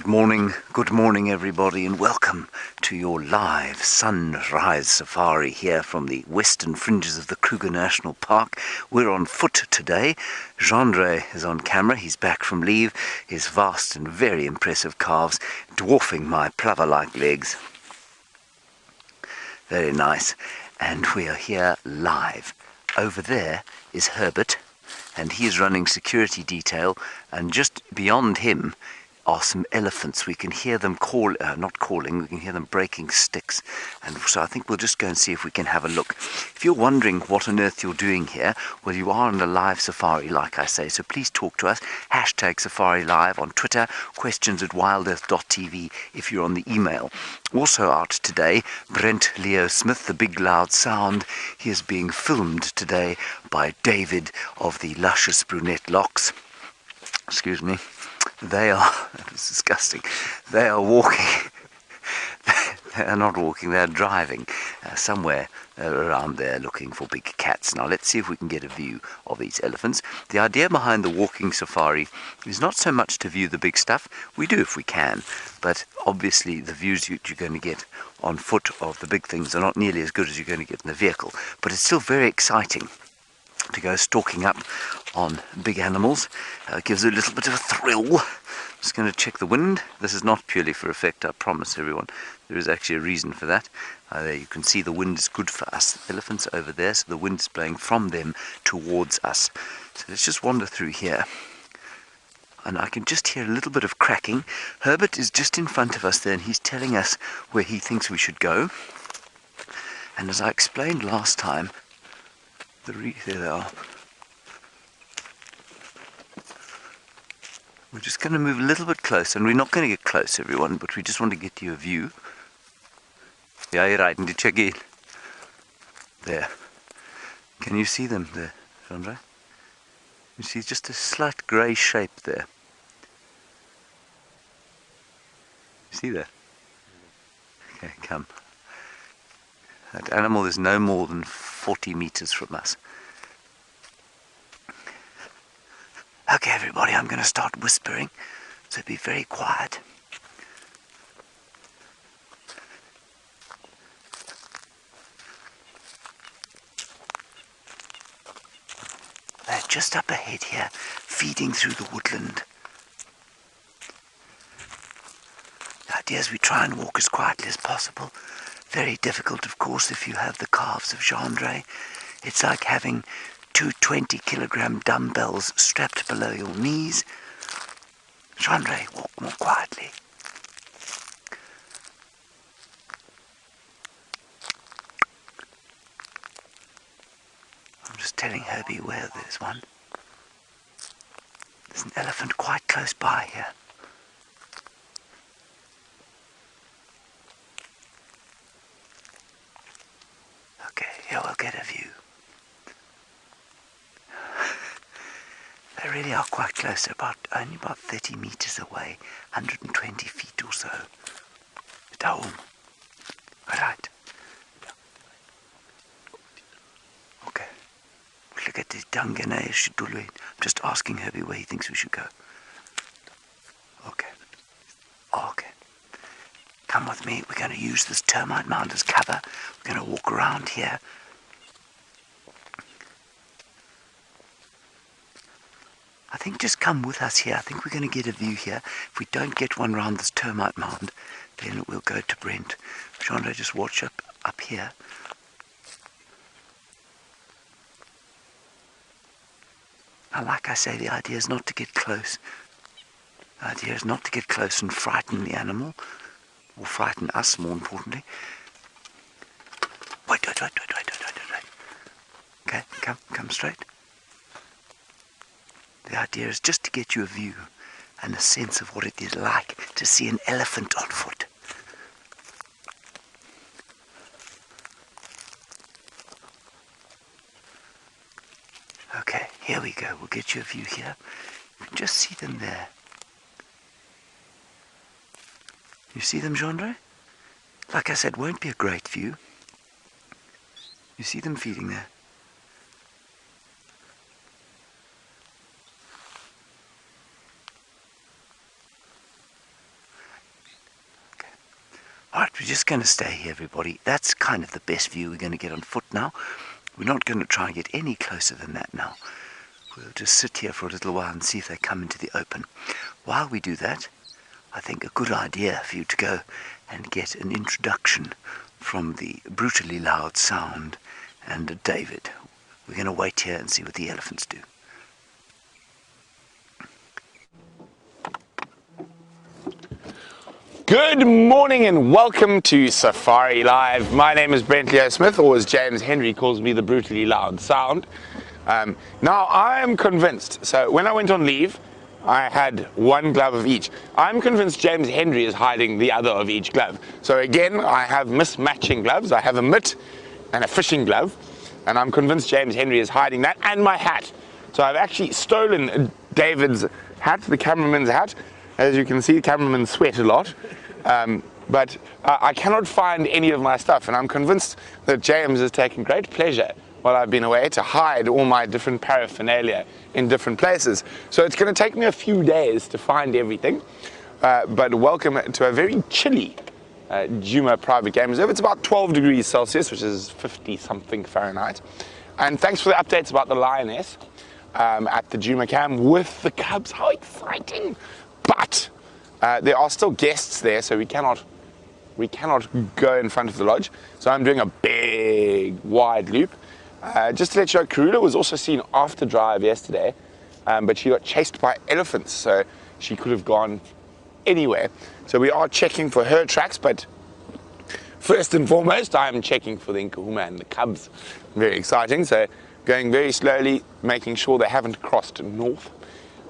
Good morning everybody, and welcome to your live sunrise safari here from the western fringes of the Kruger National Park. We're on foot today. Jean-Ray is on camera, he's back from leave, his vast and very impressive calves dwarfing my plover-like legs. Very nice. And we are here live. Over there is Herbert, and he is running security detail, and just beyond him are some elephants. We can hear them not calling, we can hear them breaking sticks. And so I think we'll just go and see if we can have a look. If you're wondering what on earth you're doing here, well, you are on a live safari, like I say, so please talk to us. Hashtag Safari Live on Twitter, questions@wildearth.tv if you're on the email. Also out today, Brent Leo Smith, the big loud sound. He is being filmed today by David of the luscious brunette locks. Excuse me. They are, that was disgusting, they are walking, they are not walking, they are driving somewhere around there looking for big cats. Now let's see if we can get a view of these elephants. The idea behind the walking safari is not so much to view the big stuff, we do if we can, but obviously the views you're going to get on foot of the big things are not nearly as good as you're going to get in the vehicle, but it's still very exciting to go stalking up on big animals. Gives a little bit of a thrill. Just going to check the wind. This is not purely for effect, I promise everyone. There is actually a reason for that. There you can see the wind is good for us. The elephants over there, so the wind is blowing from them towards us. So let's just wander through here. And I can just hear a little bit of cracking. Herbert is just in front of us there, and he's telling us where he thinks we should go. And as I explained last time, there they are. We're just going to move a little bit closer, and we're not going to get close, everyone, but we just want to get you a view. Yeah, you're right, and did check it. There. Can you see them there, Sandra? You see just a slight grey shape there. See that? Okay, come. That animal is no more than 40 meters from us. Okay, everybody, I'm going to start whispering, so be very quiet. They're just up ahead here, feeding through the woodland. The idea is we try and walk as quietly as possible. Very difficult, of course, if you have the calves of Jean-Ray. It's like having two 20-kilogram dumbbells strapped below your knees. Jean-Ray, walk more quietly. I'm just telling Herbie where there's one. There's an elephant quite close by here. Okay, here we'll get a view. They really are quite close. They're only about 30 meters away, 120 feet or so. Down. Right. Okay. Look at this Dangane Shidulwe. I'm just asking Herbie where he thinks we should go. Okay. Okay. Come with me. We're going to use this termite mound as cover. We're going to walk around here. I think just come with us here. I think we're going to get a view here. If we don't get one round this termite mound, then we'll go to Brent. Jean-Ray, just watch up here. Now, like I say, the idea is not to get close. The idea is not to get close and frighten the animal, or frighten us, more importantly. Wait. Okay, come straight. The idea is just to get you a view and a sense of what it is like to see an elephant on foot. Okay, here we go. We'll get you a view here. You can just see them there. You see them, Jean-Ray? Like I said, won't be a great view. You see them feeding there. Alright, we're just going to stay here, everybody. That's kind of the best view we're going to get on foot now. We're not going to try and get any closer than that now. We'll just sit here for a little while and see if they come into the open. While we do that, I think a good idea for you to go and get an introduction from the brutally loud sound and David. We're going to wait here and see what the elephants do. Good morning and welcome to Safari Live. My name is Brent Smith, or as James Henry calls me, the brutally loud sound. Now I am convinced, so when I went on leave, I had one glove of each. I'm convinced James Henry is hiding the other of each glove. So again, I have mismatching gloves. I have a mitt and a fishing glove, and I'm convinced James Henry is hiding that, and my hat. So I've actually stolen David's hat, the cameraman's hat. As you can see, the cameraman sweat a lot. But I cannot find any of my stuff, and I'm convinced that James has taken great pleasure while I've been away to hide all my different paraphernalia in different places. So it's going to take me a few days to find everything, but welcome to a very chilly Nkuhuma private game reserve. It's about 12 degrees Celsius, which is 50 something Fahrenheit. And thanks for the updates about the lioness at the Nkuhuma camp with the cubs. How exciting! But there are still guests there, so we cannot go in front of the lodge. So I'm doing a big wide loop. Just to let you know, Karula was also seen after drive yesterday, but she got chased by elephants, so she could have gone anywhere. So we are checking for her tracks, but first and foremost, I'm checking for the Nkuhuma and the cubs. Very exciting. So going very slowly, making sure they haven't crossed north.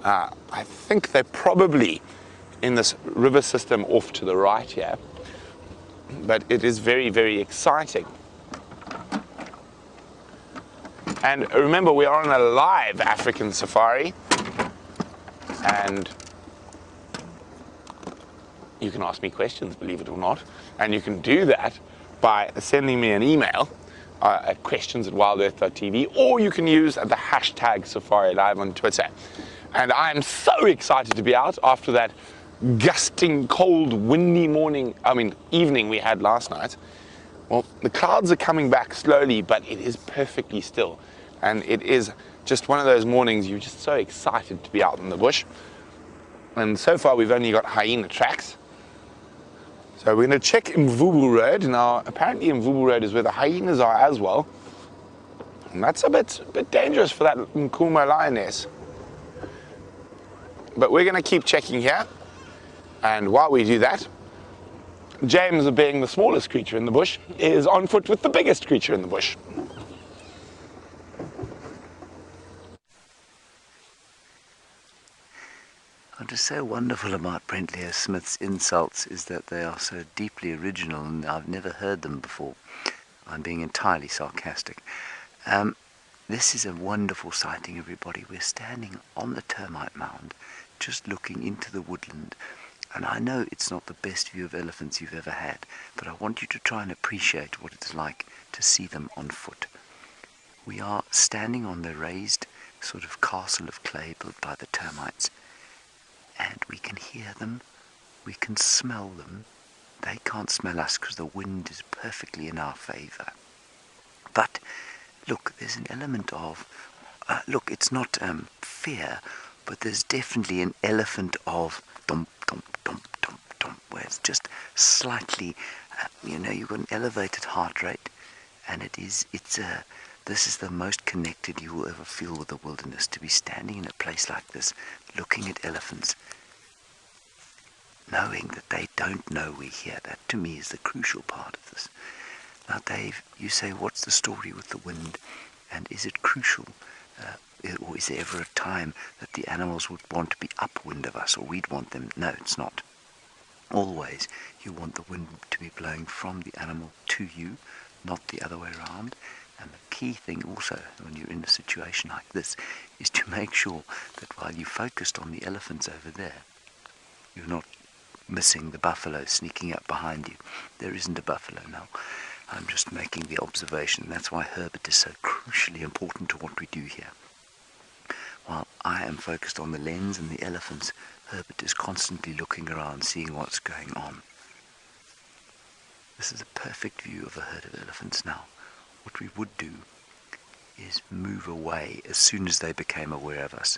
I think they're probably in this river system off to the right here, but it is very, very exciting. And remember, we are on a live African safari, and you can ask me questions, believe it or not, and you can do that by sending me an email at questions@wildearth.tv, or you can use the hashtag Safari Live on Twitter. And I'm so excited to be out after that gusting, cold, windy evening we had last night. Well, the clouds are coming back slowly, but it is perfectly still. And it is just one of those mornings you're just so excited to be out in the bush. And so far we've only got hyena tracks. So we're going to check Mvubu Road. Now, apparently Mvubu Road is where the hyenas are as well. And that's a bit dangerous for that Nkuhuma lioness. But we're going to keep checking here, and while we do that, James, being the smallest creature in the bush, is on foot with the biggest creature in the bush. What is so wonderful about Brent Leo Smith's insults is that they are so deeply original, and I've never heard them before. I'm being entirely sarcastic. This is a wonderful sighting, everybody. We're standing on the termite mound, just looking into the woodland, and I know it's not the best view of elephants you've ever had, but I want you to try and appreciate what it's like to see them on foot. We are standing on the raised sort of castle of clay built by the termites, and we can hear them, we can smell them. They can't smell us because the wind is perfectly in our favor. But look, there's an element of look, it's not fear, but there's definitely an elephant of dump, dump, dump, dump, dump, where it's just slightly, you've got an elevated heart rate, and this is the most connected you will ever feel with the wilderness, to be standing in a place like this, looking at elephants, knowing that they don't know we're here. That, to me, is the crucial part of this. Now, Dave, you say, what's the story with the wind, and is it crucial? Or is there ever a time that the animals would want to be upwind of us, or we'd want them? No, it's not. Always you want the wind to be blowing from the animal to you, not the other way around. And the key thing also, when you're in a situation like this, is to make sure that while you're focused on the elephants over there, you're not missing the buffalo sneaking up behind you. There isn't a buffalo now. I'm just making the observation. That's why Herbert is so crucially important to what we do here. While I am focused on the lens and the elephants, Herbert is constantly looking around, seeing what's going on. This is a perfect view of a herd of elephants now. What we would do is move away as soon as they became aware of us.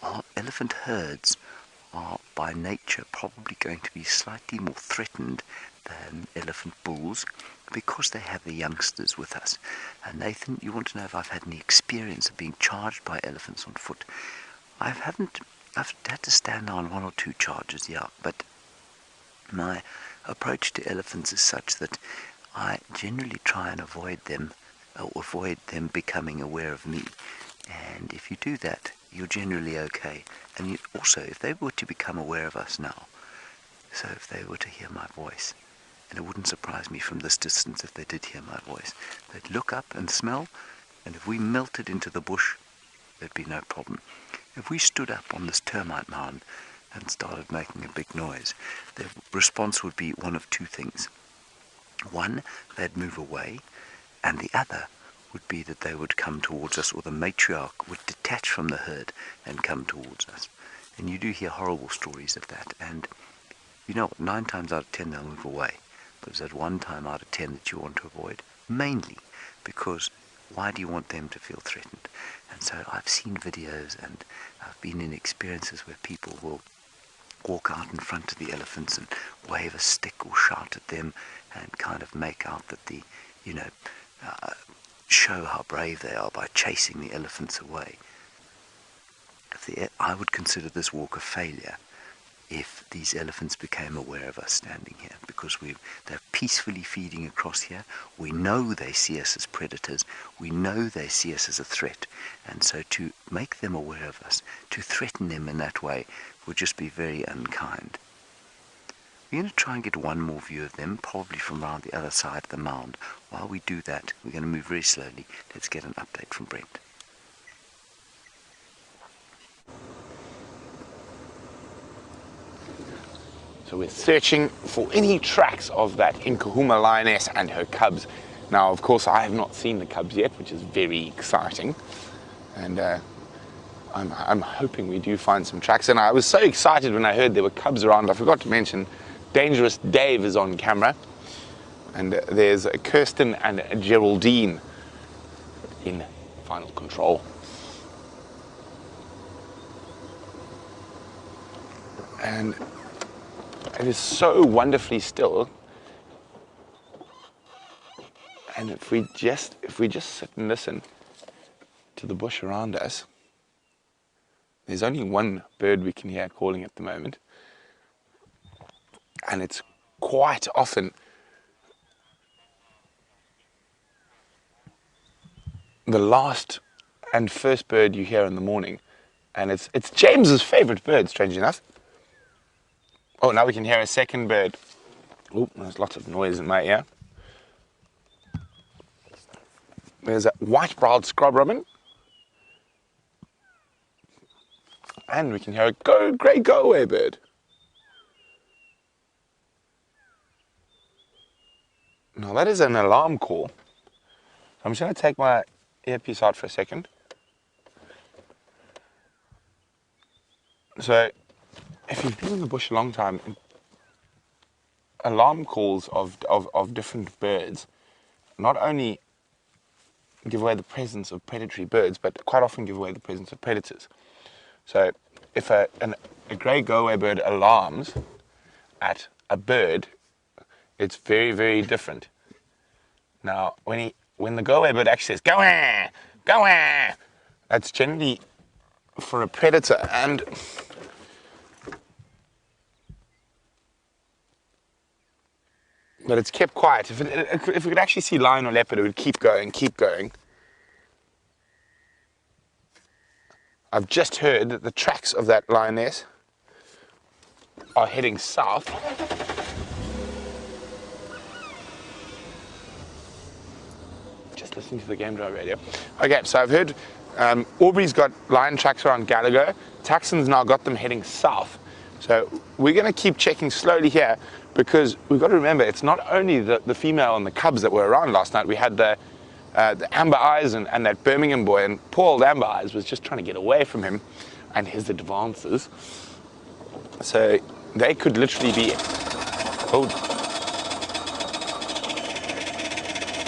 Our elephant herds are by nature probably going to be slightly more threatened than elephant bulls because they have the youngsters with us. And Nathan, you want to know if I've had any experience of being charged by elephants on foot? I've had to stand on one or two charges, yeah, but my approach to elephants is such that I generally try and avoid them becoming aware of me. And if you do that, you're generally okay. And also, if they were to become aware of us now, so if they were to hear my voice, and it wouldn't surprise me from this distance if they did hear my voice, they'd look up and smell, and if we melted into the bush, there'd be no problem. If we stood up on this termite mound and started making a big noise, the response would be one of two things. One, they'd move away, and the other would be that they would come towards us, or the matriarch would detach from the herd and come towards us. And you do hear horrible stories of that, and you know what, 9 times out of 10 they'll move away. But it's that 1 time out of 10 that you want to avoid, mainly because why do you want them to feel threatened? And so I've seen videos and I've been in experiences where people will walk out in front of the elephants and wave a stick or shout at them and kind of make out that show how brave they are by chasing the elephants away. I would consider this walk a failure if these elephants became aware of us standing here, because they're peacefully feeding across here. We know they see us as predators. We know they see us as a threat. And so to make them aware of us, to threaten them in that way, would just be very unkind. We're going to try and get one more view of them, probably from around the other side of the mound. While we do that, we're going to move very slowly. Let's get an update from Brent. So we're searching for any tracks of that Nkuhuma lioness and her cubs. Now, of course, I have not seen the cubs yet, which is very exciting. And I'm hoping we do find some tracks. And I was so excited when I heard there were cubs around. I forgot to mention, Dangerous Dave is on camera. And there's Kirsten and Geraldine in final control. And it is so wonderfully still. And if we just sit and listen to the bush around us, there's only one bird we can hear calling at the moment. And it's quite often the last and first bird you hear in the morning. And it's James's favorite bird, strangely enough. Oh, now we can hear a second bird. Oh, there's lots of noise in my ear. There's a white-browed scrub robin. And we can hear a grey go-away bird. Now that is an alarm call. I'm just going to take my earpiece out for a second. So, if you've been in the bush a long time, alarm calls of different birds not only give away the presence of predatory birds, but quite often give away the presence of predators. So if a grey go-away bird alarms at a bird, it's very, very different. Now, when the go-away bird actually says, go-away, go-away, that's generally for a predator. And but it's kept quiet. If it could actually see lion or leopard, it would keep going, keep going. I've just heard that the tracks of that lioness are heading south. Just listening to the game drive radio. Okay, so I've heard Aubrey's got lion tracks around Gallagher. Taxon's now got them heading south. So we're going to keep checking slowly here, because we've got to remember, it's not only the female and the cubs that were around last night. We had the Amber Eyes and that Birmingham boy, and poor old Amber Eyes was just trying to get away from him and his advances. So they could literally be... Oh,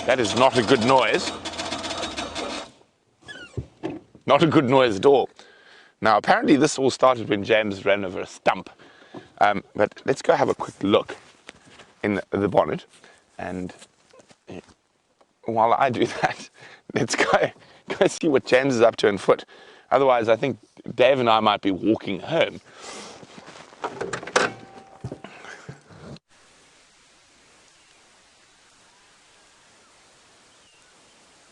That is not a good noise. Not a good noise at all. Now, apparently this all started when James ran over a stump. But let's go have a quick look in the bonnet. And while I do that, let's go see what James is up to on foot. Otherwise, I think Dave and I might be walking home.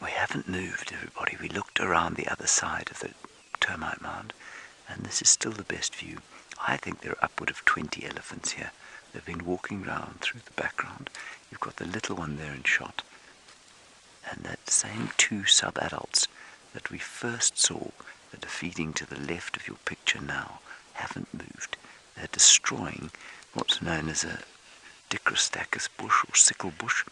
We haven't moved, everybody. We looked around the other side of the termite mound, and this is still the best view. I think there are upward of 20 elephants here. They've been walking round through the background. You've got the little one there in shot, and that same two sub-adults that we first saw that are feeding to the left of your picture now haven't moved. They're destroying what's known as a Dicrostachys bush or sickle bush.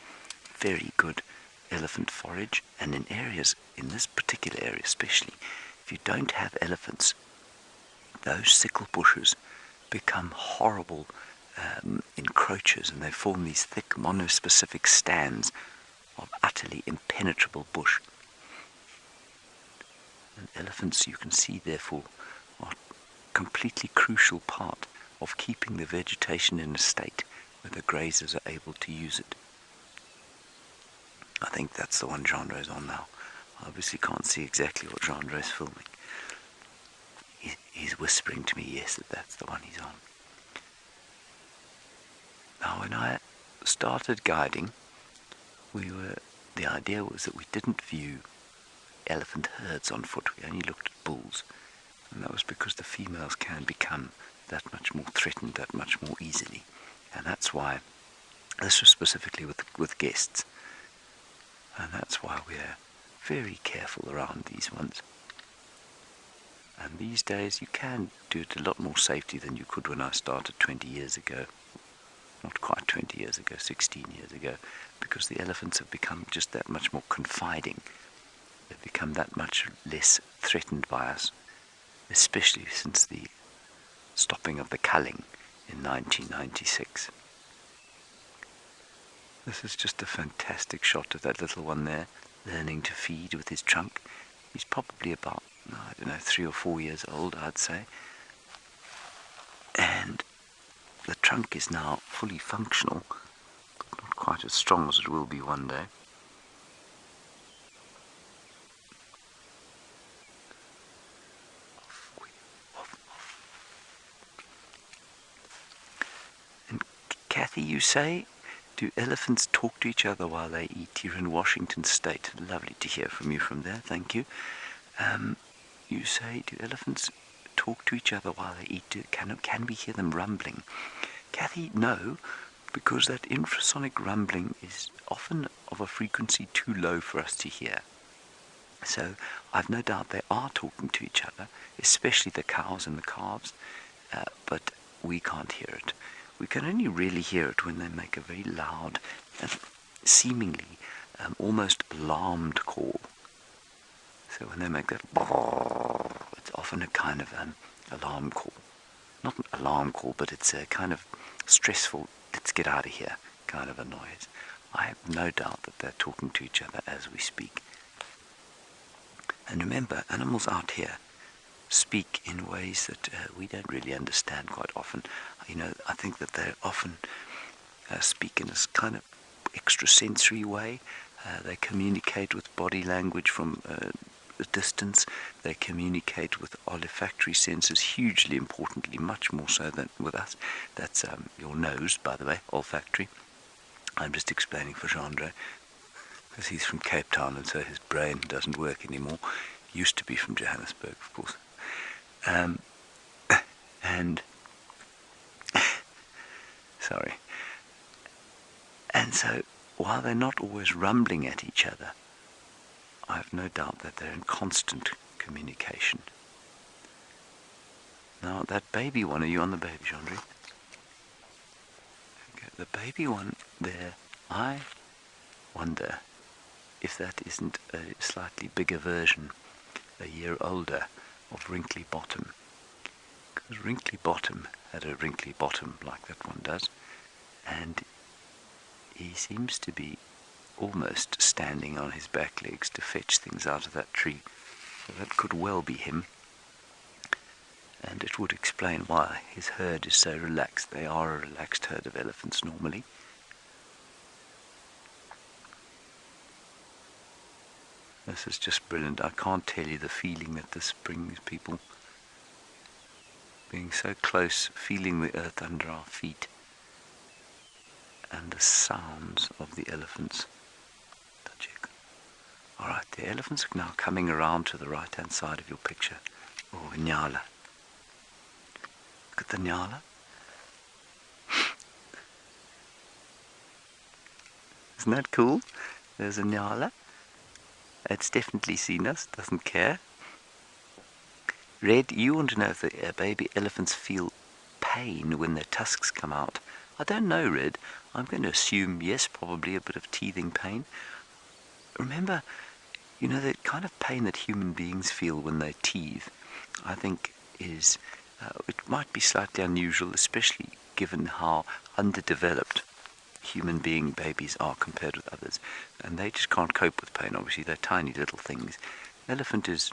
Very good elephant forage, and in areas, in this particular area especially, if you don't have elephants, those sickle bushes become horrible encroachers, and they form these thick monospecific stands of utterly impenetrable bush. And elephants, you can see, therefore, are a completely crucial part of keeping the vegetation in a state where the grazers are able to use it. I think that's the one Jean-Ro's on now. I obviously can't see exactly what Jean-Ro's filming. He's whispering to me, yes, that's the one he's on. Now, when I started guiding, the idea was that we didn't view elephant herds on foot. We only looked at bulls, and that was because the females can become that much more threatened, that much more easily, and that's why this was specifically with guests, and that's why we're very careful around these ones. And these days you can do it a lot more safety than you could when I started 20 years ago. Not quite 20 years ago, 16 years ago, because the elephants have become just that much more confiding. They've become that much less threatened by us, especially since the stopping of the culling in 1996. This is just a fantastic shot of that little one there, learning to feed with his trunk. He's probably about, I don't know, 3 or 4 years old, I'd say. And the trunk is now fully functional, but not quite as strong as it will be one day. And Kathy, you say, do elephants talk to each other while they eat? You're in Washington State. Lovely to hear from you from there, thank you. You say, do elephants talk to each other while they eat? Can we hear them rumbling? Kathy, no, because that infrasonic rumbling is often of a frequency too low for us to hear. So I've no doubt they are talking to each other, especially the cows and the calves, but we can't hear it. We can only really hear it when they make a very loud and seemingly almost alarmed call. So when they make that, it's often a kind of alarm call. Not an alarm call, but it's a kind of stressful, let's get out of here kind of a noise. I have no doubt that they're talking to each other as we speak. And remember, animals out here speak in ways that we don't really understand quite often. You know, I think that they often speak in this kind of extrasensory way. They communicate with body language from a distance. They communicate with olfactory senses, hugely importantly, much more so than with us. That's your nose, by the way, olfactory. I'm just explaining for Jean-Roch, because he's from Cape Town and so his brain doesn't work anymore. Used to be from Johannesburg, of course. Sorry. And so, while they're not always rumbling at each other, I have no doubt that they're in constant communication. Now, that baby one, are you on the baby, Jean-Roch? Okay, the baby one there, I wonder if that isn't a slightly bigger version, a year older, of Wrinkly Bottom. Because Wrinkly Bottom had a wrinkly bottom like that one does, and he seems to be almost standing on his back legs to fetch things out of that tree. So that could well be him. And it would explain why his herd is so relaxed. They are a relaxed herd of elephants normally. This is just brilliant. I can't tell you the feeling that this brings people. Being so close, feeling the earth under our feet, and the sounds of the elephants. Alright, the elephants are now coming around to the right hand side of your picture. Oh, Nyala. Look at the Nyala. Isn't that cool? There's a Nyala. It's definitely seen us, doesn't care. Red, you want to know if the baby elephants feel pain when their tusks come out. I don't know, Red. I'm going to assume yes, probably a bit of teething pain. Remember, you know, the kind of pain that human beings feel when they teeth, I think is, it might be slightly unusual, especially given how underdeveloped human being babies are compared with others. And they just can't cope with pain, obviously. They're tiny little things. An elephant is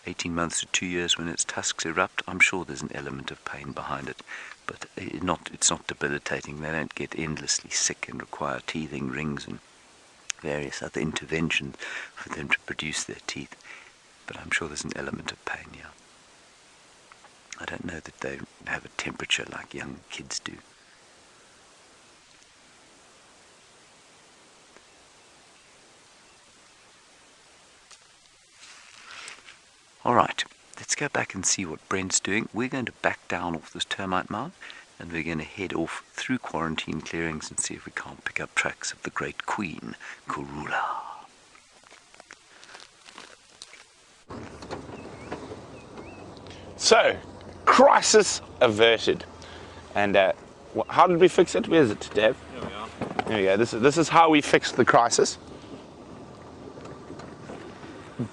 18 months to 2 years when its tusks erupt. I'm sure there's an element of pain behind it, but it's not debilitating. They don't get endlessly sick and require teething rings and various other interventions for them to produce their teeth. But I'm sure there's an element of pain, yeah. I don't know that they have a temperature like young kids do. Alright, let's go back and see what Brent's doing. We're going to back down off this termite mound, and we're going to head off through quarantine clearings and see if we can't pick up tracks of the great queen, Kurula. So, crisis averted. And how did we fix it? Where is it, Dave? Here we are. There we go. This is how we fixed the crisis.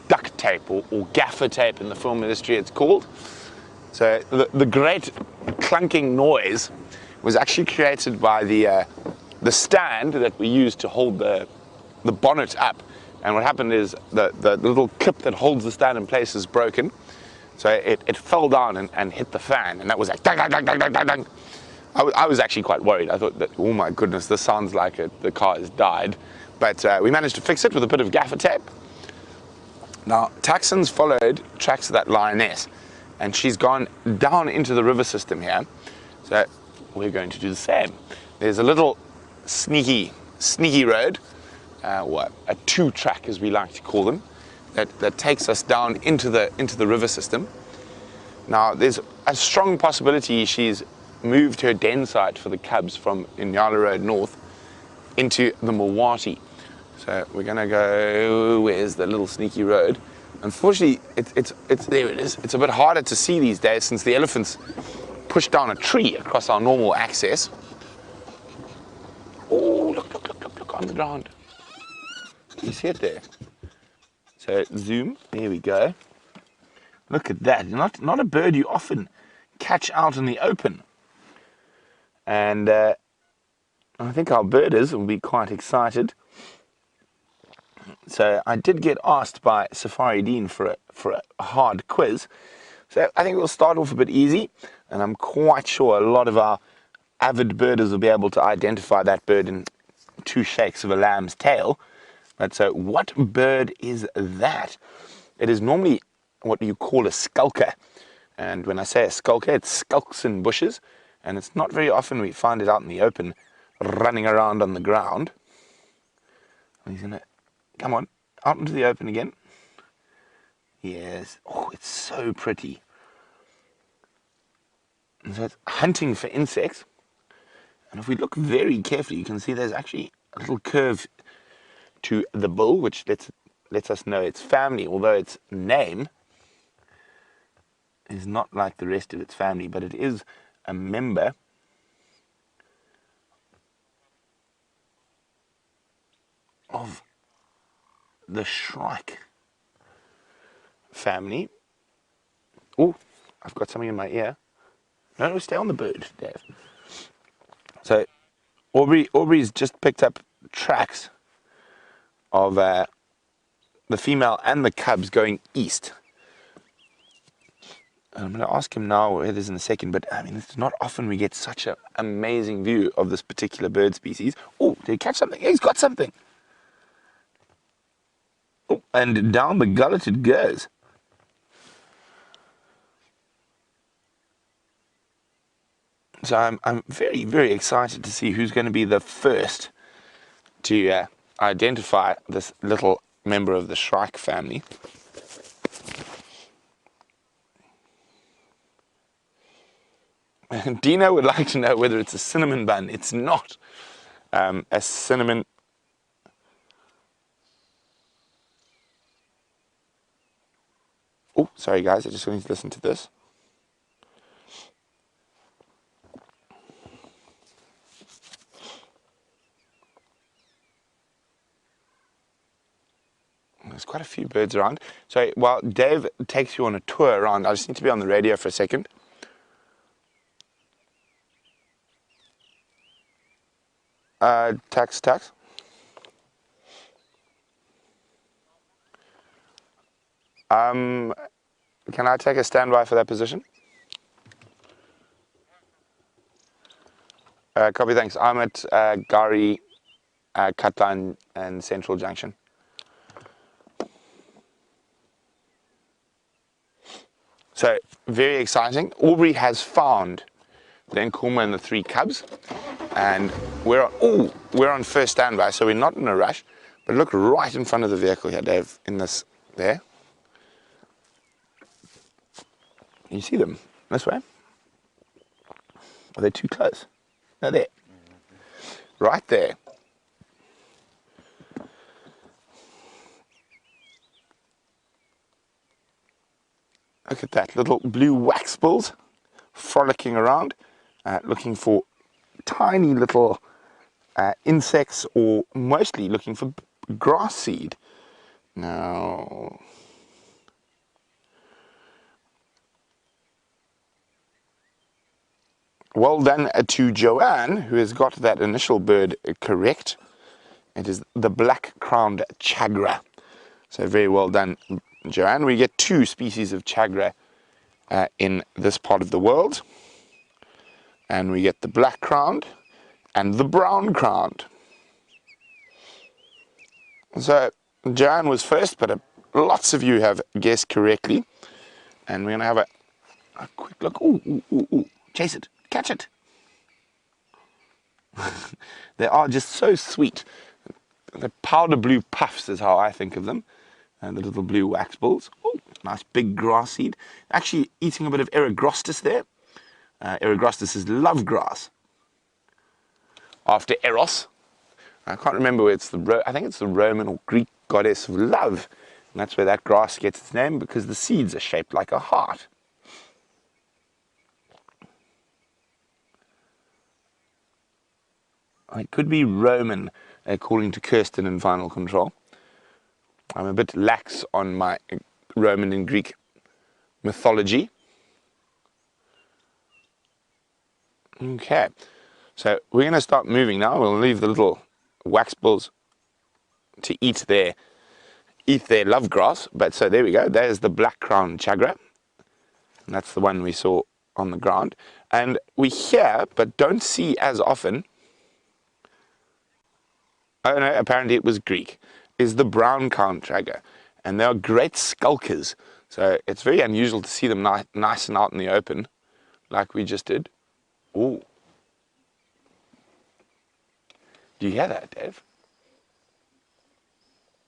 Duct tape, or gaffer tape in the film industry it's called. So the great clunking noise was actually created by the stand that we used to hold the bonnet up. And what happened is the little clip that holds the stand in place is broken. So it fell down and hit the fan, and that was like dang, dang, dang, dang, dang, dang. I was actually quite worried. I thought that, oh my goodness, this sounds like the car has died. But we managed to fix it with a bit of gaffer tape. Now, Taxon's followed tracks of that lioness, and she's gone down into the river system here. So we're going to do the same. There's a little sneaky road, or a two-track as we like to call them, that takes us down into the river system. Now, there's a strong possibility she's moved her den site for the cubs from Inyala Road North into the Mawati. So we're going to go, where's the little sneaky road? Unfortunately, it's there it is. It's a bit harder to see these days since the elephants pushed down a tree across our normal access. Oh, look on the ground. Can you see it there? So zoom, there we go. Look at that. Not a bird you often catch out in the open. And I think our birders will be quite excited. So I did get asked by Safari Dean for a hard quiz. So I think we'll start off a bit easy, and I'm quite sure a lot of our avid birders will be able to identify that bird in 2 shakes of a lamb's tail. But so what bird is that? It is normally what you call a skulker. And when I say a skulker, it skulks in bushes, and it's not very often we find it out in the open running around on the ground. He's gonna come on, out into the open again. Yes. Oh, it's so pretty. And so it's hunting for insects. And if we look very carefully, you can see there's actually a little curve to the bill, which lets us know its family, although its name is not like the rest of its family, but it is a member of the shrike family. Oh, I've got something in my ear. No, stay on the bird, Dave. So Aubrey's just picked up tracks of the female and the cubs going east. And I'm going to ask him now where it is in a second, but I mean, it's not often we get such an amazing view of this particular bird species. Oh, did he catch something? Yeah, he's got something. Oh, and down the gullet it goes. So I'm very, very excited to see who's going to be the first to identify this little member of the shrike family. Dino would like to know whether it's a cinnamon bun. It's not a cinnamon. Oh, sorry guys, I just need to listen to this. There's quite a few birds around. So while Dave takes you on a tour around, I just need to be on the radio for a second. Tax. Can I take a standby for that position? Copy, thanks. I'm at Gari, Cutline and Central Junction. So, very exciting. Aubrey has found the Nkuhuma and the 3 cubs. And we're on first standby, so we're not in a rush. But look right in front of the vehicle here, Dave, in this, there. You see them this way? Are they too close? No, there. Right there. Look at that, little blue waxbills frolicking around, looking for tiny little insects, or mostly looking for grass seed. Now, well done to Joanne, who has got that initial bird correct. It is the black-crowned chagra. So very well done, Joanne. We get 2 species of chagra in this part of the world. And we get the black-crowned and the brown-crowned. So Joanne was first, but lots of you have guessed correctly. And we're going to have a quick look. Ooh. Chase it. Catch it. They are just so sweet. The powder blue puffs is how I think of them. And the little blue wax balls. Oh, nice big grass seed. Actually eating a bit of Erogrostis there. Erogrostis is love grass. After Eros. I can't remember where it's I think it's the Roman or Greek goddess of love. And that's where that grass gets its name, because the seeds are shaped like a heart. It could be Roman, according to Kirsten in Final Control. I'm a bit lax on my Roman and Greek mythology. Okay, so we're going to start moving now. We'll leave the little wax balls to eat their love grass. But so there we go. There's the black-crowned chagra. And that's the one we saw on the ground. And we hear, but don't see as often. Oh no, apparently it was Greek. Is the brown-crowned chagra. And they are great skulkers. So it's very unusual to see them nice and out in the open, like we just did. Ooh. Do you hear that, Dave?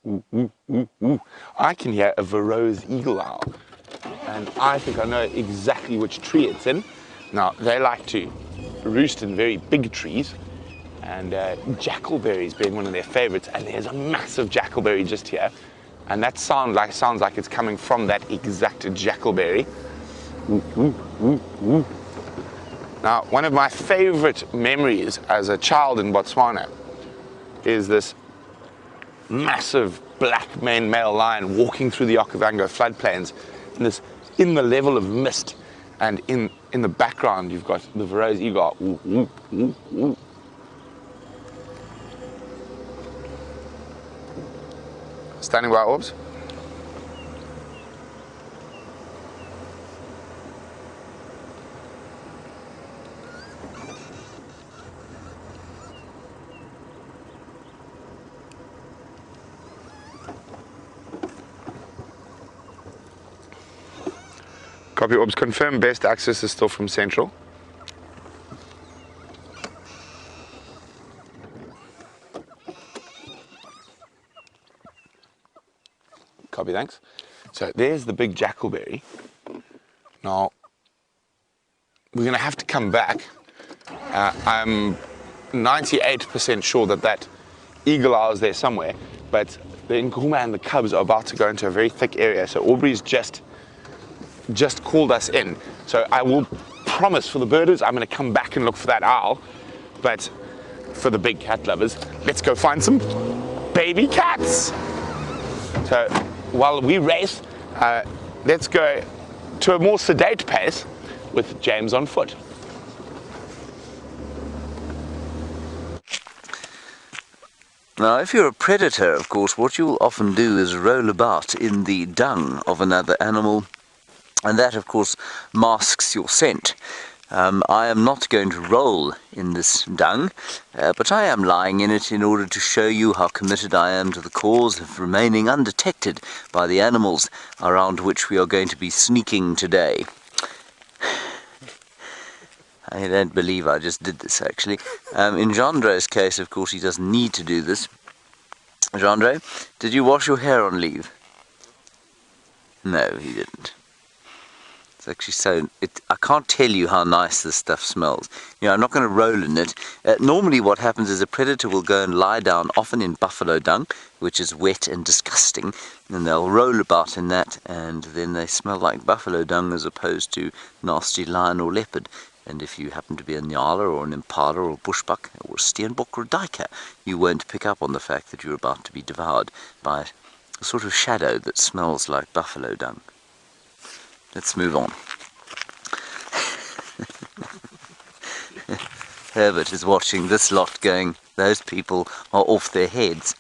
Ooh. I can hear a Varro's eagle owl. And I think I know exactly which tree it's in. Now, they like to roost in very big trees. And jackalberries being one of their favorites. And there's a massive jackalberry just here. And that sounds like it's coming from that exact jackalberry. Ooh. Now, one of my favorite memories as a child in Botswana is this massive black maned male lion walking through the Okavango floodplains in the level of mist, and in the background you've got the Varro's eagle. Ooh. Standing by, Orbs. Copy, Orbs. Confirm best access is still from Central. Copy, thanks. So there's the big jackalberry. Now, we're going to have to come back. I'm 98% sure that that eagle owl is there somewhere, but the Nkuhuma and the cubs are about to go into a very thick area, so Aubrey's just called us in. So I will promise for the birders, I'm going to come back and look for that owl, but for the big cat lovers, let's go find some baby cats. So while we race, let's go to a more sedate pace with James on foot. Now, if you're a predator, of course, what you'll often do is roll about in the dung of another animal, and that, of course, masks your scent. I am not going to roll in this dung, but I am lying in it in order to show you how committed I am to the cause of remaining undetected by the animals around which we are going to be sneaking today. I don't believe I just did this, actually. In Gendre's case, of course, he doesn't need to do this. Gendre, did you wash your hair on leave? No, he didn't. It's actually so... I can't tell you how nice this stuff smells. You know, I'm not going to roll in it. Normally what happens is a predator will go and lie down, often in buffalo dung, which is wet and disgusting, and they'll roll about in that, and then they smell like buffalo dung as opposed to nasty lion or leopard. And if you happen to be a nyala or an impala or a bushbuck or a steenbok or a duiker, you won't pick up on the fact that you're about to be devoured by a sort of shadow that smells like buffalo dung. Let's move on. Herbert is watching this lot going, those people are off their heads.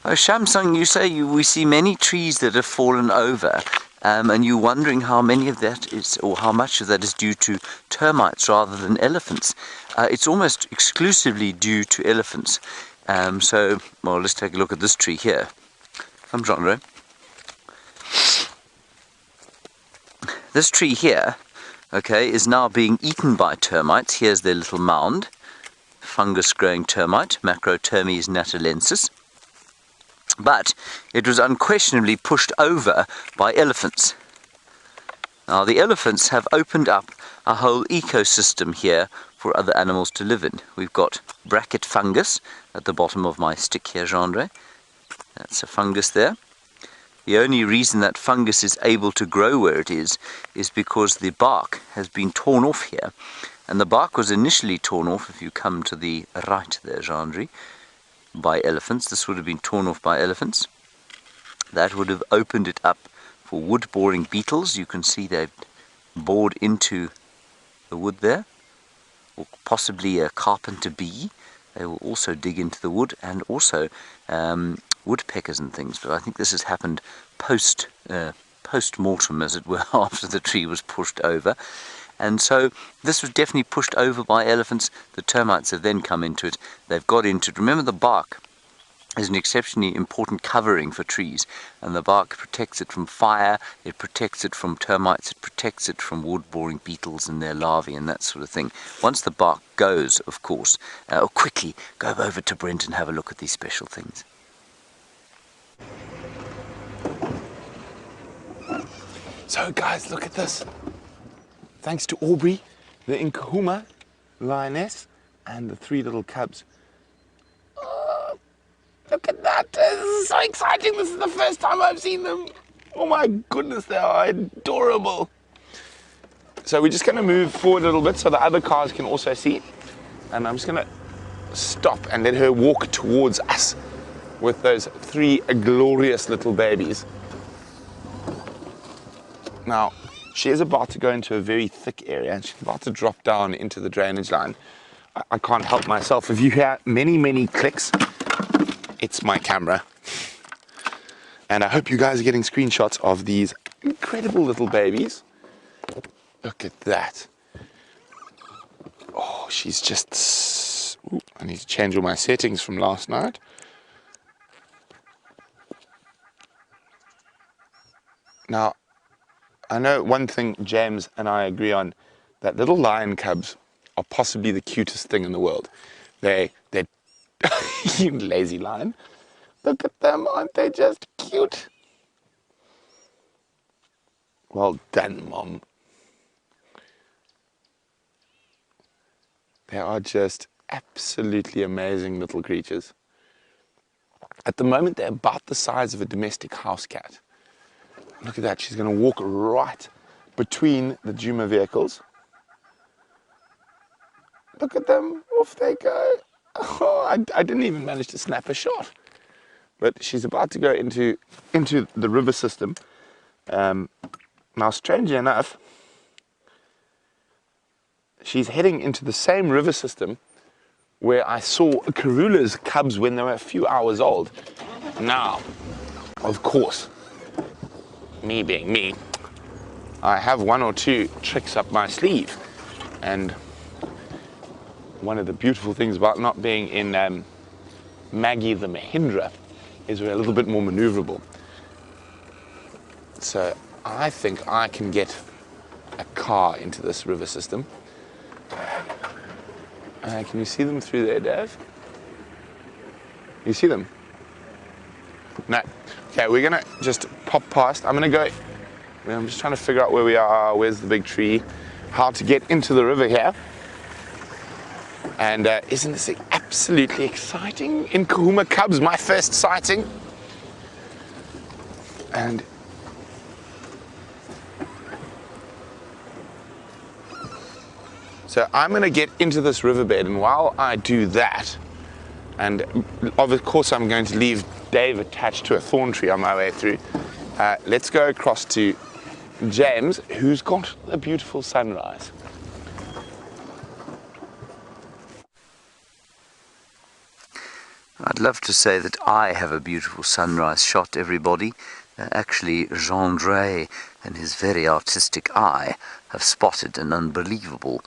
Oh, Shamsung, you say we see many trees that have fallen over. And you're wondering how many of that is, or how much of that is due to termites rather than elephants. It's almost exclusively due to elephants. So, well, let's take a look at this tree here. Come, Genre. This tree here, okay, is now being eaten by termites. Here's their little mound. Fungus-growing termite, Macrotermes natalensis. But it was unquestionably pushed over by elephants. Now, the elephants have opened up a whole ecosystem here for other animals to live in. We've got bracket fungus at the bottom of my stick here, Genre. That's a fungus there. The only reason that fungus is able to grow where it is because the bark has been torn off here. And the bark was initially torn off, if you come to the right there, Genre, by elephants. This would have been torn off by elephants. That would have opened it up for wood-boring beetles. You can see they've bored into the wood there, or possibly a carpenter bee. They will also dig into the wood, and also woodpeckers and things. But I think this has happened post-mortem, as it were, after the tree was pushed over. And so this was definitely pushed over by elephants. The termites have then come into it. They've got into it. Remember, the bark is an exceptionally important covering for trees, and the bark protects it from fire, it protects it from termites, it protects it from wood-boring beetles and their larvae and that sort of thing. Once the bark goes, of course, quickly go over to Brent and have a look at these special things. So guys, look at this. Thanks to Aubrey, the Nkuhuma lioness, and the 3 little cubs. Oh, look at that. This is so exciting. This is the first time I've seen them. Oh my goodness, they are adorable. So we're just going to move forward a little bit so the other cars can also see. And I'm just going to stop and let her walk towards us with those 3 glorious little babies. Now, she is about to go into a very thick area, and she's about to drop down into the drainage line. I can't help myself. If you hear many clicks, it's my camera. And I hope you guys are getting screenshots of these incredible little babies. Look at that. Oh, she's just... Ooh, I need to change all my settings from last night. Now, I know one thing James and I agree on, that little lion cubs are possibly the cutest thing in the world. They're you lazy lion. Look at them, aren't they just cute? Well done, Mom. They are just absolutely amazing little creatures. At the moment, they're about the size of a domestic house cat. Look at that, she's going to walk right between the Nkuhuma vehicles. Look at them, off they go. Oh, I didn't even manage to snap a shot. But she's about to go into the river system. Now, strangely enough, she's heading into the same river system where I saw Karula's cubs when they were a few hours old. Now, of course, me being me, I have one or two tricks up my sleeve. And one of the beautiful things about not being in Maggie the Mahindra is we're a little bit more maneuverable. So I think I can get a car into this river system. Can you see them through there, Dave? You see them? No. Okay, we're gonna just pop past. I'm just trying to figure out where we are, where's the big tree, how to get into the river here. And isn't this absolutely exciting? Nkuhuma cubs, my first sighting. And so I'm going to get into this riverbed, and while I do that, and of course I'm going to leave Dave attached to a thorn tree on my way through, let's go across to James, who's got a beautiful sunrise. I'd love to say that I have a beautiful sunrise shot, everybody. Actually, Jean-Dre and his very artistic eye have spotted an unbelievable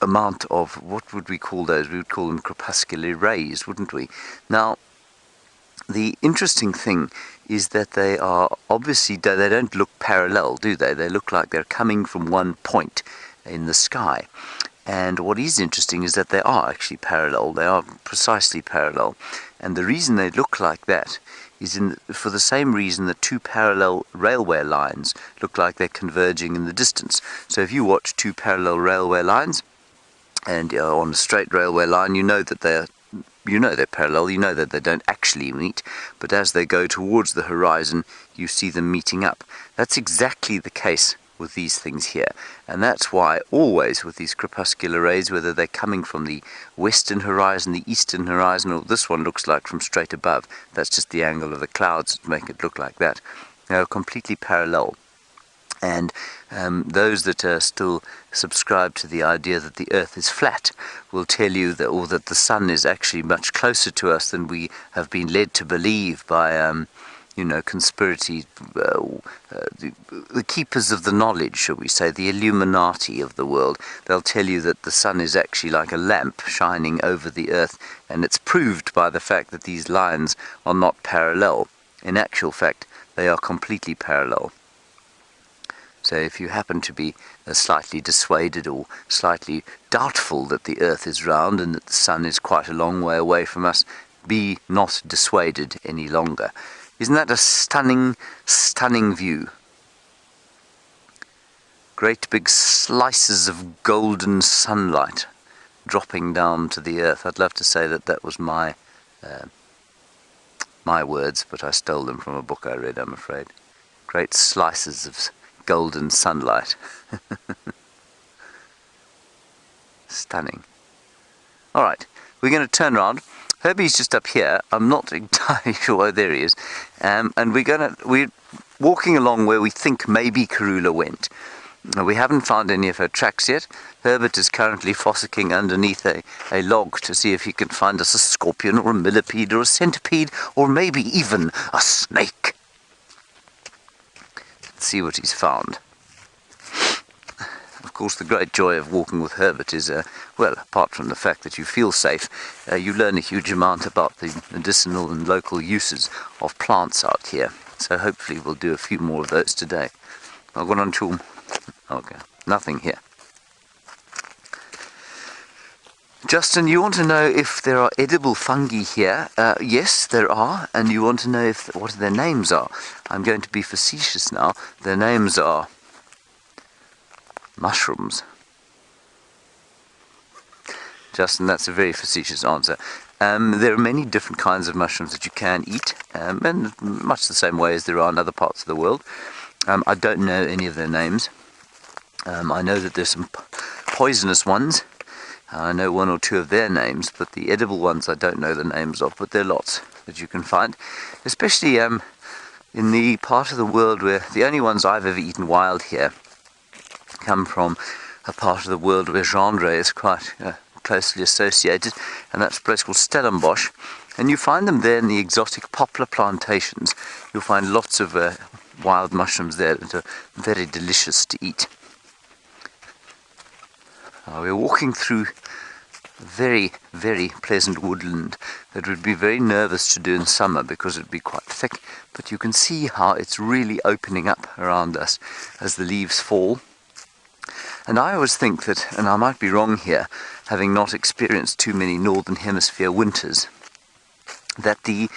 amount of, what would we call those? We would call them crepuscular rays, wouldn't we? Now, the interesting thing is that they are obviously, they don't look parallel, do they? They look like they're coming from one point in the sky. And what is interesting is that they are actually parallel. They are precisely parallel. And the reason they look like that is for the same reason that two parallel railway lines look like they're converging in the distance. So if you watch two parallel railway lines, and on a straight railway line, you know they're parallel, you know that they don't actually meet, but as they go towards the horizon, you see them meeting up. That's exactly the case with these things here, and that's why always with these crepuscular rays, whether they're coming from the western horizon, the eastern horizon, or this one looks like from straight above, that's just the angle of the clouds that make it look like that, they're completely parallel. And those that are still subscribed to the idea that the earth is flat will tell you that, or that the sun is actually much closer to us than we have been led to believe by conspiracy, the keepers of the knowledge, shall we say, the Illuminati of the world. They'll tell you that the sun is actually like a lamp shining over the earth, and it's proved by the fact that these lines are not parallel. In actual fact, they are completely parallel. So if you happen to be slightly dissuaded or slightly doubtful that the earth is round and that the sun is quite a long way away from us, be not dissuaded any longer. Isn't that a stunning, stunning view? Great big slices of golden sunlight dropping down to the earth. I'd love to say that that was my words, but I stole them from a book I read, I'm afraid. Great slices of golden sunlight. Stunning. All right, we're going to turn around. Herbie's just up here. I'm not entirely sure. Oh, there he is. And we're walking along where we think maybe Karula went. We haven't found any of her tracks yet. Herbert is currently fossicking underneath a log to see if he can find us a scorpion or a millipede or a centipede or maybe even a snake. Let's see what he's found. Of course, the great joy of walking with Herbert is, well, apart from the fact that you feel safe, you learn a huge amount about the medicinal and local uses of plants out here. So hopefully we'll do a few more of those today. I've gone on to... Okay, nothing here. Justin, you want to know if there are edible fungi here? Yes, there are, and you want to know what their names are. I'm going to be facetious now. Their names are mushrooms. Justin, that's a very facetious answer. There are many different kinds of mushrooms that you can eat, and much the same way as there are in other parts of the world. I don't know any of their names. I know that there's some poisonous ones. I know one or two of their names, but the edible ones I don't know the names of, but there are lots that you can find, especially in the part of the world where the only ones I've ever eaten wild here come from a part of the world where genre is quite closely associated, and that's a place called Stellenbosch, and you find them there in the exotic poplar plantations. You'll find lots of wild mushrooms there that are very delicious to eat. We're walking through very, very pleasant woodland that would be very nervous to do in summer because it would be quite thick, but you can see how it's really opening up around us as the leaves fall. And I always think that, and I might be wrong here, having not experienced too many northern hemisphere winters, that the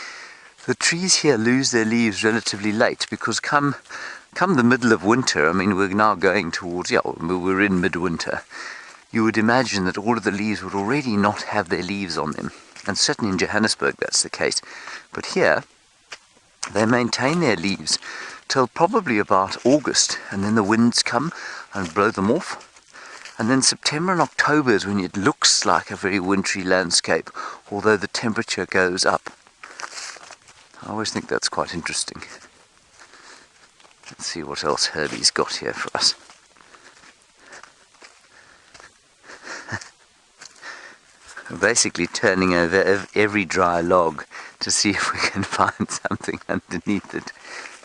trees here lose their leaves relatively late, because come the middle of winter, I mean we're now going towards, we're in midwinter, you would imagine that all of the leaves would already not have their leaves on them. And certainly in Johannesburg that's the case. But here, they maintain their leaves till probably about August, and then the winds come and blow them off. And then September and October is when it looks like a very wintry landscape, although the temperature goes up. I always think that's quite interesting. Let's see what else Herbie's got here for us. Basically turning over every dry log to see if we can find something underneath it.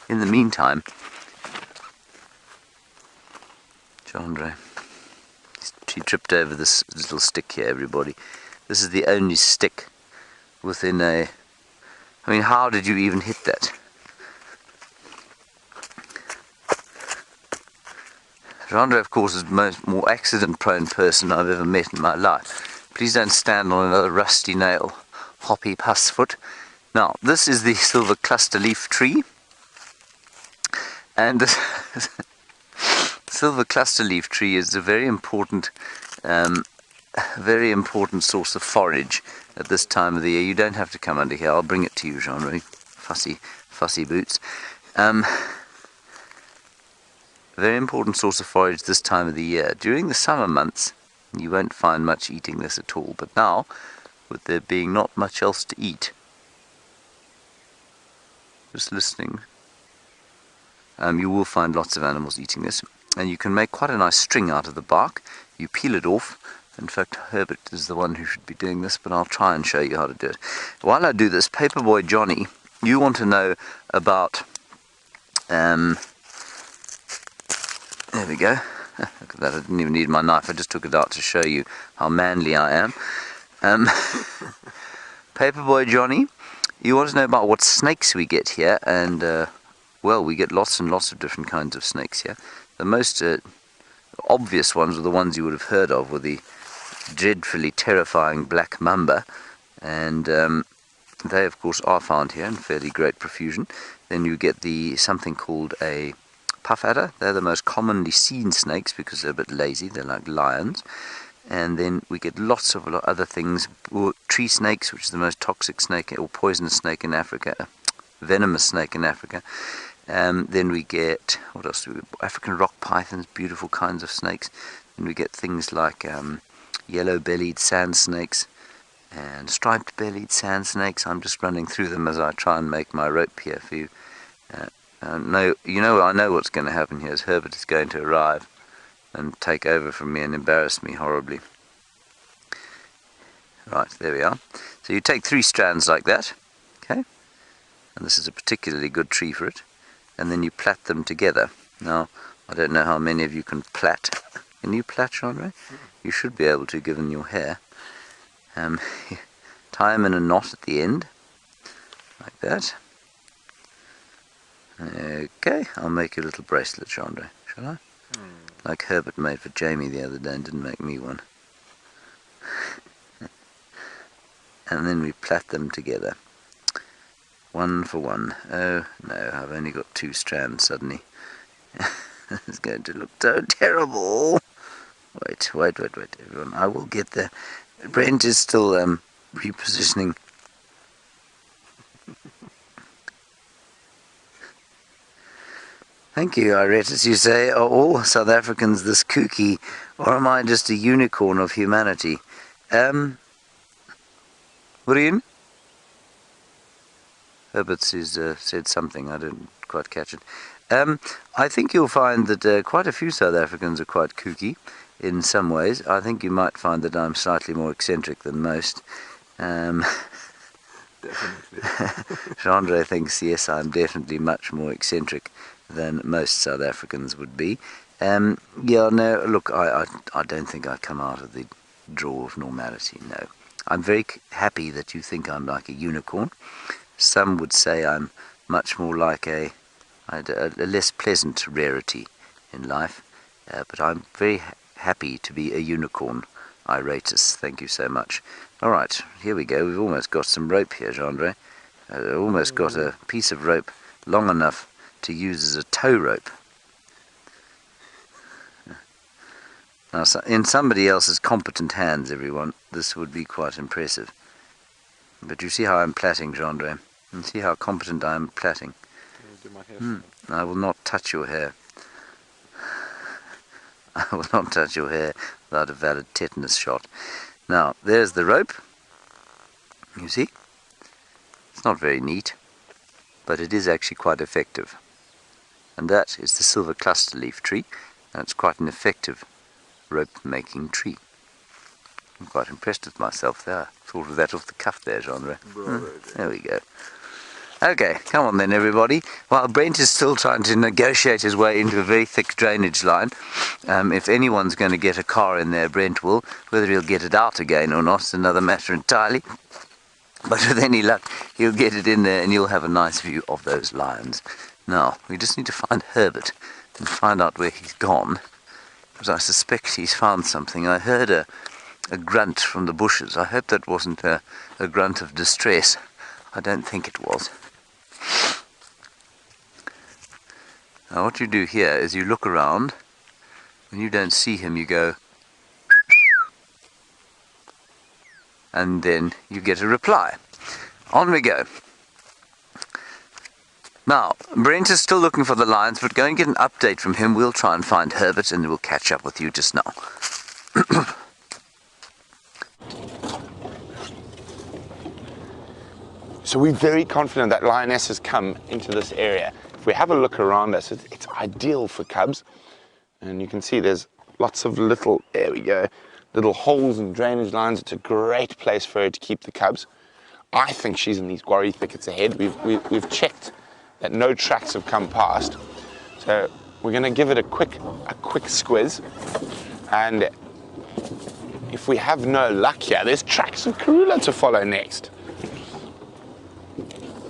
In the meantime, Chandra, she tripped over this little stick here, everybody. This is the only stick within I mean, how did you even hit that? Chandra, of course, is the more accident-prone person I've ever met in my life. Please don't stand on another rusty nail, hoppy pussfoot. Now, this is the silver cluster leaf tree. And this silver cluster leaf tree is a very important source of forage at this time of the year. You don't have to come under here. I'll bring it to you, Jean-Marie. Fussy boots. Very important source of forage this time of the year. During the summer months, you won't find much eating this at all. But now, with there being not much else to eat, just listening, you will find lots of animals eating this. And you can make quite a nice string out of the bark. You peel it off. In fact, Herbert is the one who should be doing this, but I'll try and show you how to do it. While I do this, Paperboy Johnny, you want to know about... there we go. Look at that, I didn't even need my knife, I just took it out to show you how manly I am. Paperboy Johnny, you want to know about what snakes we get here, and well, we get lots and lots of different kinds of snakes here. The most obvious ones are the ones you would have heard of, were the dreadfully terrifying black mamba, and they of course are found here in fairly great profusion. Then you get something called a puff adder. They're the most commonly seen snakes because they're a bit lazy, they're like lions. And then we get lots of other things, tree snakes, which is the most toxic snake or poisonous snake in Africa, venomous snake in Africa. Then we get, what else do we get? African rock pythons, beautiful kinds of snakes. Then we get things like yellow-bellied sand snakes and striped-bellied sand snakes. I'm just running through them as I try and make my rope here for you. I know what's going to happen here is Herbert is going to arrive and take over from me and embarrass me horribly. Right, there we are. So you take 3 strands like that, okay? And this is a particularly good tree for it. And then you plait them together. Now, I don't know how many of you can plait. Can you plait, Chandra? You should be able to, given your hair. Tie them in a knot at the end, like that. Okay, I'll make you a little bracelet, Chandra, shall I? Like Herbert made for Jamie the other day and didn't make me one. And then we plait them together. 1 for 1. Oh no, I've only got 2 strands suddenly. It's going to look so terrible. Wait, everyone. I will get there. Brent is still repositioning. Thank you, Iretus. You say, are all South Africans this kooky, or am I just a unicorn of humanity? William? Herbert said something, I didn't quite catch it. I think you'll find that quite a few South Africans are quite kooky in some ways. I think you might find that I'm slightly more eccentric than most. Definitely. Chandra thinks, yes, I'm definitely much more eccentric than most South Africans would be. Yeah, no, look, I don't think I come out of the draw of normality, no. I'm very happy that you think I'm like a unicorn. Some would say I'm much more like a less pleasant rarity in life, but I'm very happy to be a unicorn, Iretus. Thank you so much. All right, here we go. We've almost got some rope here, Chandra. Almost got a piece of rope long enough to use as a tow rope. Now, in somebody else's competent hands, everyone, this would be quite impressive. But you see how I'm plaiting, Chandra? You see how competent I am plaiting? I will not touch your hair. I will not touch your hair without a valid tetanus shot. Now, there's the rope. You see? It's not very neat, but it is actually quite effective. And that is the silver cluster leaf tree. And it's quite an effective rope-making tree. I'm quite impressed with myself there. Thought of that off the cuff there, Chandra. There we go. Okay, come on then, everybody. While Brent is still trying to negotiate his way into a very thick drainage line, if anyone's going to get a car in there, Brent will. Whether he'll get it out again or not is another matter entirely. But with any luck, he'll get it in there and you'll have a nice view of those lions. Now, we just need to find Herbert and find out where he's gone, because I suspect he's found something. I heard a grunt from the bushes. I hope that wasn't a grunt of distress. I don't think it was. Now what you do here is you look around. When you don't see him, you go, and then you get a reply. On we go. Now, Brent is still looking for the lions, but go and get an update from him. We'll try and find Herbert, and we'll catch up with you just now. So we're very confident that lioness has come into this area. If we have a look around us, it's ideal for cubs. And you can see there's lots of little, there we go, little holes and drainage lines. It's a great place for her to keep the cubs. I think she's in these quarry thickets ahead. We've checked that no tracks have come past. So we're going to give it a quick squiz. And if we have no luck here, there's tracks of Karula to follow next.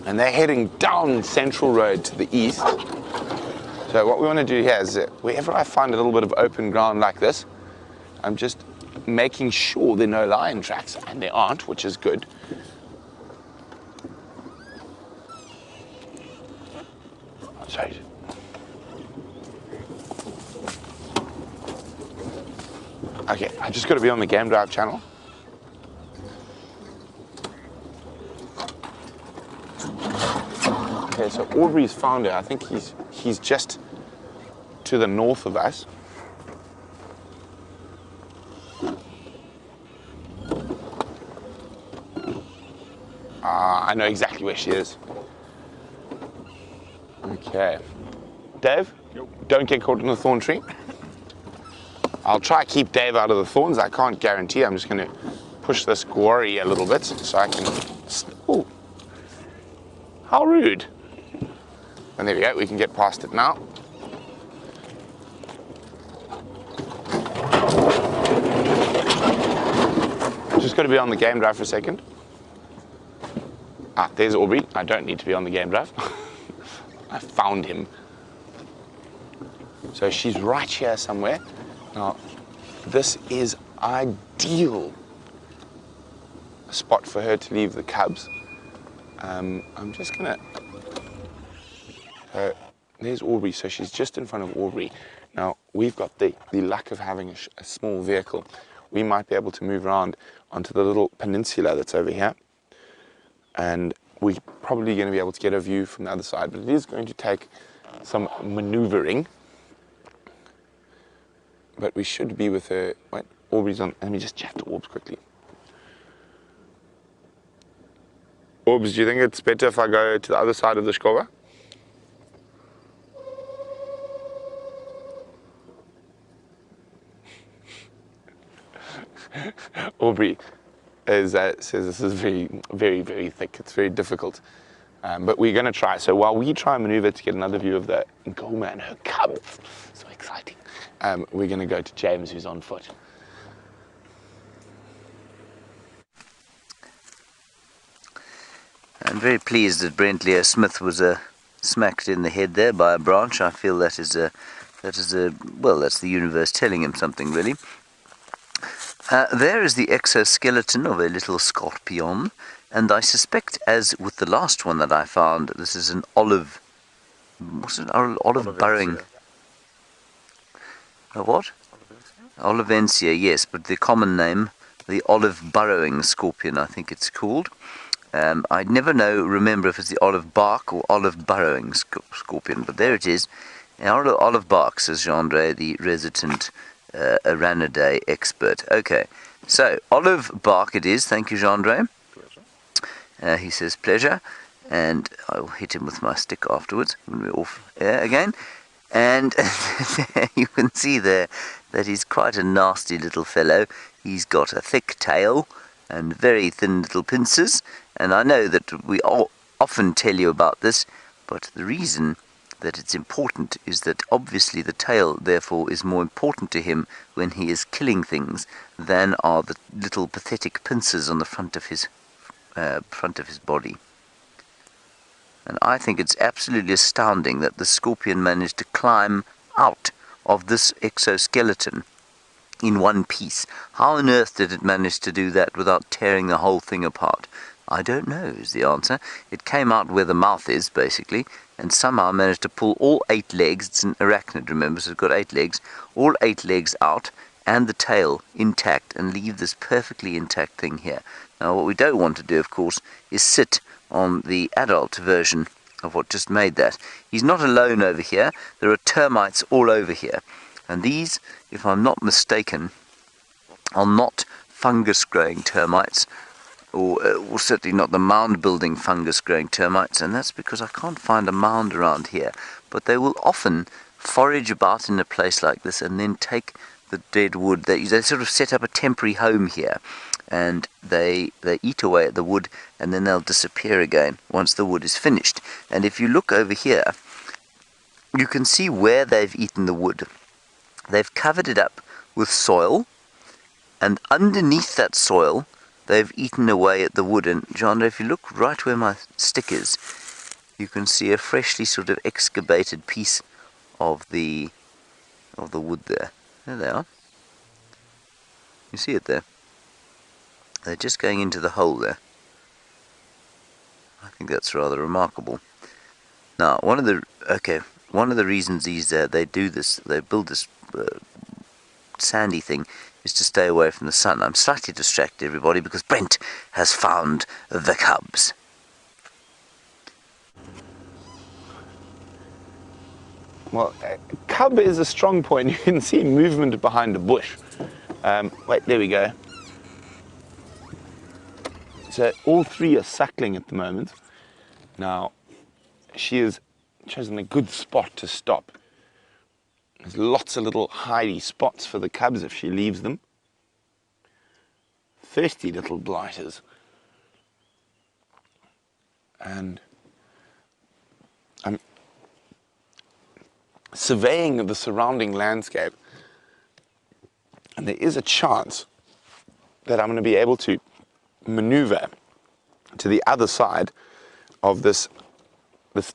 And they're heading down Central Road to the east. So what we want to do here is that wherever I find a little bit of open ground like this, I'm just making sure there are no lion tracks, and there aren't, which is good. Sorry. Okay, I just got to be on the Game Drive channel. Okay, so Aubrey's found her. I think he's just to the north of us. I know exactly where she is. Okay. Dave, don't get caught in the thorn tree. I'll try to keep Dave out of the thorns. I can't guarantee. I'm just going to push this quarry a little bit so I can... Oh, how rude. And there we go, we can get past it now. Just got to be on the game drive for a second. Ah, there's Aubrey. I don't need to be on the game drive. I found him. So she's right here somewhere. Now, this is ideal spot for her to leave the cubs. I'm just gonna... there's Aubrey, so she's just in front of Aubrey. Now, we've got the luck of having a small vehicle. We might be able to move around onto the little peninsula that's over here. And we're probably going to be able to get a view from the other side, but it is going to take some maneuvering. But we should be with her. Wait, Aubrey's on. Let me just chat to Orbs quickly. Orbs, do you think it's better if I go to the other side of the Xivambalana? Aubrey says this is very, very, very thick. It's very difficult. But we're going to try. So while we try and maneuver to get another view of the Nkuhuma and her cubs, so exciting, we're going to go to James, who's on foot. I'm very pleased that Brent Leo Smith was smacked in the head there by a branch. I feel that is well, that's the universe telling him something, really. There is the exoskeleton of a little scorpion, and I suspect, as with the last one that I found, this is an olive... What's it? Olive burrowing... A what? Olivensia, yes, but the common name, the olive burrowing scorpion, I think it's called. I'd never remember if it's the olive bark or olive burrowing scorpion, but there it is. Olive bark, says Jean-Andre, the resident Aranidae expert. Okay, so olive bark it is. Thank you, Jean-Andre. He says pleasure, and I'll hit him with my stick afterwards when we're off air again. And you can see there that he's quite a nasty little fellow. He's got a thick tail and very thin little pincers, and I know that we often tell you about this, but the reason that it's important is that obviously the tail therefore is more important to him when he is killing things than are the little pathetic pincers on the front of his body. And I think it's absolutely astounding that the scorpion managed to climb out of this exoskeleton in one piece. How on earth did it manage to do that without tearing the whole thing apart? I don't know, is the answer. It came out where the mouth is, basically, and somehow managed to pull all 8 legs. It's an arachnid, remember, so it's got 8 legs. All 8 legs out, and the tail intact, and leave this perfectly intact thing here. Now, what we don't want to do, of course, is sit on the adult version of what just made that. He's not alone over here. There are termites all over here. And these, if I'm not mistaken, are not fungus-growing termites, or certainly not the mound-building fungus-growing termites, and that's because I can't find a mound around here. But they will often forage about in a place like this and then take the dead wood. They sort of set up a temporary home here, and they eat away at the wood, and then they'll disappear again once the wood is finished. And if you look over here, you can see where they've eaten the wood. They've covered it up with soil, and underneath that soil they've eaten away at the wood. And John, if you look right where my stick is, you can see a freshly sort of excavated piece of the wood there. There they are. You see it there? They're just going into the hole there. I think that's rather remarkable. Now, one of the reasons they build this sandy thing is to stay away from the sun. I'm slightly distracted, everybody, because Brent has found the cubs. Well, cub is a strong point. You can see movement behind the bush. Wait, there we go. So all 3 are suckling at the moment. Now, she has chosen a good spot to stop. There's lots of little hidey spots for the cubs if she leaves them. Thirsty little blighters. And I'm surveying the surrounding landscape, and there is a chance that I'm going to be able to maneuver to the other side of this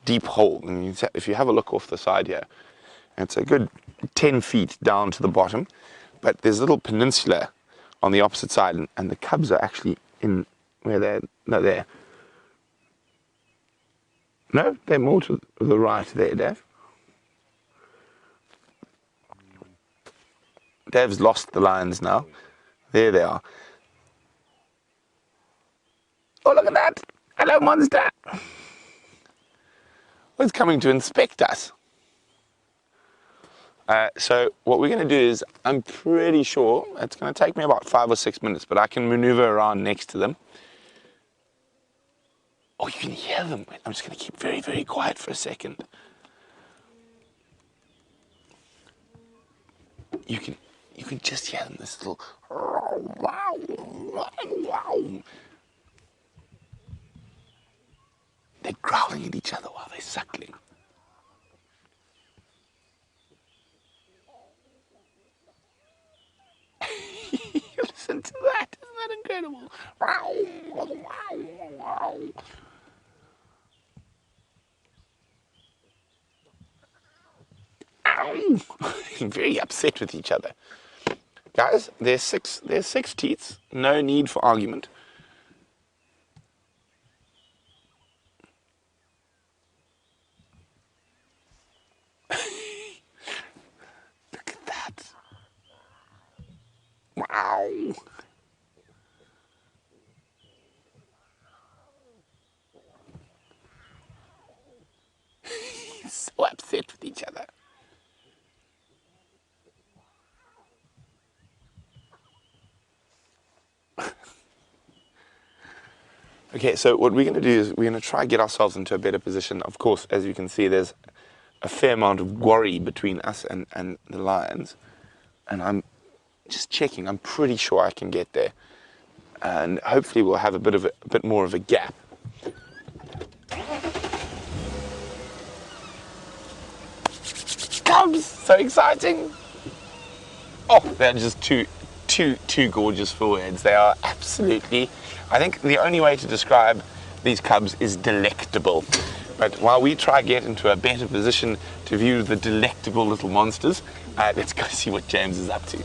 deep hole. And if you have a look off the side here, it's a good 10 feet down to the bottom, but there's a little peninsula on the opposite side, and the cubs are actually in where they're, no, there. No, they're more to the right there, Dave. Dave's lost the lions now. There they are. Oh, look at that! Hello, monster! It's coming to inspect us. So what we're going to do is, I'm pretty sure it's going to take me about 5 or 6 minutes, but I can maneuver around next to them. Oh, you can hear them. I'm just going to keep very, very quiet for a second. You can just hear them, this little wow. They're growling at each other while they're suckling. Listen to that, isn't that incredible? Very upset with each other. Guys, there's six teats. No need for argument. Look at that. Wow. So upset with each other. Okay, so what we're going to do is we're going to try to get ourselves into a better position. Of course, as you can see, there's a fair amount of worry between us and the lions. And I'm just checking. I'm pretty sure I can get there. And hopefully we'll have a bit more of a gap. Cubs! So exciting! Oh, they're just two gorgeous foreheads. They are absolutely, I think the only way to describe these cubs is delectable. But while we try to get into a better position to view the delectable little monsters, let's go see what James is up to.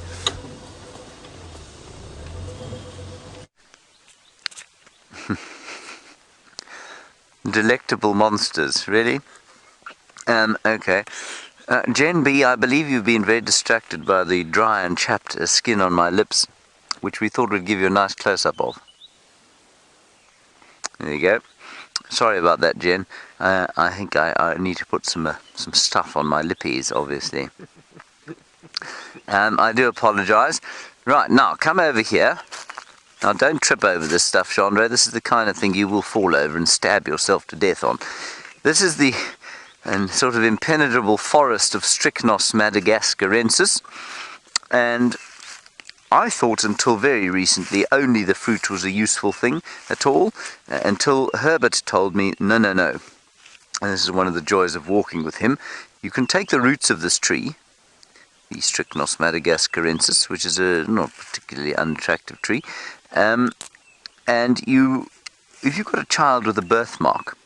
Delectable monsters, really? Okay. Jen B, I believe you've been very distracted by the dry and chapped skin on my lips, which we thought would give you a nice close-up of. There you go. Sorry about that, Jen. I think I need to put some stuff on my lippies, obviously. I do apologise. Right, now, come over here. Now, don't trip over this stuff, Chandra. This is the kind of thing you will fall over and stab yourself to death on. This is the sort of impenetrable forest of Strychnos madagascarensis. And I thought until very recently only the fruit was a useful thing at all, until Herbert told me, no. And this is one of the joys of walking with him. You can take the roots of this tree, the Strychnos madagascarensis, which is a not particularly unattractive tree, and if you've got a child with a birthmark,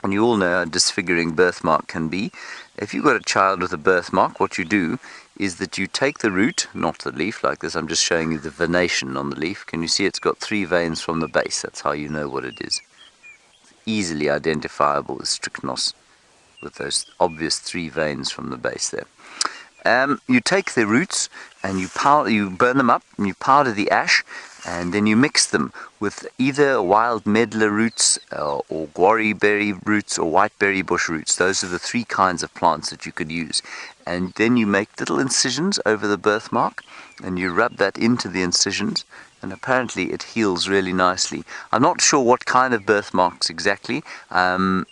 and you all know how disfiguring birthmark can be, if you've got a child with a birthmark, what you do is that you take the root, not the leaf like this. I'm just showing you the venation on the leaf. Can you see it's got 3 veins from the base? That's how you know what it is. Easily identifiable as strychnos, with those obvious 3 veins from the base there. You take the roots and you burn them up, and you powder the ash, and then you mix them with either wild medlar roots or guarri berry roots or whiteberry bush roots. Those are the 3 kinds of plants that you could use. And then you make little incisions over the birthmark, and you rub that into the incisions, and apparently it heals really nicely. I'm not sure what kind of birthmarks exactly, some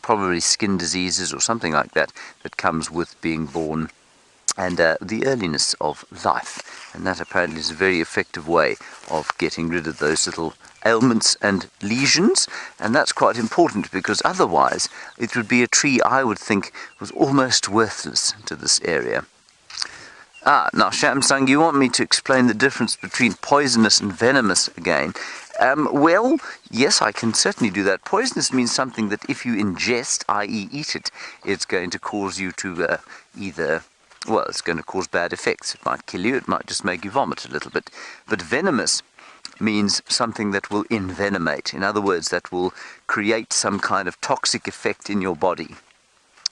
probably skin diseases or something like that, that comes with being born and the earliness of life. And that apparently is a very effective way of getting rid of those little ailments and lesions, and that's quite important because otherwise it would be a tree I would think was almost worthless to this area. Now Shamsung, you want me to explain the difference between poisonous and venomous again? Well, yes, I can certainly do that. Poisonous means something that if you ingest, i.e. eat it, it's going to cause you to it's going to cause bad effects. It might kill you, it might just make you vomit a little bit. But venomous means something that will envenomate. In other words, that will create some kind of toxic effect in your body.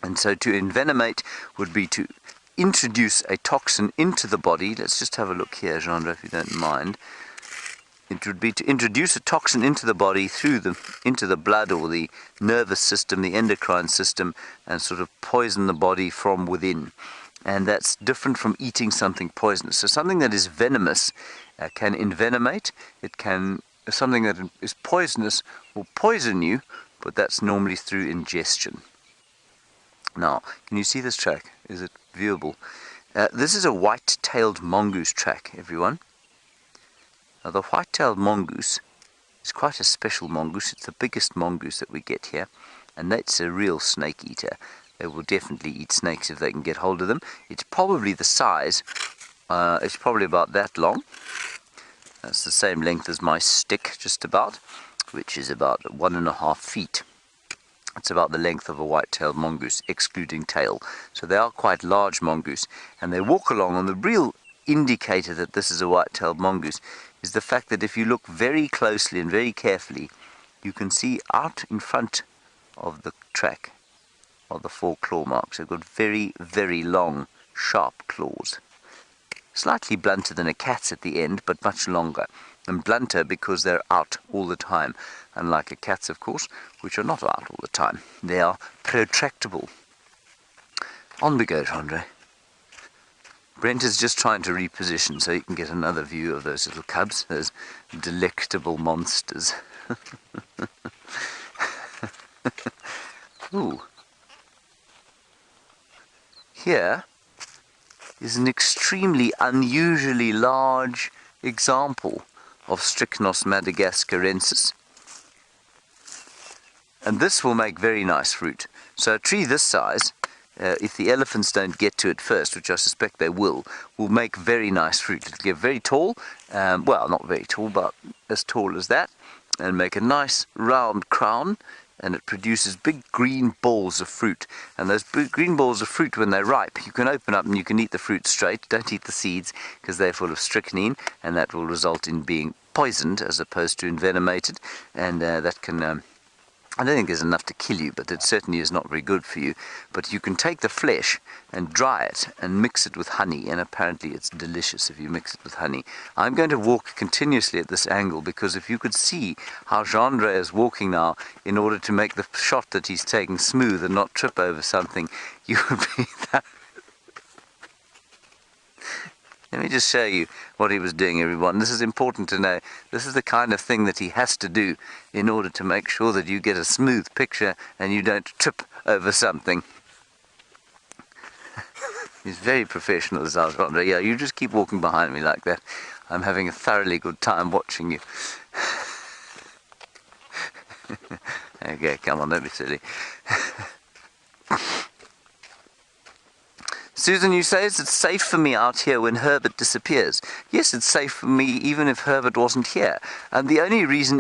And so to envenomate would be to introduce a toxin into the body. Let's just have a look here, Jeandre, if you don't mind. It would be to introduce a toxin into the body into the blood or the nervous system, the endocrine system, and sort of poison the body from within. And that's different from eating something poisonous. So something that is venomous can envenomate. Something that is poisonous will poison you, but that's normally through ingestion. Now, can you see this track? Is it viewable? This is a white-tailed mongoose track, everyone. Now, the white-tailed mongoose is quite a special mongoose. It's the biggest mongoose that we get here, and that's a real snake eater. They will definitely eat snakes if they can get hold of them. It's probably the size, it's probably about that long. That's the same length as my stick, just about, which is about 1.5 feet. It's about the length of a white-tailed mongoose, excluding tail. So they are quite large mongoose, and they walk along. And the real indicator that this is a white-tailed mongoose is the fact that if you look very closely and very carefully, you can see out in front of the track are the 4 claw marks. They've got very, very long, sharp claws. Slightly blunter than a cat's at the end, but much longer. And blunter because they're out all the time. Unlike a cat's, of course, which are not out all the time. They are protractable. On we go, Jeandre. Brent is just trying to reposition so you can get another view of those little cubs, those delectable monsters. Ooh. Here is an extremely unusually large example of Strychnos madagascarensis. And this will make very nice fruit. So a tree this size, if the elephants don't get to it first, which I suspect they will make very nice fruit. It'll get very tall, well, not very tall, but as tall as that, and make a nice round crown, and it produces big green balls of fruit. And those big green balls of fruit, when they're ripe, you can open up and you can eat the fruit straight. Don't eat the seeds, because they're full of strychnine, and that will result in being poisoned as opposed to envenomated, and that can... I don't think there's enough to kill you, but it certainly is not very good for you. But you can take the flesh and dry it and mix it with honey, and apparently it's delicious if you mix it with honey. I'm going to walk continuously at this angle because if you could see how Jeandre is walking now in order to make the shot that he's taking smooth and not trip over something, you would be that. Let me just show you what he was doing, everyone. This is important to know. This is the kind of thing that he has to do in order to make sure that you get a smooth picture and you don't trip over something. He's very professional, as Alexander. Yeah, you just keep walking behind me like that. I'm having a thoroughly good time watching you. Okay, come on, don't be silly. Susan, you say, is it safe for me out here when Herbert disappears? Yes, it's safe for me even if Herbert wasn't here. And the only reason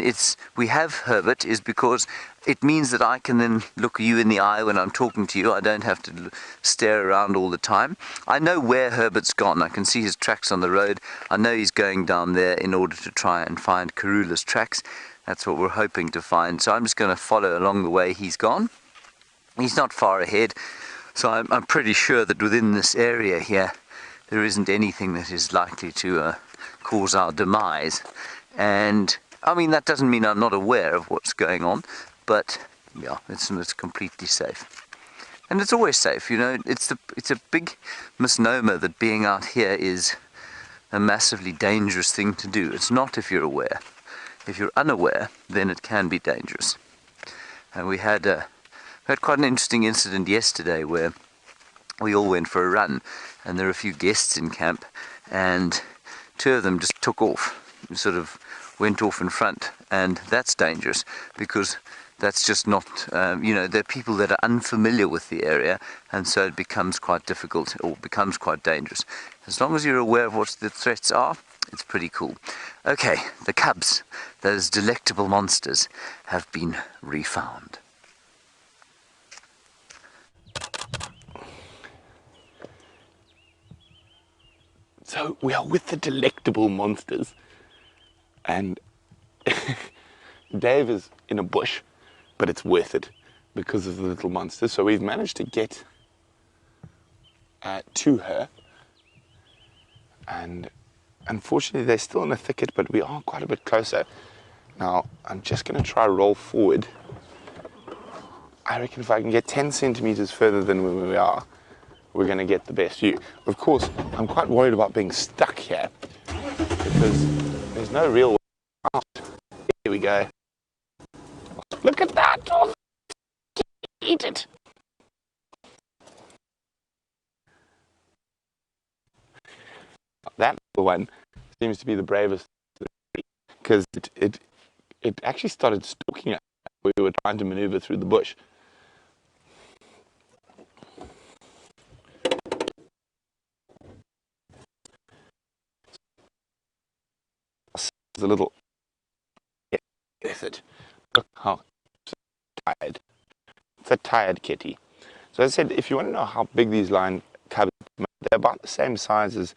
we have Herbert is because it means that I can then look you in the eye when I'm talking to you. I don't have to stare around all the time. I know where Herbert's gone. I can see his tracks on the road. I know he's going down there in order to try and find Karula's tracks. That's what we're hoping to find. So I'm just going to follow along the way he's gone. He's not far ahead. So I'm pretty sure that within this area here, there isn't anything that is likely to cause our demise. And, I mean, that doesn't mean I'm not aware of what's going on, but, yeah, it's completely safe. And it's always safe, you know. It's a big misnomer that being out here is a massively dangerous thing to do. It's not if you're aware. If you're unaware, then it can be dangerous. And we had quite an interesting incident yesterday where we all went for a run, and there are a few guests in camp, and two of them just took off, sort of went off in front, and that's dangerous because that's just not, there are people that are unfamiliar with the area, and so it becomes quite difficult or becomes quite dangerous. As long as you're aware of what the threats are, it's pretty cool. Okay, the cubs, those delectable monsters, have been refound. So we are with the delectable monsters, and Dave is in a bush, but it's worth it because of the little monsters. So we've managed to get to her, and unfortunately they're still in a thicket, but we are quite a bit closer. Now I'm just going to try roll forward. I reckon if I can get 10 centimeters further than where we are, we're going to get the best view. Of course, I'm quite worried about being stuck here because there's no real way out. Here we go. Look at that! Oh, eat it! That one seems to be the bravest because it actually started stalking us when we were trying to maneuver through the bush. It's a little effort. Look how tired. It's a tired kitty. So as I said, if you want to know how big these lion cubs are, they're about the same size as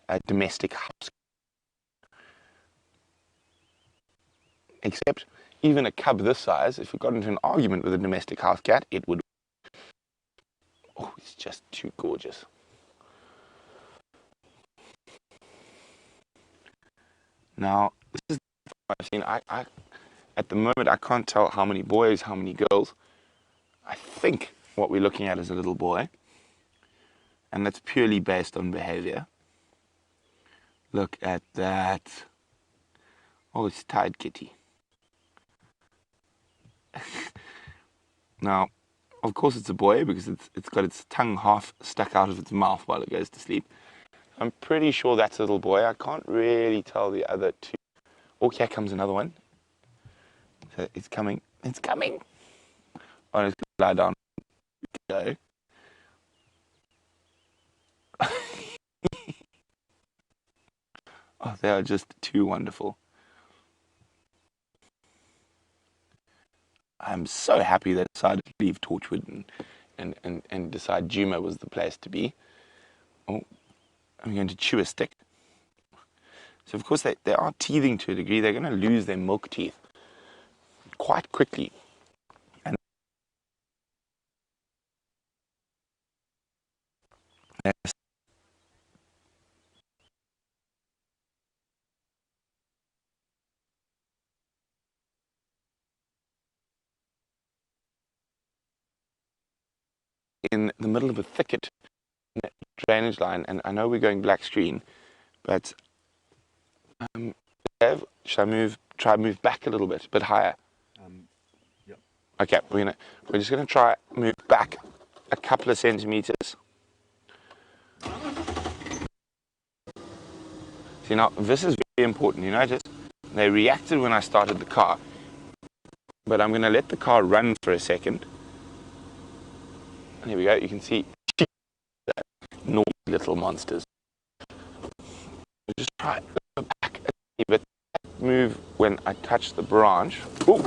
a domestic house. Except even a cub this size, if we got into an argument with a domestic house cat, it would. Oh, it's just too gorgeous. Now, this is what I've seen. At the moment, I can't tell how many boys, how many girls. I think what we're looking at is a little boy, and that's purely based on behavior. Look at that. Oh, it's tired kitty. Now, of course it's a boy because it's got its tongue half stuck out of its mouth while it goes to sleep. I'm pretty sure that's a little boy. I can't really tell the other two. Oh, here comes another one. So it's coming. It's coming. Oh, it's going to lie down. Go. Oh, they are just too wonderful. I'm so happy they decided to leave Torchwood and decide Juma was the place to be. Oh, I'm going to chew a stick. So, of course, they are teething to a degree. They're going to lose their milk teeth quite quickly. And in the middle of a thicket, drainage line, and I know we're going black screen, but should I try move back a little bit higher? Yep. Okay, we're just gonna try move back a couple of centimeters. See, now this is very important. You notice they reacted when I started the car, but I'm gonna let the car run for a second. And here we go. You can see naughty little monsters. Just try go back a bit. Move when I touch the branch. Ooh.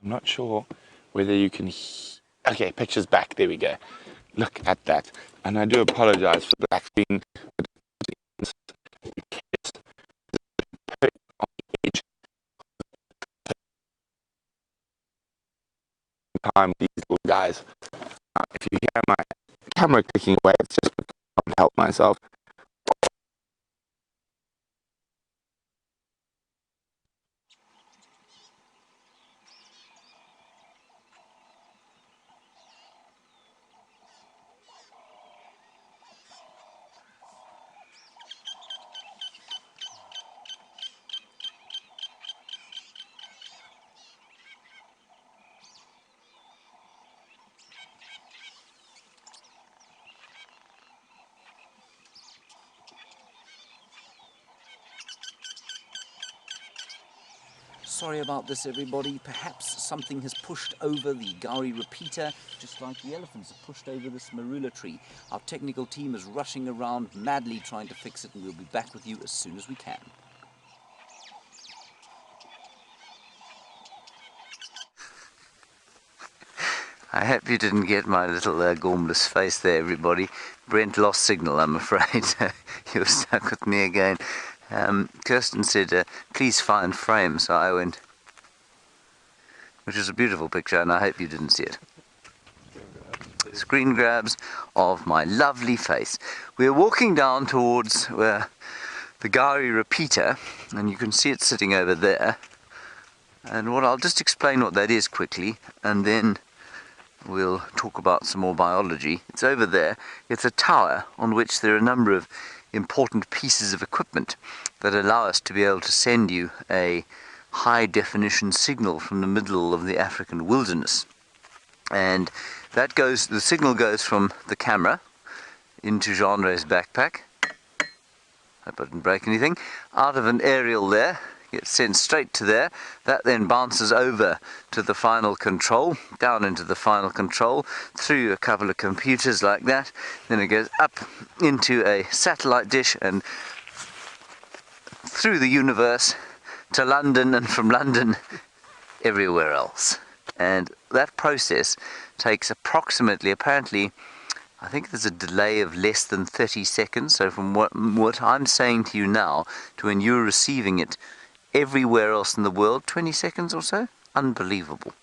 I'm not sure whether you can. Okay, picture's back. There we go. Look at that. And I do apologize for the black screen. Time these little guys. If you hear my camera clicking away, it's just because I can't help myself. sorry about this, everybody. Perhaps something has pushed over the Gowrie repeater, just like the elephants have pushed over this marula tree. Our technical team is rushing around madly trying to fix it, and we'll be back with you as soon as we can. I hope you didn't get my little gormless face there, everybody. Brent lost signal, I'm afraid. He was stuck with me again. Kirsten said, please find frame, so I went, which is a beautiful picture, and I hope you didn't see it. Screen grabs of my lovely face. We're walking down towards the Gowrie repeater, and you can see it sitting over there. And I'll just explain what that is quickly, and then we'll talk about some more biology. It's over there. It's a tower on which there are a number of important pieces of equipment that allow us to be able to send you a high definition signal from the middle of the African wilderness. And the signal goes from the camera into Jeanre's backpack. Hope I didn't break anything. Out of an aerial there, gets sent straight to there. That then bounces over to the final control, down into the final control, through a couple of computers like that. Then it goes up into a satellite dish and through the universe to London, and from London everywhere else. And that process takes apparently, I think there's a delay of less than 30 seconds. So from what I'm saying to you now to when you're receiving it everywhere else in the world, 20 seconds or so? Unbelievable.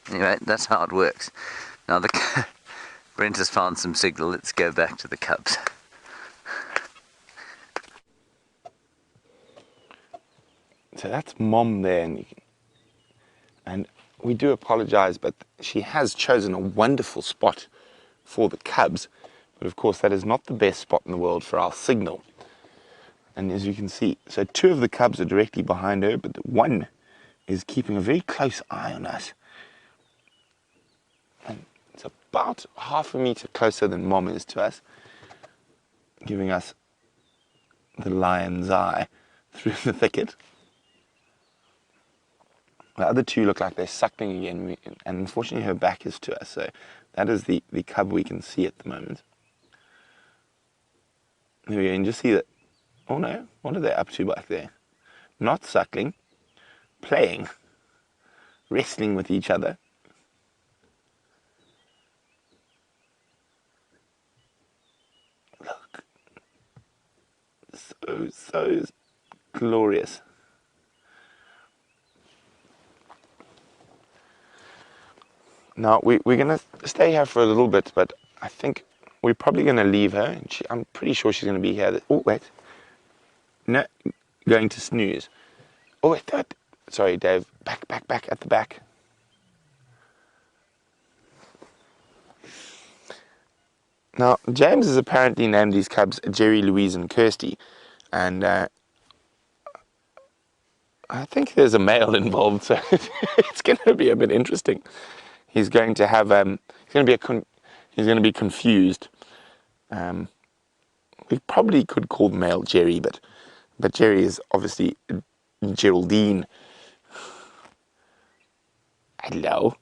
Anyway, that's how it works. Now, Brent has found some signal. Let's go back to the cubs. So that's Mom there, and we do apologize, but she has chosen a wonderful spot for the cubs. But of course, that is not the best spot in the world for our signal. And as you can see, so 2 of the cubs are directly behind her, but one is keeping a very close eye on us. And it's about half a meter closer than Mom is to us, giving us the lion's eye through the thicket. The other 2 look like they're suckling again, and unfortunately her back is to us, so that is the cub we can see at the moment. There we go, and just see that, oh no, what are they up to back there? Not suckling, playing, wrestling with each other. Look, so glorious. Now, we're going to stay here for a little bit, but I think we're probably going to leave her. I'm pretty sure she's going to be here. Oh, wait. No, going to snooze. Oh, wait, sorry, Dave. Back at the back. Now, James has apparently named these cubs Jerry, Louise, and Kirsty. And I think there's a male involved, so it's going to be a bit interesting. He's going to have he's going to be confused. We probably could call the male Jerry, but Jerry is obviously Geraldine. Hello.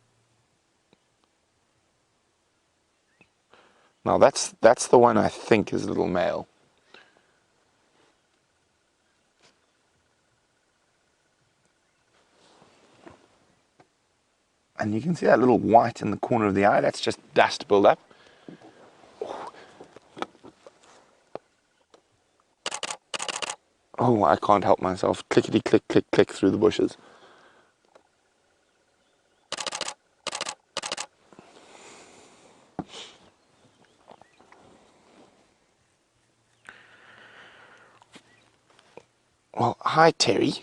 Now that's the one I think is a little male. And you can see that little white in the corner of the eye. That's just dust build-up. Oh, I can't help myself. Clickety click, click, click through the bushes. Well, hi, Terry.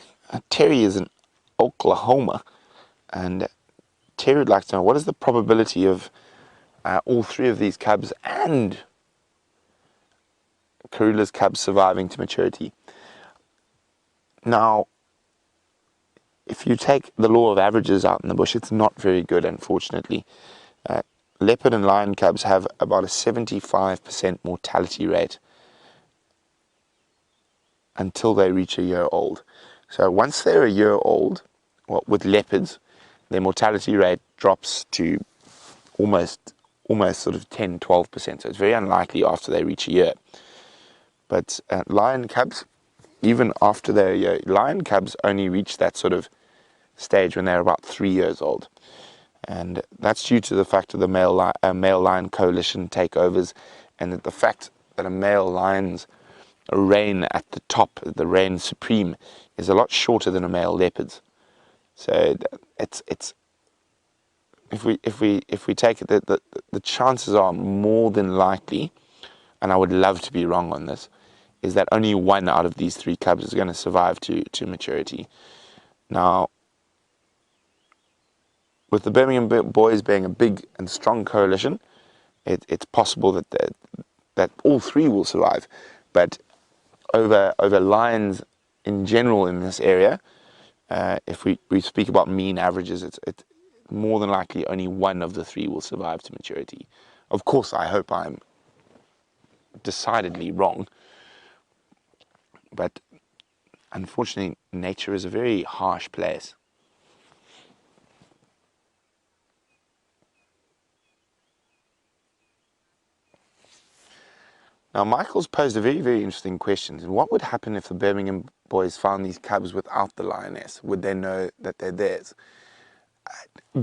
Terry is in Oklahoma, and Terry would like to know, what is the probability of all 3 of these cubs and Karula's cubs surviving to maturity? Now, if you take the law of averages out in the bush, it's not very good, unfortunately. Leopard and lion cubs have about a 75% mortality rate until they reach a year old. So once they're a year old, well, with leopards, their mortality rate drops to almost sort of 10-12%. So it's very unlikely after they reach a year. But lion cubs, even after they're a year, lion cubs only reach that sort of stage when they're about 3 years old. And that's due to the fact of the male lion coalition takeovers, and that the fact that a male lion's reign at the top, the reign supreme, is a lot shorter than a male leopard's. So it's if we take it, the chances are more than likely, and I would love to be wrong on this, is that only one out of these 3 cubs is going to survive to maturity. Now, with the Birmingham boys being a big and strong coalition, it's possible that all 3 will survive. But over lions in general in this area, if we speak about mean averages, it's more than likely only one of the 3 will survive to maturity. Of course, I hope I'm decidedly wrong, but unfortunately, nature is a very harsh place. Now, Michael's posed a very, very interesting question. What would happen if the Birmingham boys found these cubs without the lioness? Would they know that they're theirs?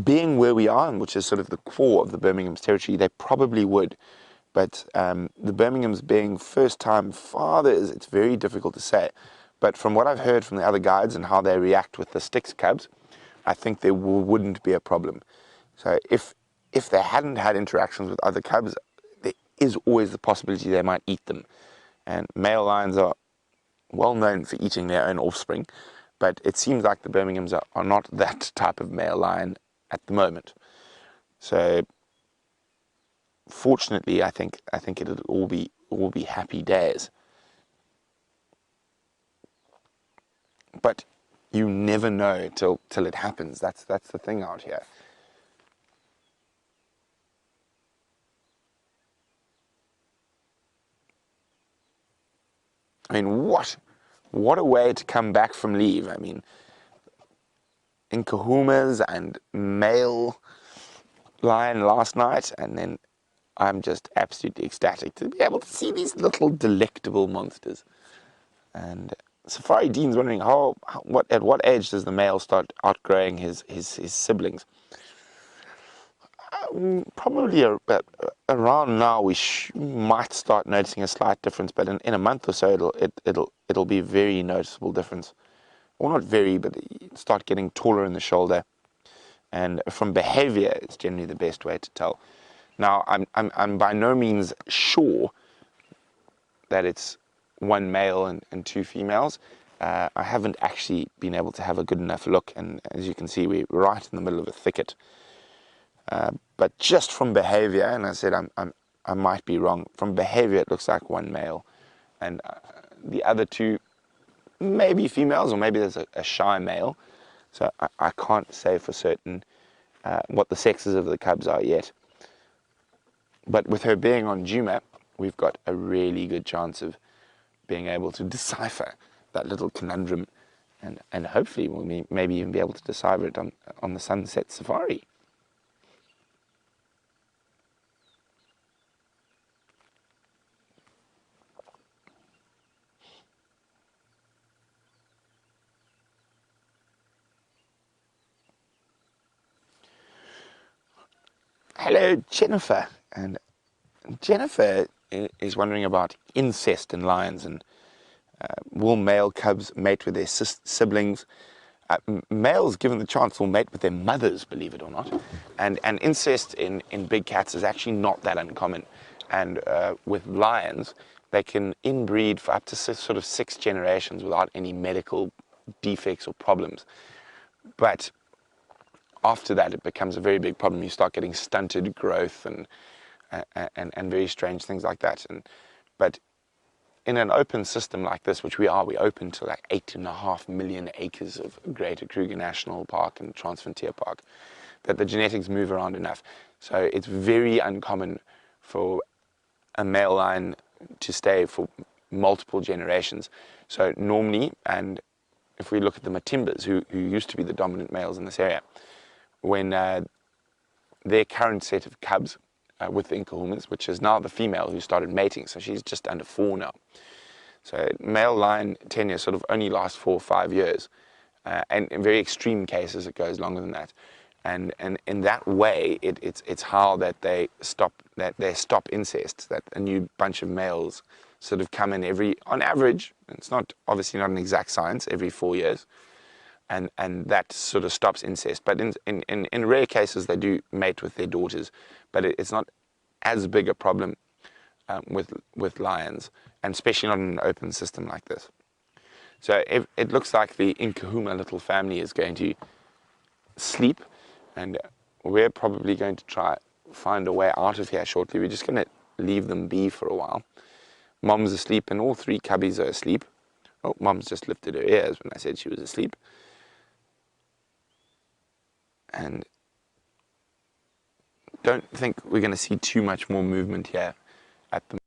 Being where we are, which is sort of the core of the Birmingham's territory, they probably would. But the Birminghams being first-time fathers, it's very difficult to say. But from what I've heard from the other guides and how they react with the Styx cubs, I think there wouldn't be a problem. So if they hadn't had interactions with other cubs, there is always the possibility they might eat them. And male lions are well known for eating their own offspring, but it seems like the Birminghams are not that type of male lion at the moment. So fortunately, I think it'll all be happy days. But you never know till it happens. That's the thing out here. I mean, what a way to come back from leave. I mean, Nkuhumas and male lion last night, and then I'm just absolutely ecstatic to be able to see these little delectable monsters. And Safari Dean's wondering at what age does the male start outgrowing his siblings? Probably around now we might start noticing a slight difference, but in a month or so it'll be a very noticeable difference. Or not very, but start getting taller in the shoulder. And from behavior, it's generally the best way to tell. Now, I'm by no means sure that it's 1 male and 2 females. I haven't actually been able to have a good enough look, and as you can see, we're right in the middle of a thicket. But just from behavior, and I said I might be wrong, from behavior it looks like 1 male, and the other 2 maybe females, or maybe there's a shy male. So I can't say for certain what the sexes of the cubs are yet. But with her being on Juma, we've got a really good chance of being able to decipher that little conundrum, and hopefully we'll maybe even be able to decipher it on the sunset safari. Hello, Jennifer. And Jennifer is wondering about incest in lions, and will male cubs mate with their siblings? Males, given the chance, will mate with their mothers, believe it or not. And incest in big cats is actually not that uncommon. And with lions, they can inbreed for up to sort of 6 generations without any medical defects or problems. But after that, it becomes a very big problem. You start getting stunted growth and very strange things like that. But in an open system like this, which we open to like 8.5 million acres of Greater Kruger National Park and Transfrontier Park, that the genetics move around enough. So it's very uncommon for a male lion to stay for multiple generations. So normally, and if we look at the Matimbas, who used to be the dominant males in this area, when their current set of cubs with the Nkuhumas, which is now the female who started mating, so she's just under 4 now. So male lion tenure sort of only lasts 4 or 5 years, and in very extreme cases it goes longer than that. And in that way, it's how that they stop incest, that a new bunch of males sort of come in on average, it's not obviously not an exact science, every 4 years, and that sort of stops incest. But in rare cases they do mate with their daughters, but it's not as big a problem with lions, and especially not in an open system like this. So it looks like the Nkuhuma little family is going to sleep, and we're probably going to try find a way out of here shortly. We're just going to leave them be for a while. Mom's asleep and all 3 cubbies are asleep. Oh, Mom's just lifted her ears when I said she was asleep. And don't think we're going to see too much more movement here at the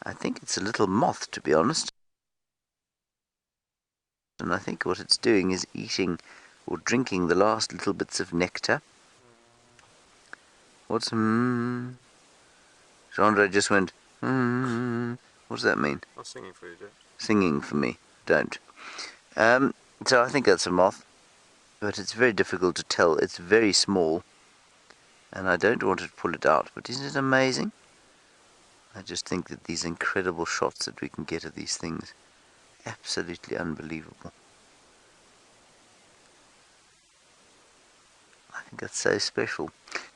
I think it's a little moth, to be honest. And I think what it's doing is eating or drinking the last little bits of nectar. What's Chandra just went, what does that mean? I was singing for you, James. Singing for me. Don't. So I think that's a moth, but it's very difficult to tell. It's very small, and I don't want to pull it out, but isn't it amazing? I just think that these incredible shots that we can get of these things, absolutely unbelievable. I think that's so special.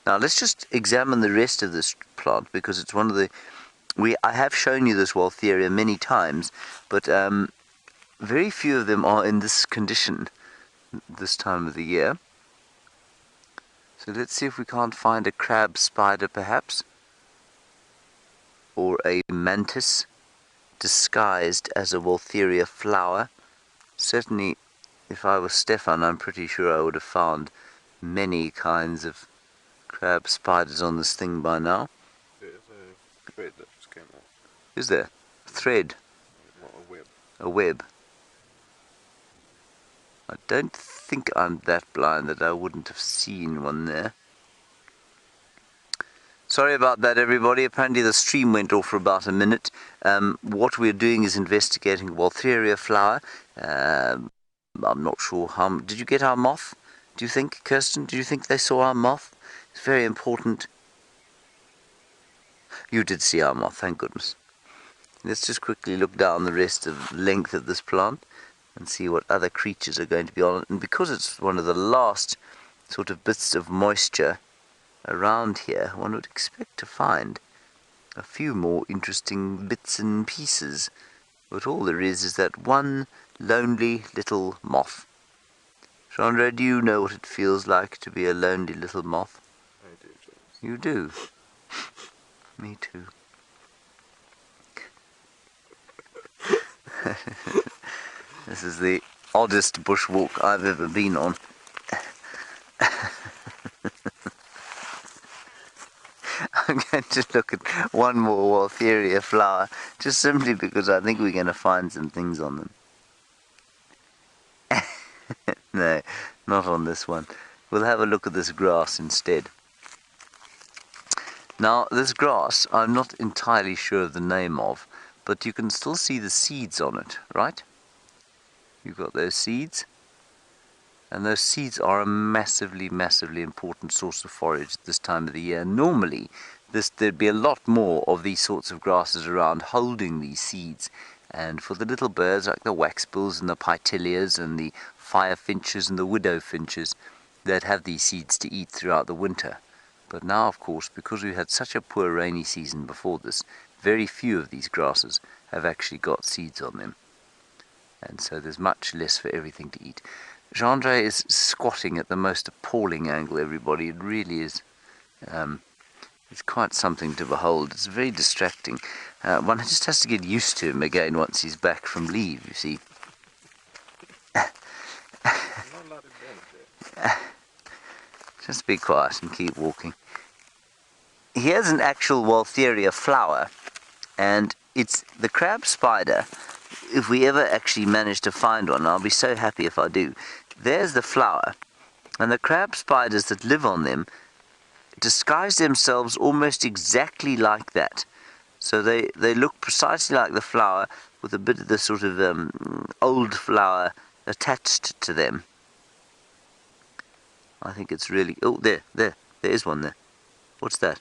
Now let's just examine the rest of this plant, because it's one of the... I have shown you this WildEarth many times, but very few of them are in this condition this time of the year. So let's see if we can't find a crab spider perhaps, or a mantis disguised as a WildEarth flower. Certainly, if I was Stefan, I'm pretty sure I would have found many kinds of crab spiders on this thing by now. There's a thread that just came off. Is there? A thread? What, a web. A web? I don't think I'm that blind that I wouldn't have seen one there. Sorry about that, everybody. Apparently the stream went off for about a minute. What we're doing is investigating WildEarth flower. I'm not sure how... Did you get our moth? Do you think, Kirsten? Do you think they saw our moth? It's very important. You did see our moth, thank goodness. Let's just quickly look down the rest of the length of this plant and see what other creatures are going to be on it. And because it's one of the last sort of bits of moisture around here, one would expect to find a few more interesting bits and pieces. But all there is that one lonely little moth. Chandra, do you know what it feels like to be a lonely little moth? I do, James. You do? Me too. This is the oddest bushwalk I've ever been on. I'm going to look at one more WildEarth flower, just simply because I think we're going to find some things on them. No, not on this one. We'll have a look at this grass instead. Now, this grass, I'm not entirely sure of the name of, but you can still see the seeds on it, right? You've got those seeds. And those seeds are a massively, massively important source of forage at this time of the year. Normally, there'd be a lot more of these sorts of grasses around holding these seeds. And for the little birds like the waxbills and the pitilias and the firefinches and the widow finches, they'd have these seeds to eat throughout the winter. But now, of course, because we had such a poor rainy season before this, very few of these grasses have actually got seeds on them. And so there's much less for everything to eat. Gendre is squatting at the most appalling angle, everybody. It really is. It's quite something to behold. It's very distracting. One just has to get used to him again once he's back from leave, you see. I'm not allowed to dance there. Just be quiet and keep walking. Here's an actual WildEarth flower, and it's the crab spider. If we ever actually manage to find one, I'll be so happy if I do. There's the flower, and the crab spiders that live on them disguise themselves almost exactly like that. So they look precisely like the flower, with a bit of the sort of old flower attached to them. I think it's really... Oh, there is one there. What's that?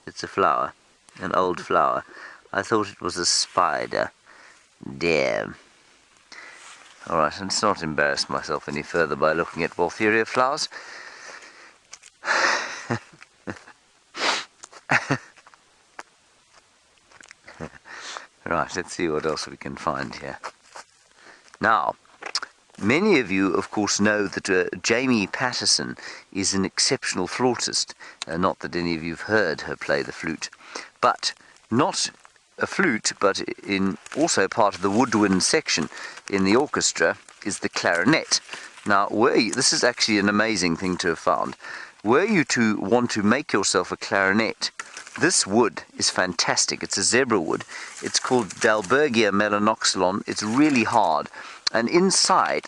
It's a flower, an old flower. I thought it was a spider. Damn. Alright, let's not embarrass myself any further by looking at WildEarth flowers. Right, let's see what else we can find here. Now, many of you, of course, know that Jamie Patterson is an exceptional flautist. Not that any of you have heard her play the flute. But not a flute, but in also part of the woodwind section in the orchestra is the clarinet. Now, this is actually an amazing thing to have found. Were you to want to make yourself a clarinet, this wood is fantastic. It's a zebra wood. It's called Dalbergia melanoxylon. It's really hard. And inside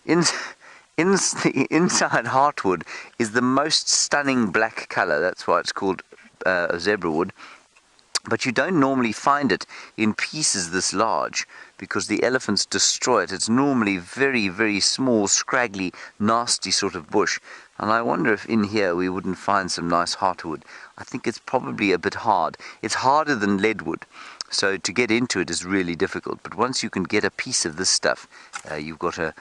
the inside heartwood is the most stunning black color. That's why it's called zebra wood. But you don't normally find it in pieces this large because the elephants destroy it. It's normally very, very small, scraggly, nasty sort of bush. And I wonder if in here we wouldn't find some nice heartwood. I think it's probably a bit hard. It's harder than leadwood. So to get into it is really difficult. But once you can get a piece of this stuff, you've got a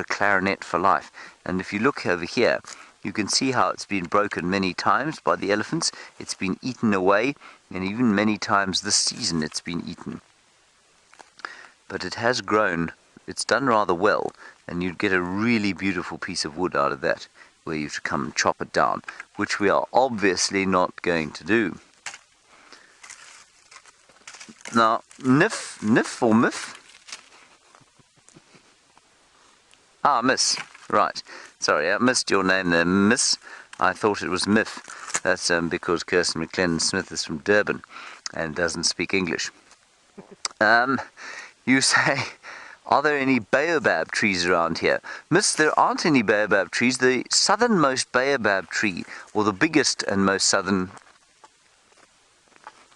clarinet for life. And if you look over here, you can see how it's been broken many times by the elephants. It's been eaten away, and even many times this season it's been eaten. But it has grown. It's done rather well, and you'd get a really beautiful piece of wood out of that, where you have to come and chop it down, which we are obviously not going to do. Now, Nif or Miff? Ah, Miss. Right. Sorry, I missed your name there, Miss. I thought it was Miff. That's because Kirsten McLennan Smith is from Durban and doesn't speak English. You say, are there any baobab trees around here? Miss, there aren't any baobab trees. The southernmost baobab tree, or the biggest and most southern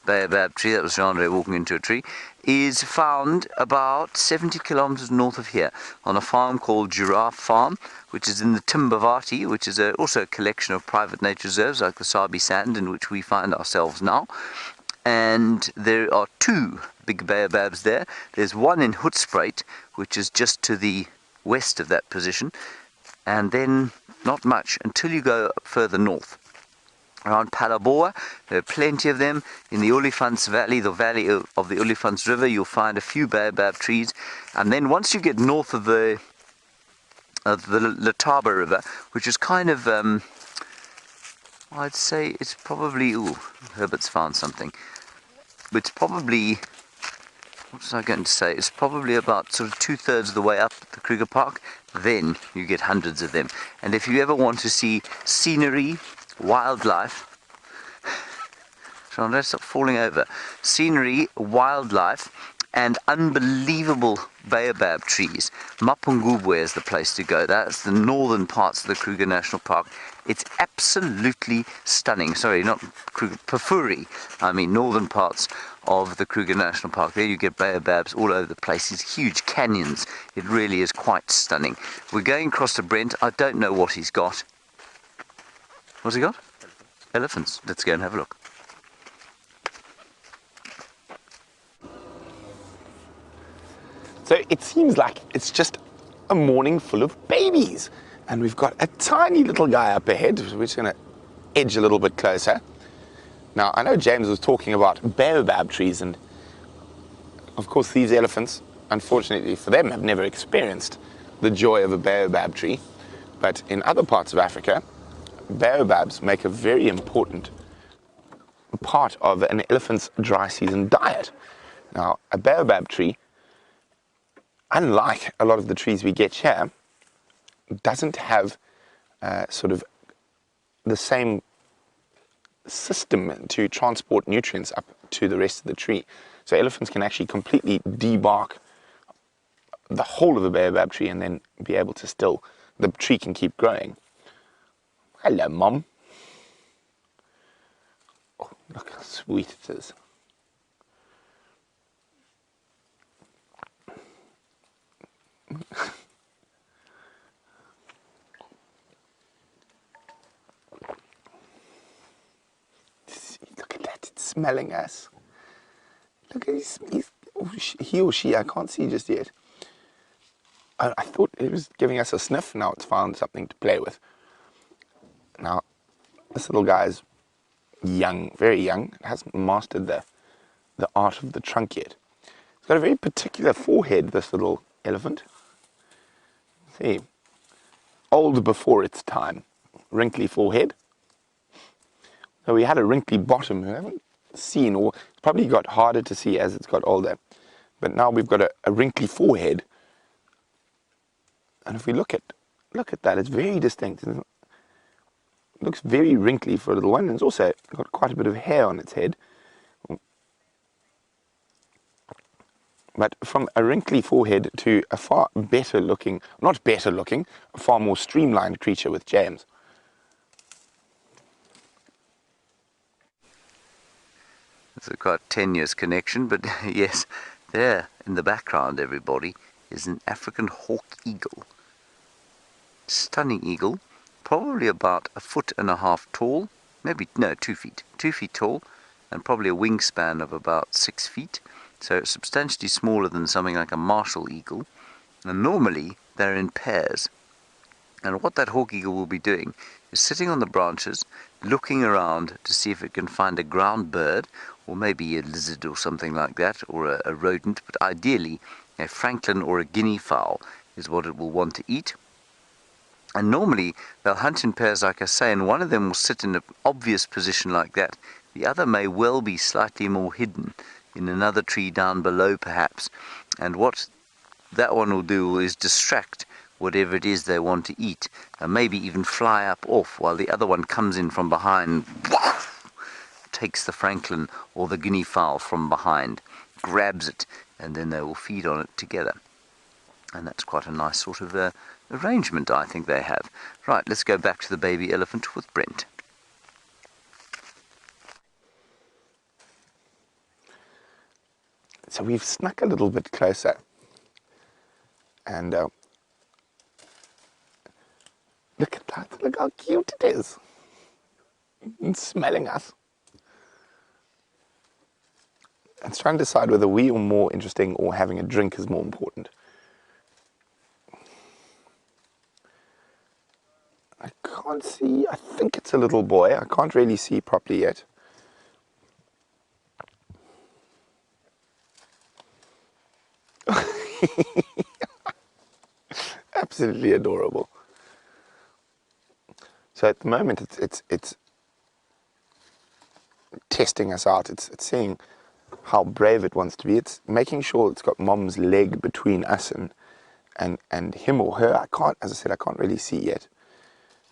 baobab tree, that was Jean-Andre walking into a tree, is found about 70 kilometers north of here on a farm called Giraffe Farm, which is in the Timbavati, which is also a collection of private nature reserves like the Sabi Sand, in which we find ourselves now. And there are two big baobabs there. There's one in Hoedspruit, which is just to the west of that position, and then not much until you go further north. Around Palaboa, there are plenty of them. In the Olifants Valley, the valley of the Olifants River, you'll find a few baobab trees. And then once you get north of the Letaba River, which is kind of, I'd say it's probably, Herbert's found something. It's probably, what was I going to say? It's probably about sort of 2/3 of the way up the Kruger Park. Then you get hundreds of them. And if you ever want to see scenery, wildlife, Chandra, stop falling over. Scenery, wildlife, and unbelievable baobab trees. Mapungubwe is the place to go. That's the northern parts of the Kruger National Park. It's absolutely stunning. Sorry, not Kruger, Pafuri. I mean, northern parts of the Kruger National Park. There you get baobabs all over the place. These huge canyons. It really is quite stunning. We're going across to Brent. I don't know what he's got. What's he got? Elephants. Let's go and have a look. So it seems like it's just a morning full of babies. And we've got a tiny little guy up ahead. We're just going to edge a little bit closer. Now, I know James was talking about baobab trees, and of course these elephants, unfortunately for them, have never experienced the joy of a baobab tree. But in other parts of Africa, baobabs make a very important part of an elephant's dry season diet. Now, a baobab tree, unlike a lot of the trees we get here, doesn't have sort of the same system to transport nutrients up to the rest of the tree. So elephants can actually completely debark the whole of a baobab tree and then be able to still, the tree can keep growing. Hello, Mom. Oh, look how sweet it is. Look at that, it's smelling us. Look at he or she, I can't see just yet. I thought it was giving us a sniff, now it's found something to play with. Now, this little guy is young, very young, hasn't mastered the art of the trunk yet. He's got a very particular forehead, this little elephant. See, old before its time, wrinkly forehead. So we had a wrinkly bottom, we haven't seen, or it's probably got harder to see as it's got older. But now we've got a wrinkly forehead. And if we look at that, it's very distinct. It looks very wrinkly for a little one. And it's also got quite a bit of hair on its head. But from a wrinkly forehead to a far better looking, not better looking, a far more streamlined creature with James. It's a quite tenuous connection, but yes, there in the background, everybody, is an African hawk eagle. Stunning eagle, probably about 1.5 feet tall, maybe, no, 2 feet, 2 feet tall, and probably a wingspan of about 6 feet. So substantially smaller than something like a martial eagle. And normally they're in pairs. And what that hawk eagle will be doing is sitting on the branches, looking around to see if it can find a ground bird, or maybe a lizard or something like that, or a rodent, but ideally a francolin or a guinea fowl is what it will want to eat. And normally they'll hunt in pairs, like I say, and one of them will sit in an obvious position like that. The other may well be slightly more hidden in another tree down below perhaps, and what that one will do is distract whatever it is they want to eat, and maybe even fly up off while the other one comes in from behind, takes the francolin or the guinea fowl from behind, grabs it, and then they will feed on it together. And that's quite a nice sort of arrangement I think they have. Right, let's go back to the baby elephant with Brent. So we've snuck a little bit closer, and look at that, look how cute it is. It's smelling us. It's trying to decide whether we are more interesting or having a drink is more important. I can't see, I think it's a little boy. I can't really see properly yet. Absolutely adorable. So at the moment it's testing us out. It's seeing how brave it wants to be. It's making sure it's got Mom's leg between us and him or her. I can't, as I said, I can't really see yet.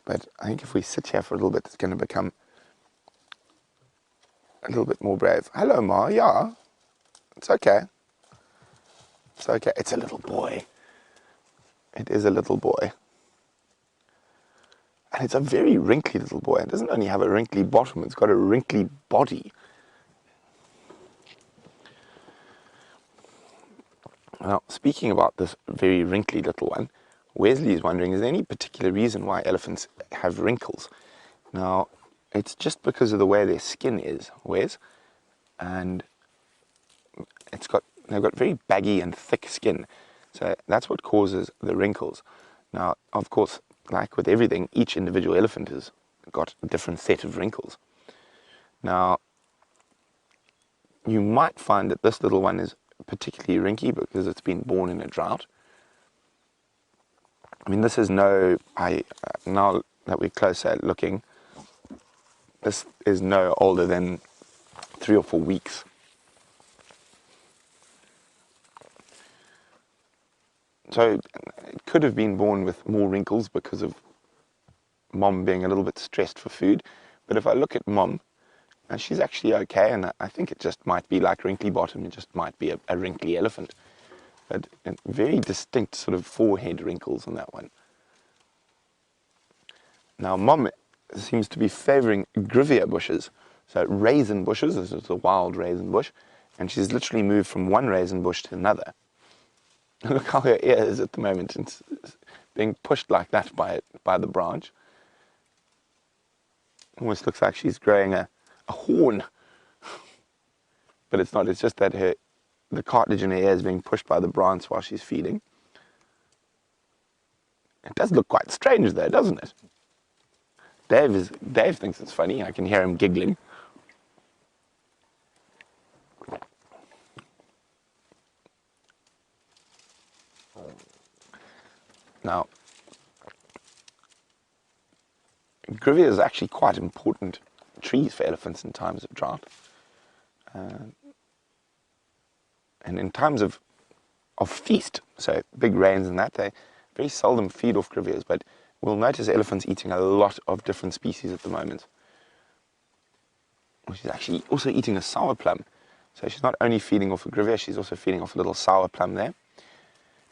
But I think if we sit here for a little bit, it's going to become a little bit more brave. Hello, Ma. Yeah, it's okay. It's okay. It's a little boy. It is a little boy. And it's a very wrinkly little boy. It doesn't only have a wrinkly bottom, it's got a wrinkly body. Now, speaking about this very wrinkly little one, Wesley is wondering, is there any particular reason why elephants have wrinkles? Now, it's just because of the way their skin is, Wes, and they've got very baggy and thick skin, so that's what causes the wrinkles. Now, of course, like with everything, each individual elephant has got a different set of wrinkles. Now, you might find that this little one is particularly rinky because it's been born in a drought. I mean, this is now that we're closer looking, this is no older than 3 or 4 weeks. So it could have been born with more wrinkles because of mom being a little bit stressed for food. But if I look at mom, she's actually okay, and I think it just might be like wrinkly bottom, it just might be a wrinkly elephant. But very distinct sort of forehead wrinkles on that one. Now mom seems to be favouring grivia bushes, so raisin bushes. This is a wild raisin bush, and she's literally moved from one raisin bush to another. Look how her ear is at the moment. It's being pushed like that by the branch. Almost looks like she's growing a horn. But it's not. It's just that the cartilage in her ear is being pushed by the branch while she's feeding. It does look quite strange though, doesn't it? Dave thinks it's funny. I can hear him giggling. Now, grivia is actually quite important trees for elephants in times of drought. And in times of feast, so big rains and that, they very seldom feed off grivias, but we'll notice elephants eating a lot of different species at the moment. She's actually also eating a sour plum. So she's not only feeding off a grivia, she's also feeding off a little sour plum there.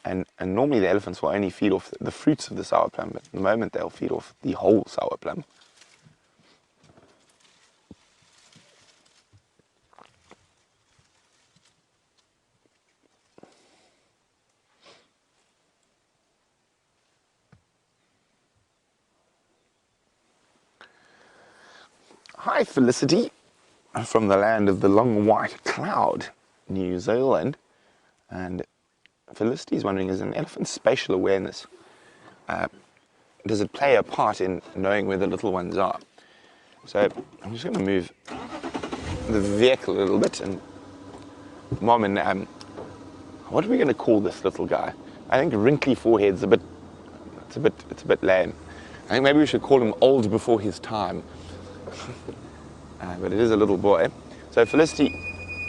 And normally the elephants will only feed off the fruits of the sour plum, but at the moment they'll feed off the whole sour plum. Hi Felicity, from the land of the long white cloud, New Zealand. And Felicity's wondering, is an elephant's spatial awareness, does it play a part in knowing where the little ones are? So I'm just going to move the vehicle a little bit, and Mom and what are we going to call this little guy? I think wrinkly forehead's it's a bit lame. I think maybe we should call him old before his time. But it is a little boy. So Felicity,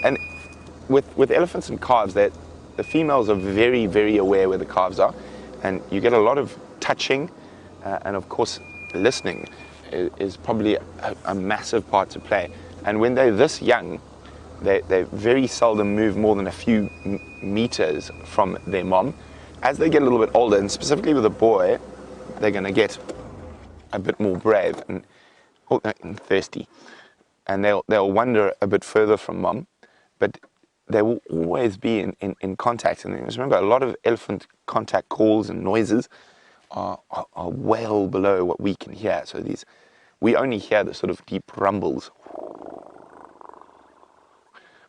and with elephants and calves, the females are very, very aware where the calves are, and you get a lot of touching, and of course listening is probably a massive part to play. And when they're this young, they very seldom move more than a few meters from their mom. As they get a little bit older, and specifically with a boy, they're going to get a bit more brave and thirsty, and they'll wander a bit further from mom, but they will always be in contact. And remember, a lot of elephant contact calls and noises are well below what we can hear. So we only hear the sort of deep rumbles,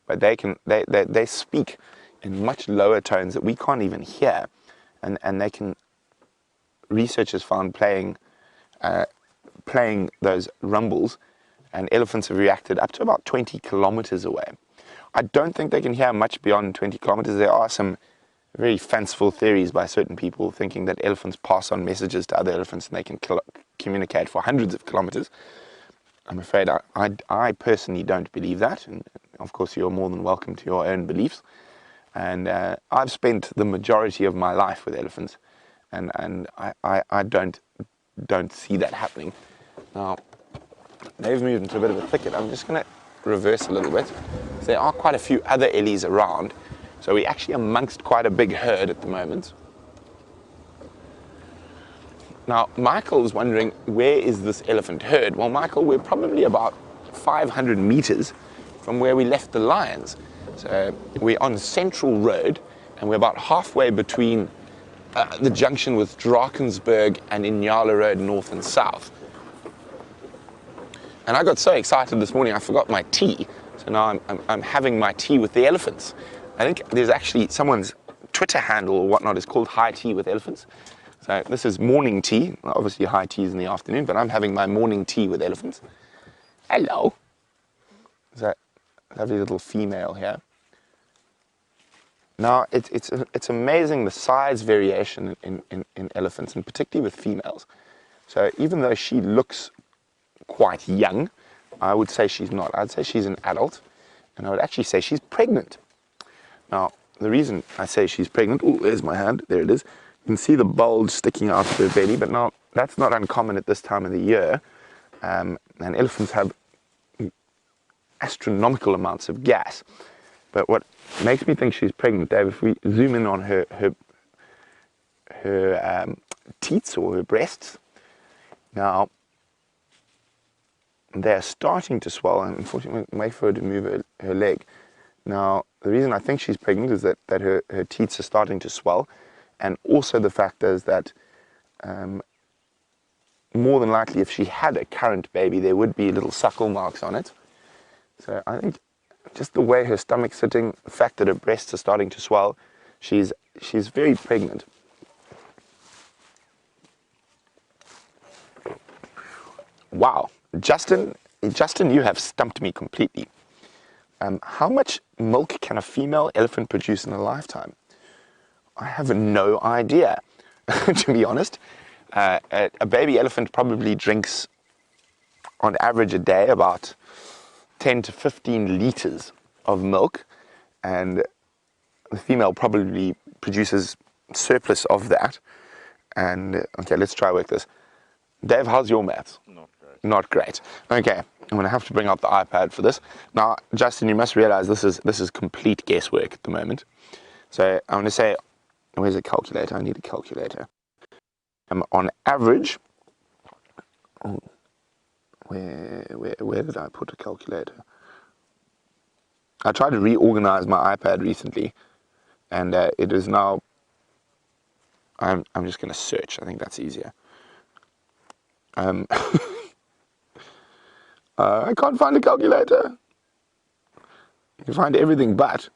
but they speak in much lower tones that we can't even hear, and they can. Researchers found playing those rumbles, and elephants have reacted up to about 20 kilometers away. I don't think they can hear much beyond 20 kilometers. There are some very fanciful theories by certain people thinking that elephants pass on messages to other elephants and they can communicate for hundreds of kilometers. I'm afraid I personally don't believe that, and of course you're more than welcome to your own beliefs. And I've spent the majority of my life with elephants, and I don't see that happening. Now, they've moved into a bit of a thicket. I'm just going to reverse a little bit. There are quite a few other ellies around, so we're actually amongst quite a big herd at the moment. Now, Michael's wondering, where is this elephant herd? Well, Michael, we're probably about 500 meters from where we left the lions. So we're on Central Road, and we're about halfway between the junction with Drakensberg and Inyala Road north and south. And I got so excited this morning I forgot my tea. So now I'm having my tea with the elephants. I think there's actually someone's Twitter handle or whatnot is called High Tea with Elephants. So this is morning tea. Obviously high tea is in the afternoon, but I'm having my morning tea with elephants. Hello. So lovely little female here. Now, it's amazing the size variation in elephants, and particularly with females. So even though she looks quite young, I would say she's not. I'd say she's an adult, and I would actually say she's pregnant. Now, the reason I say she's pregnant, oh, there's my hand, there it is. You can see the bulge sticking out of her belly, but now that's not uncommon at this time of the year. And elephants have astronomical amounts of gas. But what makes me think she's pregnant, Dave, if we zoom in on her teats or her breasts, now they're starting to swell, and unfortunately wait for her to move her leg. Now, the reason I think she's pregnant is that her teats are starting to swell, and also the fact is that more than likely if she had a current baby, there would be little suckle marks on it. So I think just the way her stomach's sitting, the fact that her breasts are starting to swell, she's very pregnant. Wow, Justin, you have stumped me completely. How much milk can a female elephant produce in a lifetime? I have no idea, to be honest. A baby elephant probably drinks, on average a day, about 10 to 15 liters of milk, and the female probably produces surplus of that. And okay, let's try work this. Dave, how's your maths? Not great. Not great. Okay, I'm going to have to bring out the iPad for this. Now, Justin, you must realize this is complete guesswork at the moment. So I'm going to say, where's a calculator? I need a calculator. On average, oh, where did I put a calculator? I tried to reorganize my iPad recently, and it is now. I'm just going to search. I think that's easier. I can't find a calculator. You can find everything but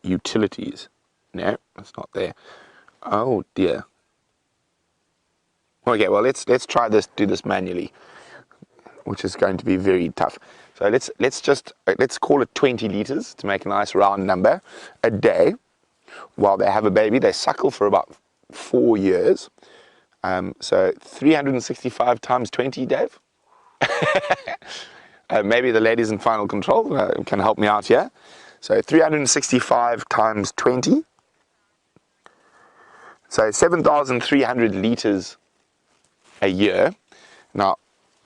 utilities. No, it's not there. Oh dear. Okay, well let's try this. Do this manually, which is going to be very tough. So let's call it 20 liters to make a nice round number a day. While they have a baby, they suckle for about 4 years. So 365 times 20, Dave. Maybe the ladies in final control can help me out here. So 365 times 20. So 7,300 liters a year. Now,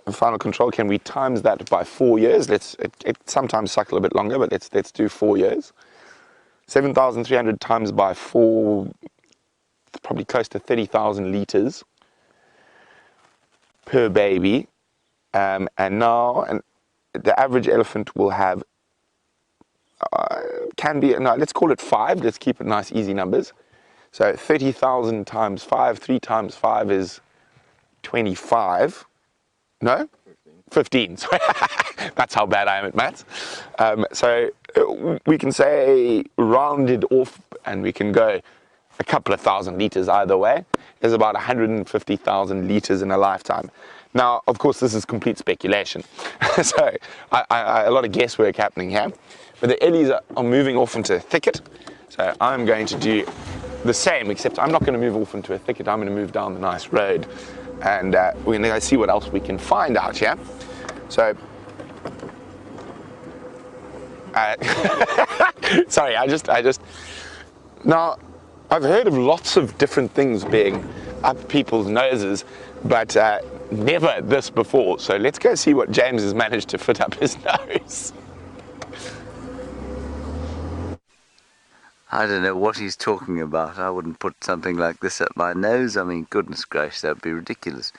in final control, can we times that by 4 years? It sometimes suckle a bit longer, but let's do 4 years. 7,300 times by 4, probably close to 30,000 liters per baby. And the average elephant will have, let's call it 5. Let's keep it nice, easy numbers. So 30,000 times 5, 3 times 5 is 25. No? 15. Sorry. That's how bad I am at maths. So we can say rounded off, and we can go a couple of thousand liters either way. There's about 150,000 liters in a lifetime. Now, of course, this is complete speculation. So a lot of guesswork happening here. But the ellies are moving off into a thicket. So I'm going to do the same, except I'm not going to move off into a thicket. I'm going to move down the nice road, and we're going to see what else we can find out here. So, sorry, I just. Now, I've heard of lots of different things being up people's noses, but never this before. So let's go see what James has managed to fit up his nose. I don't know what he's talking about. I wouldn't put something like this up my nose. I mean, goodness gracious, that would be ridiculous.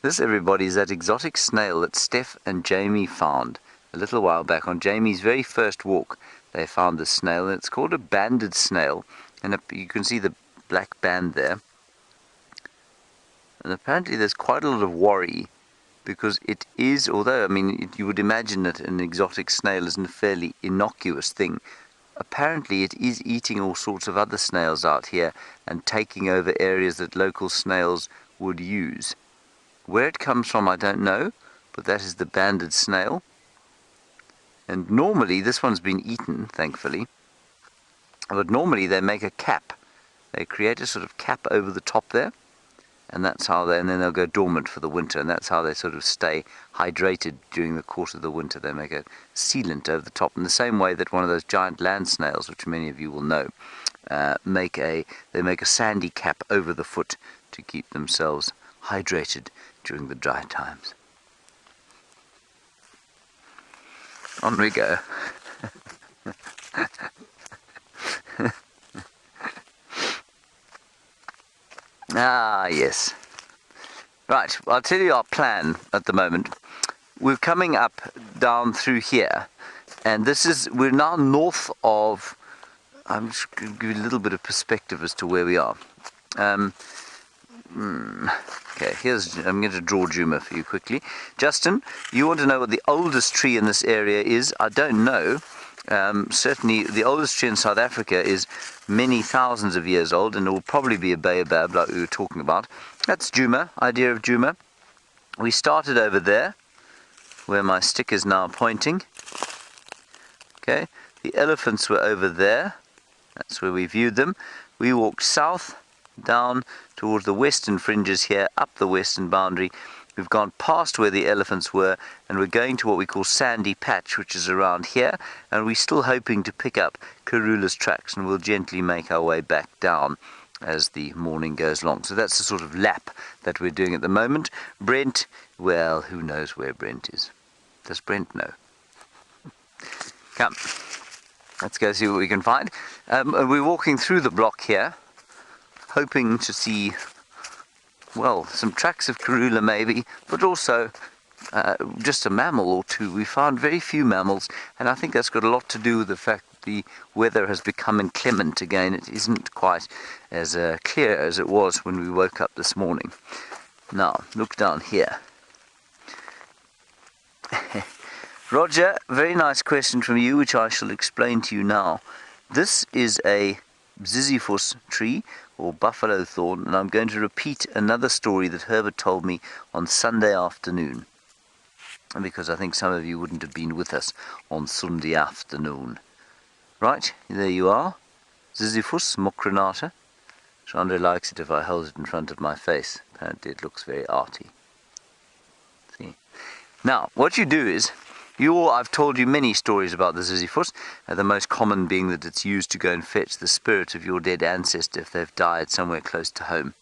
This, everybody, is that exotic snail that Steph and Jamie found a little while back. On Jamie's very first walk, they found this snail, and it's called a banded snail. And you can see the black band there. And apparently there's quite a lot of worry, because it is, although, I mean, you would imagine that an exotic snail is a fairly innocuous thing. Apparently it is eating all sorts of other snails out here and taking over areas that local snails would use. Where it comes from, I don't know, but that is the banded snail. And normally, this one's been eaten, thankfully, but normally they make a cap. They create a sort of cap over the top there, and that's how and then they'll go dormant for the winter, and that's how they sort of stay hydrated during the course of the winter. They make a sealant over the top in the same way that one of those giant land snails, which many of you will know, they make a sandy cap over the foot to keep themselves hydrated during the dry times. On we go. Ah, yes. Right, well, I'll tell you our plan at the moment. We're coming up down through here, and we're now north of, I'm just going to give you a little bit of perspective as to where we are. Okay, I'm going to draw Juma for you quickly. Justin, you want to know what the oldest tree in this area is? I don't know. Certainly the oldest tree in South Africa is many thousands of years old, and it will probably be a baobab like we were talking about. That's Juma, idea of Juma. We started over there, where my stick is now pointing. Okay, the elephants were over there. That's where we viewed them. We walked south, down towards the western fringes here, up the western boundary. We've gone past where the elephants were, and we're going to what we call Sandy Patch, which is around here, and we're still hoping to pick up Karula's tracks, and we'll gently make our way back down as the morning goes along. So that's the sort of lap that we're doing at the moment. Brent, well, who knows where Brent is? Does Brent know? Come, let's go see what we can find. We're walking through the block here, hoping to see, well, some tracks of Karula maybe, but also just a mammal or two. We found very few mammals, and I think that's got a lot to do with the fact that the weather has become inclement again. It isn't quite as clear as it was when we woke up this morning. Now, look down here. Roger, very nice question from you, which I shall explain to you now. This is a Ziziphus tree, or buffalo thorn, and I'm going to repeat another story that Herbert told me on Sunday afternoon, because I think some of you wouldn't have been with us on Sunday afternoon. Right, there you are, Ziziphus mocronata. Chandra likes it if I hold it in front of my face. Apparently it looks very arty. See? Now, what you do is, I've told you many stories about the Ziziphus, the most common being that it's used to go and fetch the spirit of your dead ancestor if they've died somewhere close to home,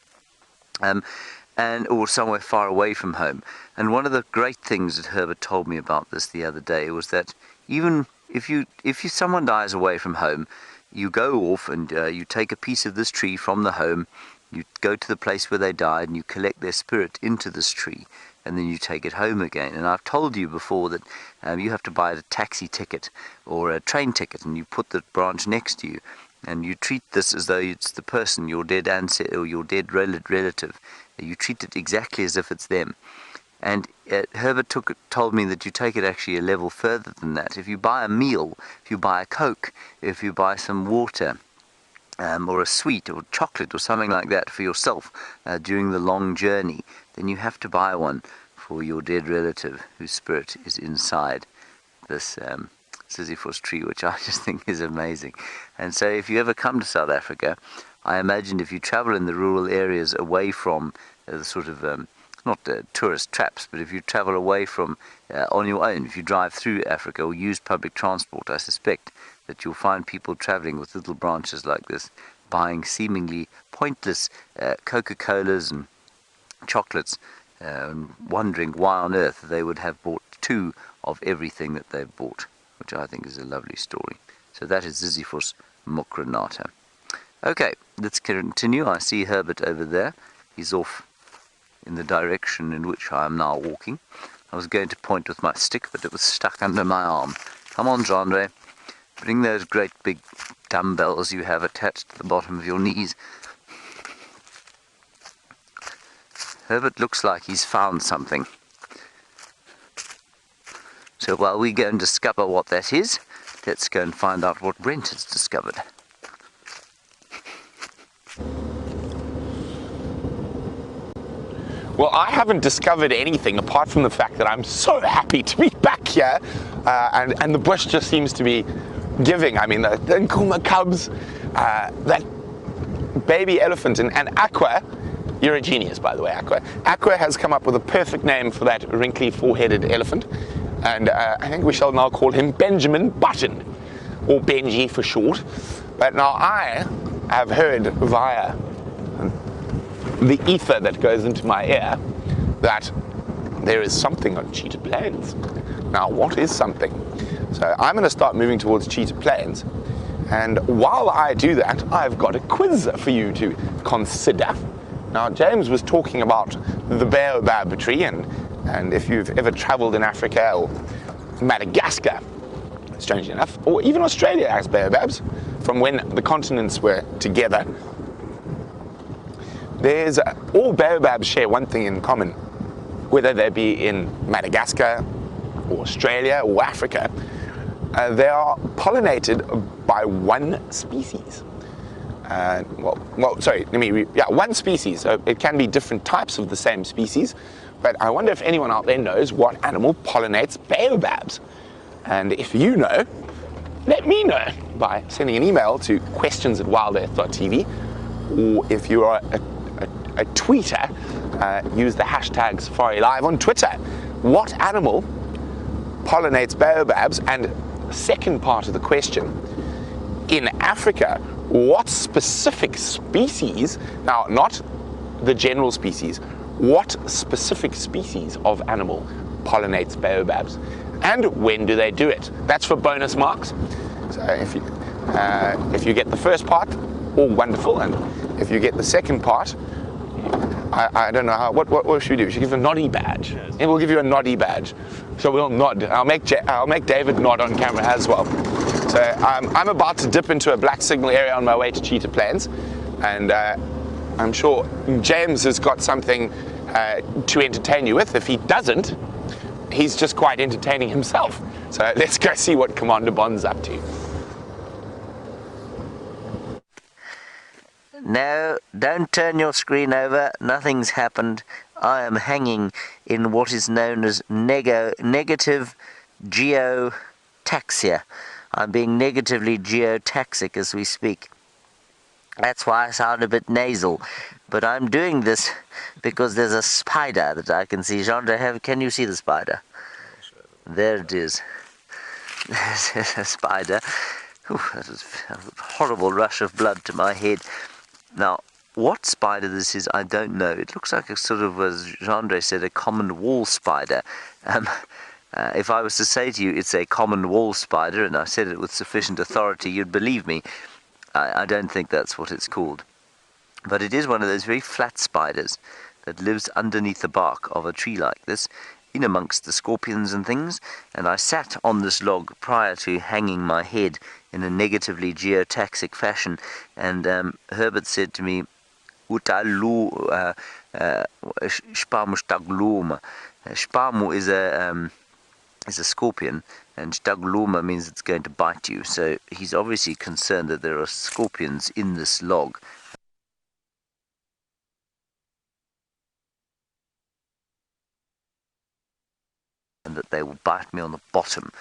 or somewhere far away from home. And one of the great things that Herbert told me about this the other day was that even if someone dies away from home, you go off and you take a piece of this tree from the home, you go to the place where they died, and you collect their spirit into this tree, and then you take it home again. And I've told you before that you have to buy a taxi ticket or a train ticket, and you put the branch next to you, and you treat this as though it's the person, your dead ancestor or your dead relative. You treat it exactly as if it's them. And Herbert told me that you take it actually a level further than that. If you buy a meal, if you buy a Coke, if you buy some water, or a sweet or chocolate or something like that for yourself during the long journey, then you have to buy one for your dead relative whose spirit is inside this Ziziphus tree, which I just think is amazing. And so if you ever come to South Africa, I imagine if you travel in the rural areas away from the sort of, not tourist traps, but if you travel away from on your own, if you drive through Africa or use public transport, I suspect that you'll find people traveling with little branches like this, buying seemingly pointless Coca-Colas and chocolates, wondering why on earth they would have bought two of everything that they've bought, which I think is a lovely story. So that is Ziziphus mocronata. Okay, let's continue. I see Herbert over there. He's off in the direction in which I am now walking. I was going to point with my stick, but it was stuck under my arm. Come on, Jandre. Bring those great big dumbbells you have attached to the bottom of your knees. Herbert looks like he's found something. So while we go and discover what that is, let's go and find out what Brent has discovered. Well, I haven't discovered anything apart from the fact that I'm so happy to be back here. and the bush just seems to be giving. I mean, the Nkuhuma cubs, that baby elephant, and Aqua, you're a genius, by the way, Aqua. Aqua has come up with a perfect name for that wrinkly four-headed elephant, and I think we shall now call him Benjamin Button, or Benji for short. But now I have heard via the ether that goes into my ear that there is something on Cheetah Plains. Now, what is something? So I'm going to start moving towards Cheetah Plains, and while I do that, I've got a quiz for you to consider. Now, James was talking about the baobab tree, and if you've ever traveled in Africa or Madagascar, strangely enough, or even Australia has baobabs from when the continents were together. All baobabs share one thing in common, whether they be in Madagascar or Australia or Africa. They are pollinated by one species. One species. So it can be different types of the same species, but I wonder if anyone out there knows what animal pollinates baobabs. And if you know, let me know by sending an email to questions@wildearth.tv, or if you are a tweeter, use the hashtag Safari Live on Twitter. What animal pollinates baobabs? And second part of the question, in Africa, what specific species, now not the general species, what specific species of animal pollinates baobabs, and when do they do it? That's for bonus marks. So if you get the first part, all wonderful, and if you get the second part, I don't know how. What should we do? We should give a noddy badge, and we'll give you a noddy badge. So we'll nod. I'll make David nod on camera as well. So I'm about to dip into a black signal area on my way to Cheetah Plains, and I'm sure James has got something to entertain you with. If he doesn't, he's just quite entertaining himself. So let's go see what Commander Bond's up to. No, don't turn your screen over. Nothing's happened. I am hanging in what is known as negative geotaxia. I'm being negatively geotaxic as we speak. That's why I sound a bit nasal. But I'm doing this because there's a spider that I can see. Jeandre, can you see the spider? There it is. There's a spider. Ooh, that was a horrible rush of blood to my head. Now, what spider this is, I don't know. It looks like a sort of, as Jeandre said, a common wall spider. If I was to say to you it's a common wall spider, and I said it with sufficient authority, you'd believe me. I don't think that's what it's called. But it is one of those very flat spiders that lives underneath the bark of a tree like this, in amongst the scorpions and things. And I sat on this log prior to hanging my head in a negatively geotaxic fashion, and Herbert said to me, Spamu stagloma. Spamu is a scorpion, and stagloma means it's going to bite you. So he's obviously concerned that there are scorpions in this log. And that they will bite me on the bottom,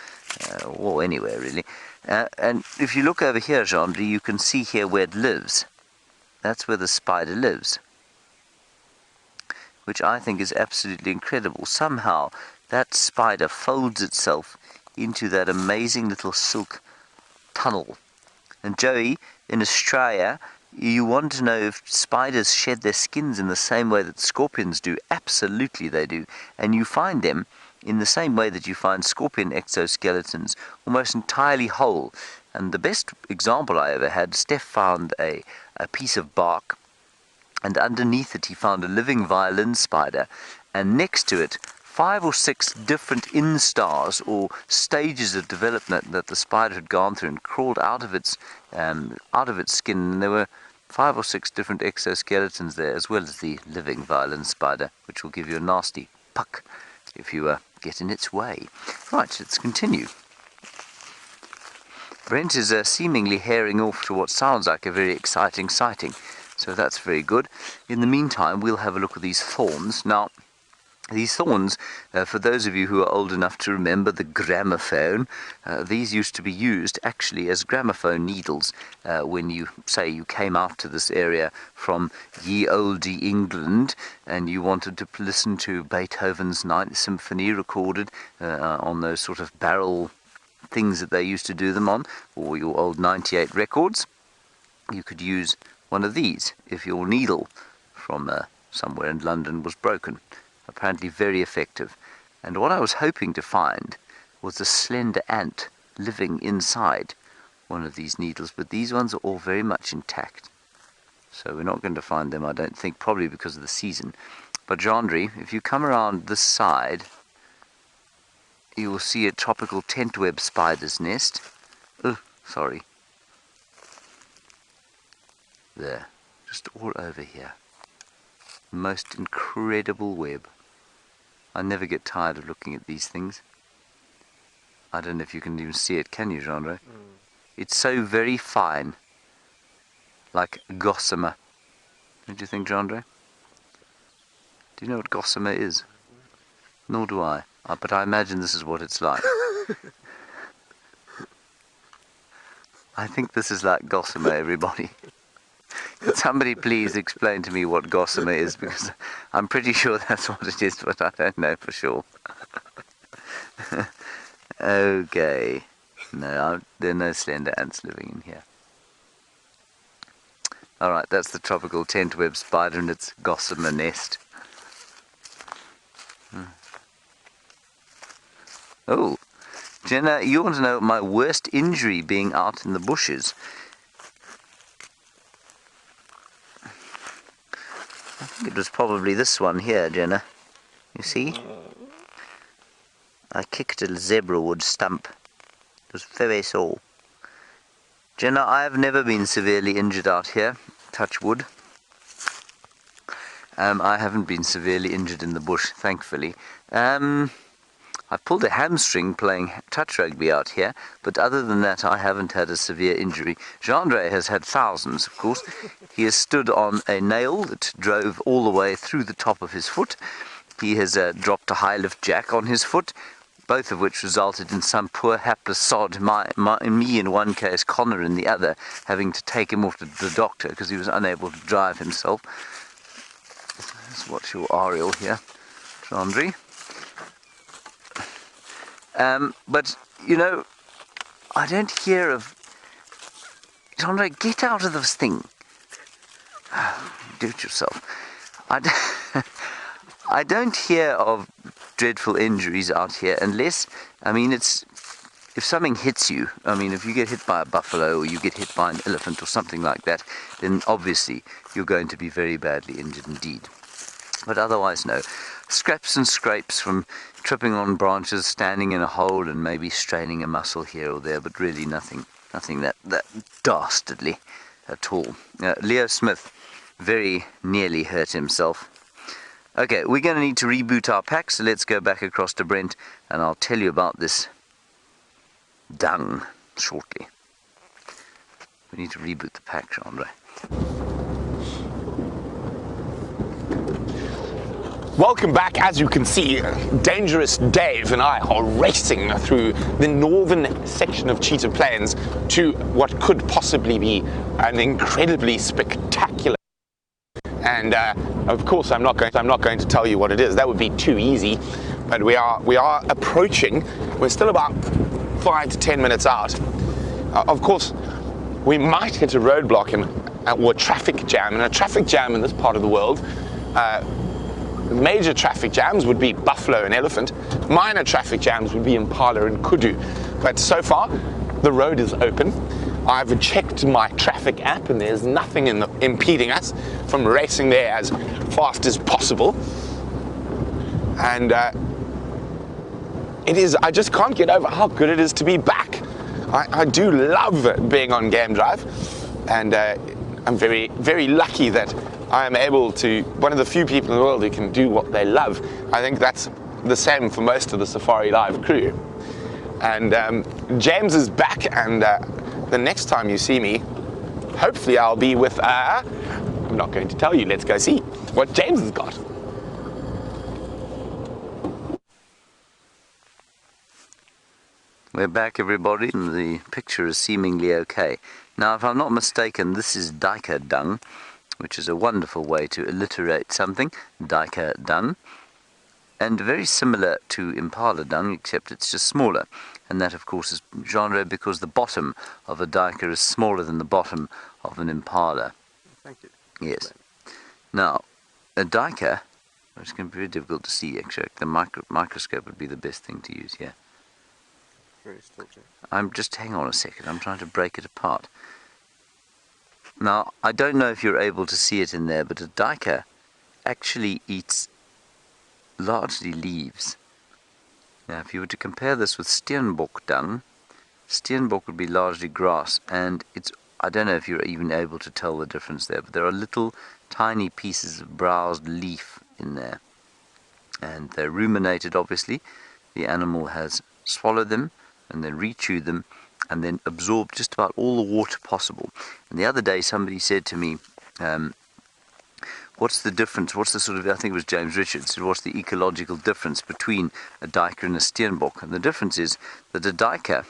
or anywhere really. And if you look over here, Jeandre, you can see here where it lives. That's where the spider lives, which I think is absolutely incredible. Somehow that spider folds itself into that amazing little silk tunnel. And Joey, in Australia, you want to know if spiders shed their skins in the same way that scorpions do. Absolutely they do. And you find them in the same way that you find scorpion exoskeletons, almost entirely whole. And the best example I ever had, Steph found a piece of bark, and underneath it he found a living violin spider, and next to it 5 or 6 different instars or stages of development that the spider had gone through and crawled out of its skin. And there were 5 or 6 different exoskeletons there, as well as the living violin spider, which will give you a nasty puck if you get in its way. Right, let's continue. Brent is seemingly herring off to what sounds like a very exciting sighting, so that's very good. In the meantime, we'll have a look at these thorns. Now, These thorns, for those of you who are old enough to remember the gramophone, these used to be used actually as gramophone needles when you came out to this area from ye olde England and you wanted to listen to Beethoven's Ninth Symphony recorded on those sort of barrel things that they used to do them on, or your old 98 records. You could use one of these if your needle from somewhere in London was broken. Apparently very effective. And what I was hoping to find was a slender ant living inside one of these needles, but these ones are all very much intact. So we're not going to find them, I don't think, probably because of the season. But Jandri, if you come around this side, you will see a tropical tent web spider's nest. Oh, sorry. There, just all over here. Most incredible web. I never get tired of looking at these things. I don't know if you can even see it, can you, Jandre? It's so very fine, like gossamer. Don't you think, Jandre? Do you know what gossamer is? Nor do I. But I imagine this is what it's like. I think this is like gossamer, everybody. Could somebody please explain to me what gossamer is, because I'm pretty sure that's what it is, but I don't know for sure. Okay. No, there are no slender ants living in here. Alright, that's the tropical tent web spider and its gossamer nest. Oh, Jenna, you want to know my worst injury being out in the bushes? I think it was probably this one here, Jenna. You see? I kicked a zebra wood stump. It was very sore. Jenna, I have never been severely injured out here. Touch wood. I haven't been severely injured in the bush, thankfully. I've pulled a hamstring playing touch rugby out here, but other than that, I haven't had a severe injury. Jandre has had thousands, of course. He has stood on a nail that drove all the way through the top of his foot. He has dropped a high lift jack on his foot, both of which resulted in some poor hapless sod, me in one case, Connor in the other, having to take him off to the doctor because he was unable to drive himself. Let's watch your aerial here, Jandre. But, you know, I don't hear of... Jandre, get out of this thing. Do it yourself. I don't hear of dreadful injuries out here unless, I mean, it's... If something hits you, I mean, if you get hit by a buffalo or you get hit by an elephant or something like that, then obviously you're going to be very badly injured indeed. But otherwise, no. Scraps and scrapes from tripping on branches, standing in a hole and maybe straining a muscle here or there, but really nothing that dastardly at all. Leo Smith very nearly hurt himself. Okay, we're going to need to reboot our pack, so let's go back across to Brent and I'll tell you about this dung shortly. We need to reboot the pack, Jandre. Welcome back. As you can see, Dangerous Dave and I are racing through the northern section of Cheetah Plains to what could possibly be an incredibly spectacular. And of course, I'm not going to tell you what it is. That would be too easy. But we are approaching. We're still about 5 to 10 minutes out. Of course, we might hit a roadblock or a traffic jam. And a traffic jam in this part of the world. Major traffic jams would be buffalo and elephant. Minor traffic jams would be impala and kudu. But so far, the road is open. I've checked my traffic app and there's nothing impeding us from racing there as fast as possible. And I just can't get over how good it is to be back. I do love being on Game Drive, and I'm very, very lucky that I am able to, one of the few people in the world who can do what they love. I think that's the same for most of the Safari Live crew. And James is back, and the next time you see me, hopefully I'll be with, I'm not going to tell you, let's go see what James has got. We're back, everybody, and the picture is seemingly okay. Now, if I'm not mistaken, this is duiker dung, which is a wonderful way to alliterate something, duiker dung, and very similar to impala dung, except it's just smaller. And that, of course, is genre because the bottom of a duiker is smaller than the bottom of an impala. Thank you. Yes. Now, a duiker, it's going to be very difficult to see, actually. The microscope would be the best thing to use here. Very stilty. Hang on a second, I'm trying to break it apart. Now, I don't know if you're able to see it in there, but a duiker actually eats largely leaves. Now, if you were to compare this with steenbok dung, steenbok would be largely grass, and I don't know if you're even able to tell the difference there, but there are little tiny pieces of browsed leaf in there. And they're ruminated, obviously. The animal has swallowed them, and then re-chewed them, and then absorbed just about all the water possible. And the other day somebody said to me, what's the difference, I think it was James Richards, what's the ecological difference between a duiker and a steenbok? And the difference is that a duiker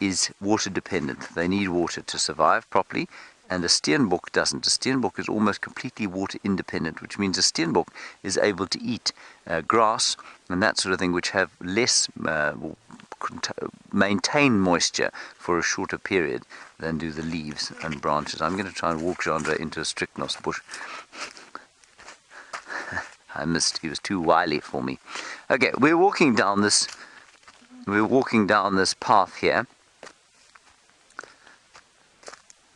is water dependent. They need water to survive properly, and a steenbok doesn't. A steenbok is almost completely water independent, which means a steenbok is able to eat grass and that sort of thing, which have less maintain moisture for a shorter period than do the leaves and branches. I'm going to try and walk Jandre into a strychnos bush. I missed. He was too wily for me. Okay, we're walking down this path here.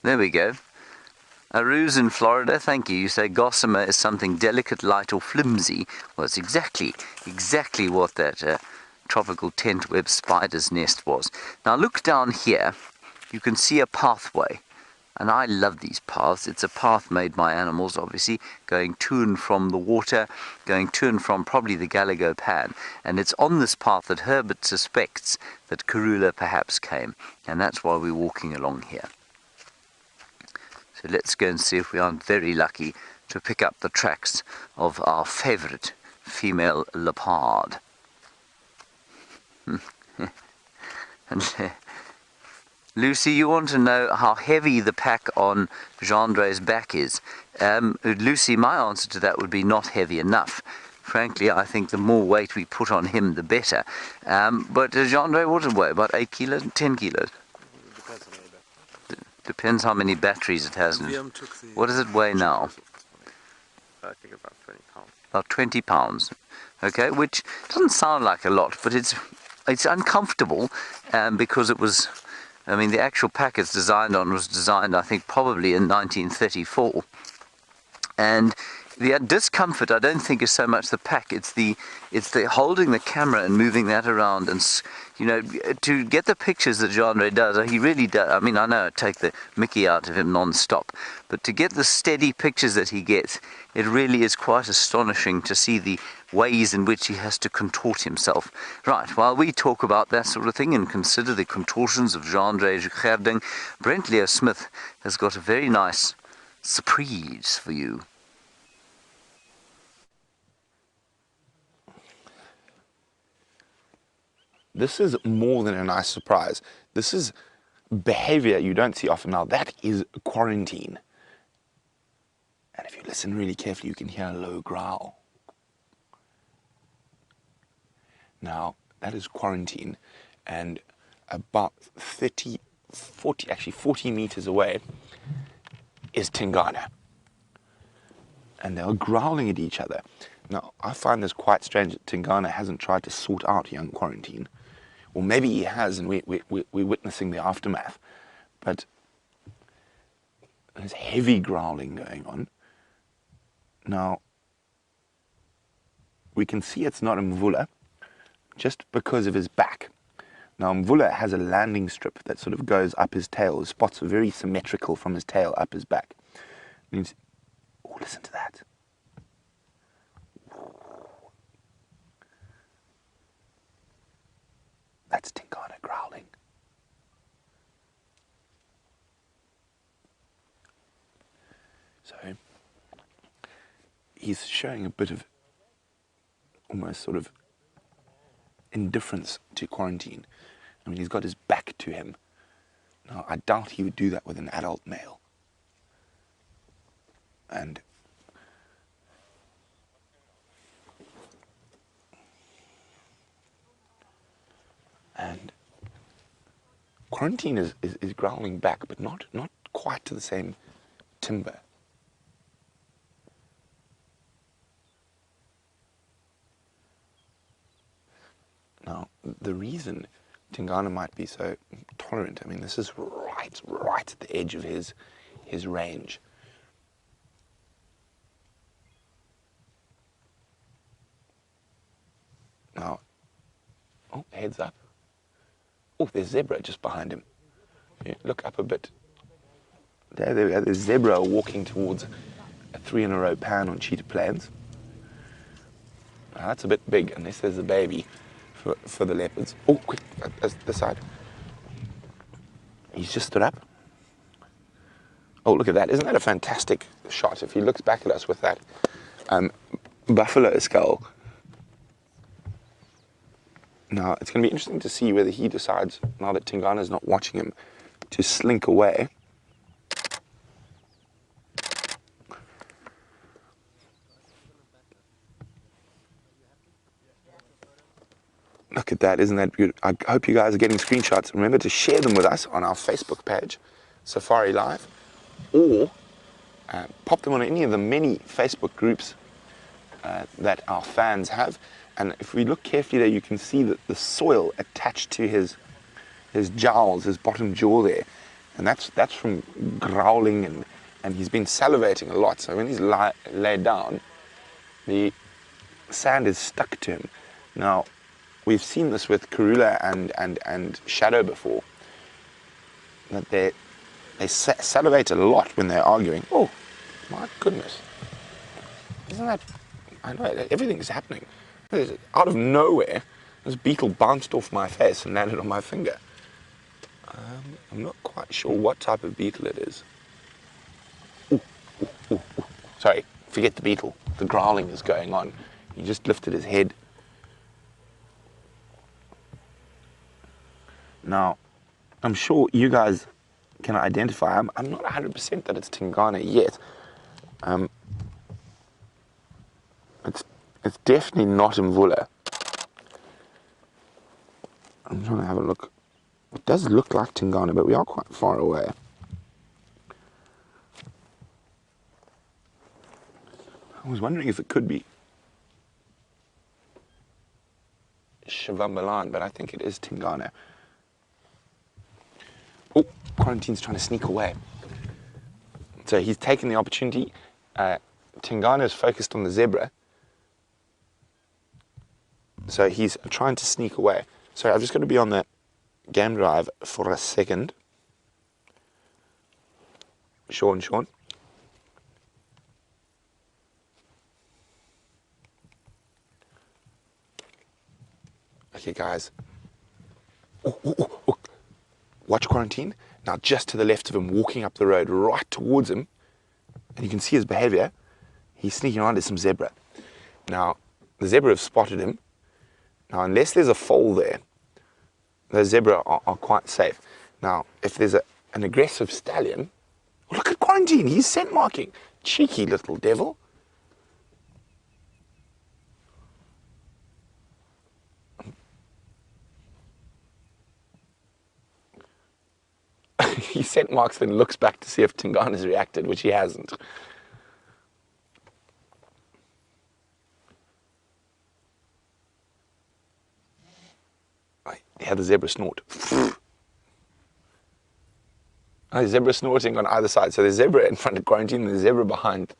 There we go. Aru's in Florida, thank you. You say gossamer is something delicate, light, or flimsy. Well, it's exactly what that tropical tent web spider's nest was. Now look down here. You can see a pathway. And I love these paths. It's a path made by animals, obviously, going to and from the water, going to and from probably the Gallagher Pan. And it's on this path that Herbert suspects that Karula perhaps came. And that's why we're walking along here. So let's go and see if we aren't very lucky to pick up the tracks of our favorite female leopard. And Lucy, you want to know how heavy the pack on Jandre's back is. Lucy, my answer to that would be not heavy enough. Frankly, I think the more weight we put on him, the better. But Jandre, what does it weigh? About 8 kilos? 10 kilos? Depends on the battery. Depends how many batteries it has in it. What does it weigh now? I think about 20 pounds. About 20 pounds. Okay, which doesn't sound like a lot, but it's uncomfortable because it was... I mean, the actual pack it's designed on was designed, I think, probably in 1934. And the discomfort, I don't think, is so much the pack. It's the holding the camera and moving that around, and to get the pictures that Jandre does. He really does. I mean, I know I take the Mickey out of him non-stop, but to get the steady pictures that he gets, it really is quite astonishing to see the ways in which he has to contort himself. Right, while we talk about that sort of thing and consider the contortions of Jandre Gerding, Brent Leo Smith has got a very nice surprise for you. This is more than a nice surprise. This is behavior you don't see often. Now, that is quarantine. And if you listen really carefully, you can hear a low growl. Now, that is quarantine. And about 40 meters away is Tingana. And they are growling at each other. Now, I find this quite strange that Tingana hasn't tried to sort out young quarantine. Or maybe he has, and we're witnessing the aftermath. But there's heavy growling going on. Now, we can see it's not a Mvula, just because of his back. Now, Mvula has a landing strip that sort of goes up his tail. The spots are very symmetrical from his tail up his back. Oh, listen to that. That's Tingana growling. So, he's showing a bit of almost sort of indifference to quarantine. I mean, he's got his back to him. Now, I doubt he would do that with an adult male. And Quarantine is growling back, but not quite to the same timbre. Now, the reason Tingana might be so tolerant, I mean, this is right at the edge of his range. Now, oh, heads up. Oh, there's zebra just behind him. Yeah, look up a bit. There we go. There's zebra walking towards a 3-in-a-row pan on cheetah plains. Now, that's a bit big, unless there's a baby for the leopards. Oh, quick, this side. He's just stood up. Oh, look at that. Isn't that a fantastic shot? If he looks back at us with that buffalo skull. Now, it's going to be interesting to see whether he decides, now that Tingana's not watching him, to slink away. Look at that, isn't that beautiful? I hope you guys are getting screenshots. Remember to share them with us on our Facebook page, Safari Live, or pop them on any of the many Facebook groups that our fans have. And if we look carefully there, you can see that the soil attached to his jowls, his bottom jaw there. And that's from growling, and he's been salivating a lot. So when he's laid down, the sand is stuck to him. Now, we've seen this with Karula and Shadow before, that they salivate a lot when they're arguing. Oh, my goodness. Isn't that... I know, everything's happening. Out of nowhere, this beetle bounced off my face and landed on my finger. I'm not quite sure what type of beetle it is. Ooh. Sorry, forget the beetle. The growling is going on. He just lifted his head. Now, I'm sure you guys can identify. I'm not 100% that it's Tingana yet. It's definitely not Mvula. I'm trying to have a look. It does look like Tingana, but we are quite far away. I was wondering if it could be Xivambalana, but I think it is Tingana. Oh, Quarantine's trying to sneak away. So he's taken the opportunity. Tingana is focused on the zebra. So he's trying to sneak away. So I'm just going to be on the game drive for a second. Sean. Okay, guys. Oh. Watch Quarantine. Now just to the left of him, walking up the road, right towards him. And you can see his behavior. He's sneaking around to some zebra. Now, the zebra have spotted him. Now, unless there's a foal there, the zebra are quite safe. Now, if there's an aggressive stallion, look at Quarantine, he's scent marking. Cheeky little devil. He scent marks then looks back to see if Tingana's reacted, which he hasn't. Yeah, the zebra snort. The zebra snorting on either side. So there's zebra in front of Quarantine and the zebra behind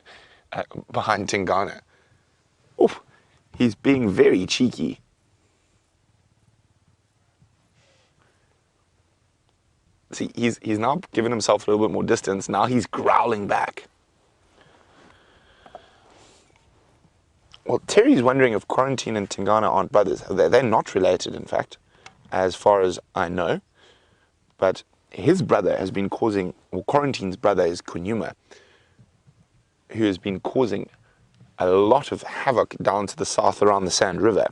Tingana. Oof, he's being very cheeky. See, he's now given himself a little bit more distance. Now he's growling back. Well, Terry's wondering if Quarantine and Tingana aren't brothers. They're not related, in fact, as far as I know. But his brother has been causing, or Quarantine's brother is Nkuhuma, who has been causing a lot of havoc down to the south around the Sand River.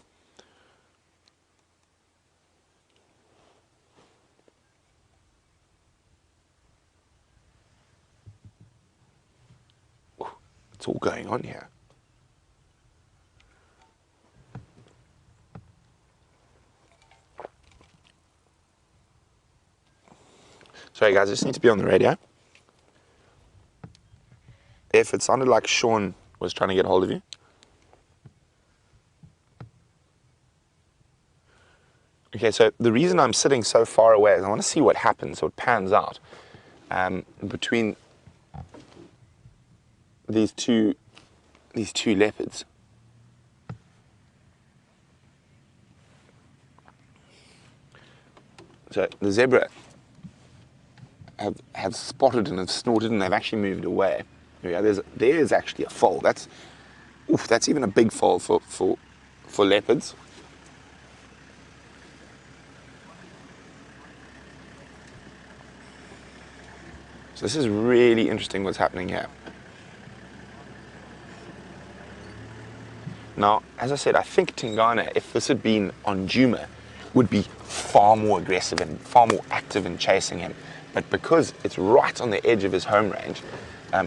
what's all going on here. Sorry guys, I just need to be on the radio. If it sounded like Sean was trying to get hold of you. Okay, so the reason I'm sitting so far away is I want to see what happens, so it pans out between these two leopards. So the zebra have spotted and have snorted, and they've actually moved away. There's actually a foal. That's even a big foal for leopards. So this is really interesting what's happening here. Now, as I said, I think Tingana, if this had been on Juma, would be far more aggressive and far more active in chasing him. But because it's right on the edge of his home range,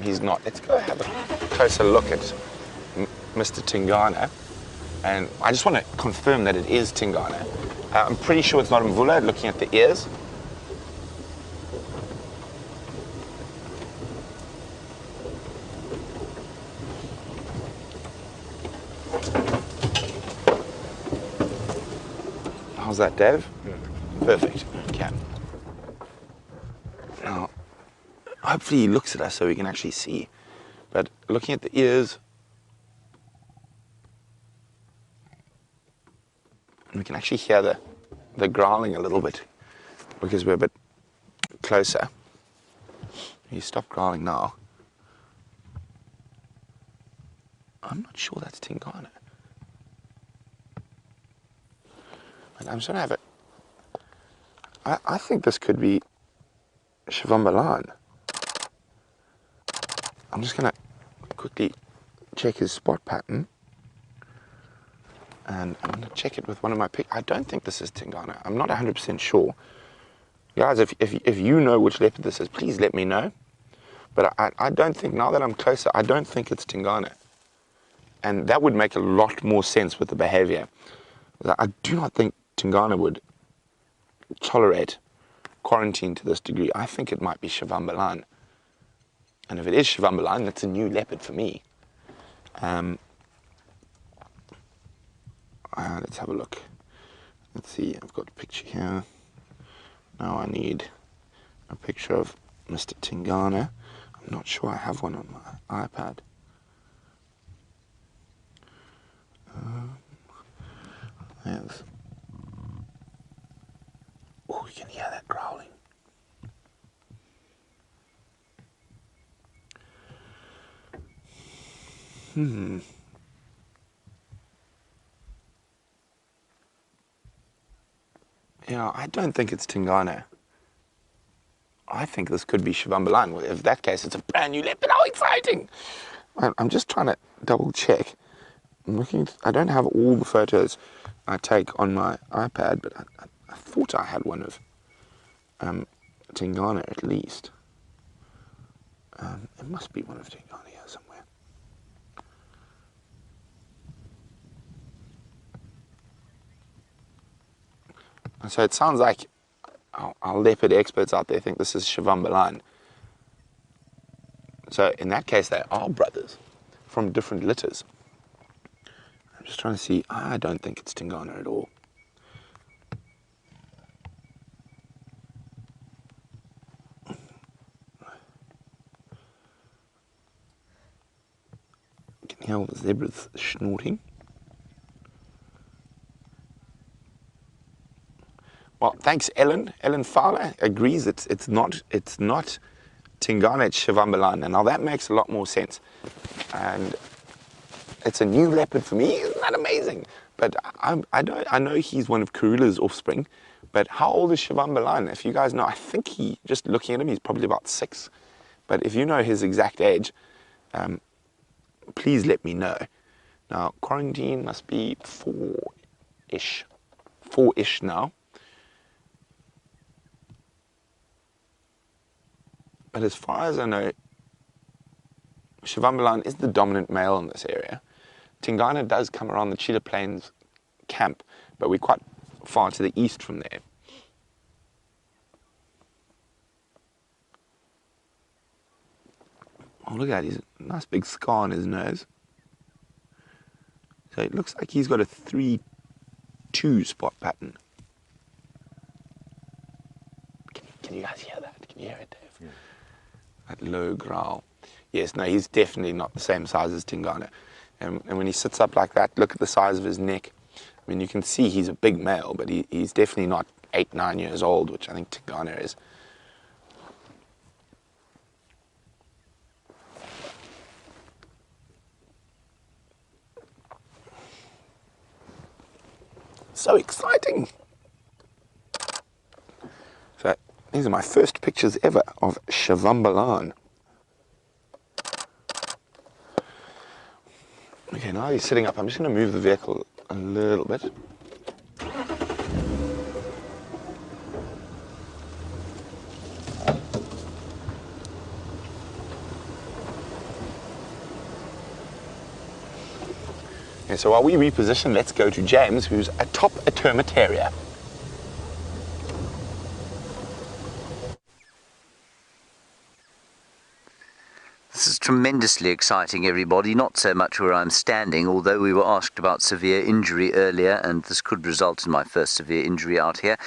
he's not. Let's go have a closer look at Mr. Tingana. And I just want to confirm that it is Tingana. I'm pretty sure it's not Mvula, looking at the ears. How's that, Dave? Yeah. Perfect. Okay. Now, hopefully he looks at us so we can actually see. But looking at the ears, we can actually hear the growling a little bit because we're a bit closer. He stopped growling now. I'm not sure that's Tingana. And I'm just gonna have it. I think this could be Xivambalana. I'm just gonna quickly check his spot pattern. And I'm gonna check it with one of my picks. I don't think this is Tingana. I'm not 100% sure. Guys, if you know which leopard this is, please let me know. But I don't think, now that I'm closer, I don't think it's Tingana. And that would make a lot more sense with the behavior. I do not think Tingana would tolerate quarantine to this degree. I think it might be Xivambalana. And if it is Xivambalana, that's a new leopard for me. Let's have a look. Let's see, I've got a picture here. Now I need a picture of Mr. Tingana. I'm not sure I have one on my iPad. There's... Oh, you can hear that growling. Yeah, I don't think it's Tingana. I think this could be Xivambalana. If that case, it's a brand new leopard. How exciting! I'm just trying to double check. I'm looking. I don't have all the photos I take on my iPad, but I thought I had one of Tingana at least. It must be one of Tingana here somewhere. So it sounds like our leopard experts out there think this is Xivambalana. So in that case, they are brothers from different litters. I'm just trying to see. I don't think it's Tingana at all. You can hear all the zebras snorting. Well, thanks, Ellen. Ellen Fowler agrees it's not Tingana, it's Xivambalana. Now that makes a lot more sense. And it's a new leopard for me. Isn't that amazing? But I know he's one of Karula's offspring. But how old is Xivambalana? If you guys know, I think just looking at him, he's probably about 6. But if you know his exact age, please let me know. Now, quarantine must be 4-ish. 4-ish now. But as far as I know, Xivambalana is the dominant male in this area. Tingana does come around the Cheetah Plains camp, but we're quite far to the east from there. Oh, look at that, he's a nice big scar on his nose. So it looks like he's got a 3-2 spot pattern. Can you guys hear that? Can you hear it, Dave? Yeah. That low growl. Yes, no, he's definitely not the same size as Tingana. And when he sits up like that, look at the size of his neck. I mean, you can see he's a big male, but he's definitely not 8-9 years old, which I think Tingana is. So exciting! So these are my first pictures ever of Xivambalana. Okay, now he's sitting up. I'm just going to move the vehicle a little bit. Okay, so while we reposition, let's go to James, who's atop a termite terrier. This is tremendously exciting, everybody. Not so much where I'm standing, although we were asked about severe injury earlier, and this could result in my first severe injury out here.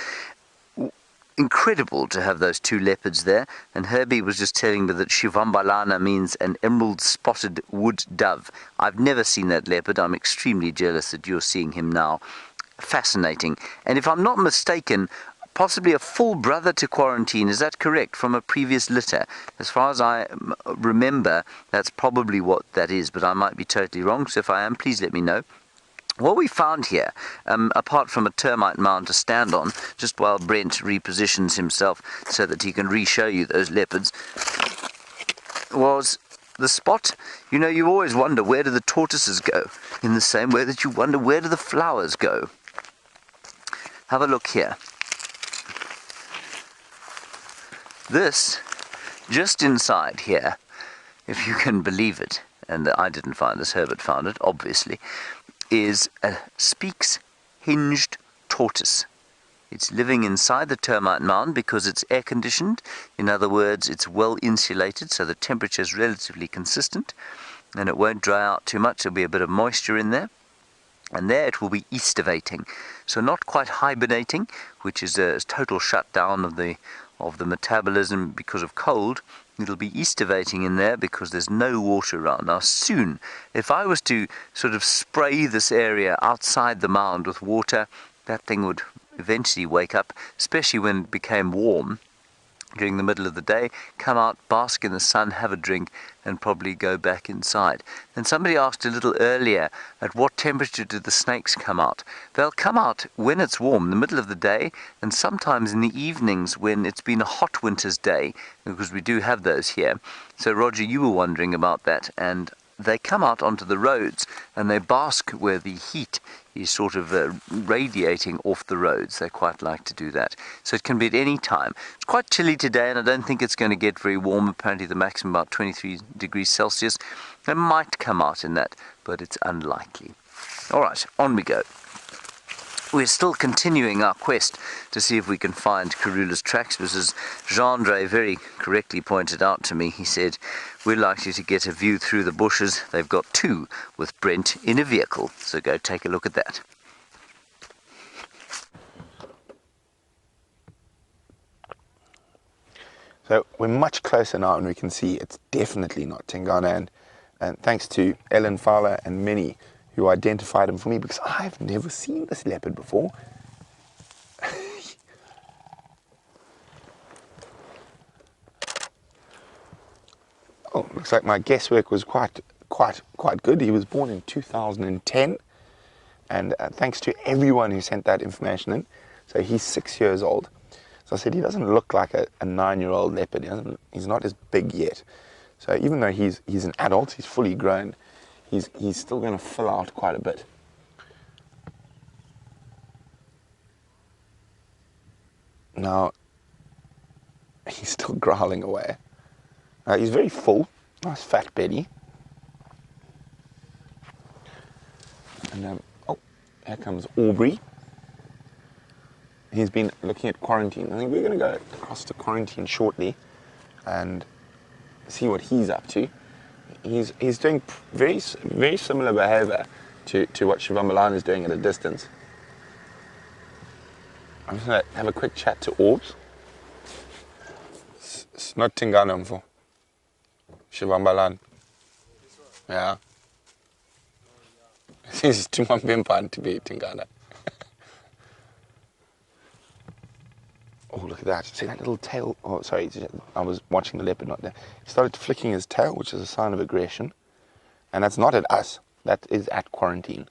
Incredible to have those two leopards there, and Herbie was just telling me that Xivambalana means an emerald-spotted wood dove. I've never seen that leopard. I'm extremely jealous that you're seeing him now. Fascinating. And if I'm not mistaken, possibly a full brother to quarantine, is that correct, from a previous litter? As far as I remember, that's probably what that is, but I might be totally wrong, so if I am, please let me know. What we found here, apart from a termite mound to stand on, just while Brent repositions himself so that he can re-show you those leopards, was the spot. You know, you always wonder, where do the tortoises go? In the same way that you wonder, where do the flowers go? Have a look here. This, just inside here, if you can believe it, and I didn't find this, Herbert found it, obviously, is a Speke's hinged tortoise. It's living inside the termite mound because it's air conditioned. In other words, it's well insulated, so the temperature is relatively consistent and it won't dry out too much. There'll be a bit of moisture in there, and there it will be estivating. So not quite hibernating, which is a total shutdown of the metabolism because of cold. It'll be estivating in there because there's no water around. Now soon, if I was to sort of spray this area outside the mound with water, that thing would eventually wake up, especially when it became warm during the middle of the day, come out, bask in the sun, have a drink, and probably go back inside. And somebody asked a little earlier, at what temperature do the snakes come out? They'll come out when it's warm, in the middle of the day, and sometimes in the evenings when it's been a hot winter's day, because we do have those here. So Roger, you were wondering about that, and they come out onto the roads and they bask where the heat is sort of radiating off the roads. They quite like to do that. So it can be at any time. It's quite chilly today, and I don't think it's going to get very warm. Apparently the maximum about 23 degrees Celsius. They might come out in that, but it's unlikely. All right, on we go. We're still continuing our quest to see if we can find Karula's tracks, because as Jean-Andre very correctly pointed out to me, he said, we're likely to get a view through the bushes. They've got two with Brent in a vehicle, so go take a look at that. So we're much closer now, and we can see it's definitely not Tingana, and thanks to Ellen Fowler and many who identified him for me, because I've never seen this leopard before. Oh, looks like my guesswork was quite good. He was born in 2010, and thanks to everyone who sent that information in. So he's 6 years old. So I said he doesn't look like a 9-year-old leopard. He's not as big yet. So even though he's an adult, he's fully grown, he's still going to fill out quite a bit. Now, he's still growling away. He's very full, nice fat belly. And oh, here comes Aubrey. He's been looking at quarantine. I think we're going to go across to quarantine shortly and see what he's up to. He's doing very similar behaviour to what Xivambalana is doing at a distance. I'm just going to have a quick chat to Orbs. It's not Tingana for Xivambalana. Yeah. It's too much to be Tingana. Oh, look at that. See that little tail? Oh, sorry. I was watching the leopard, not there. He started flicking his tail, which is a sign of aggression. And that's not at us. That is at quarantine.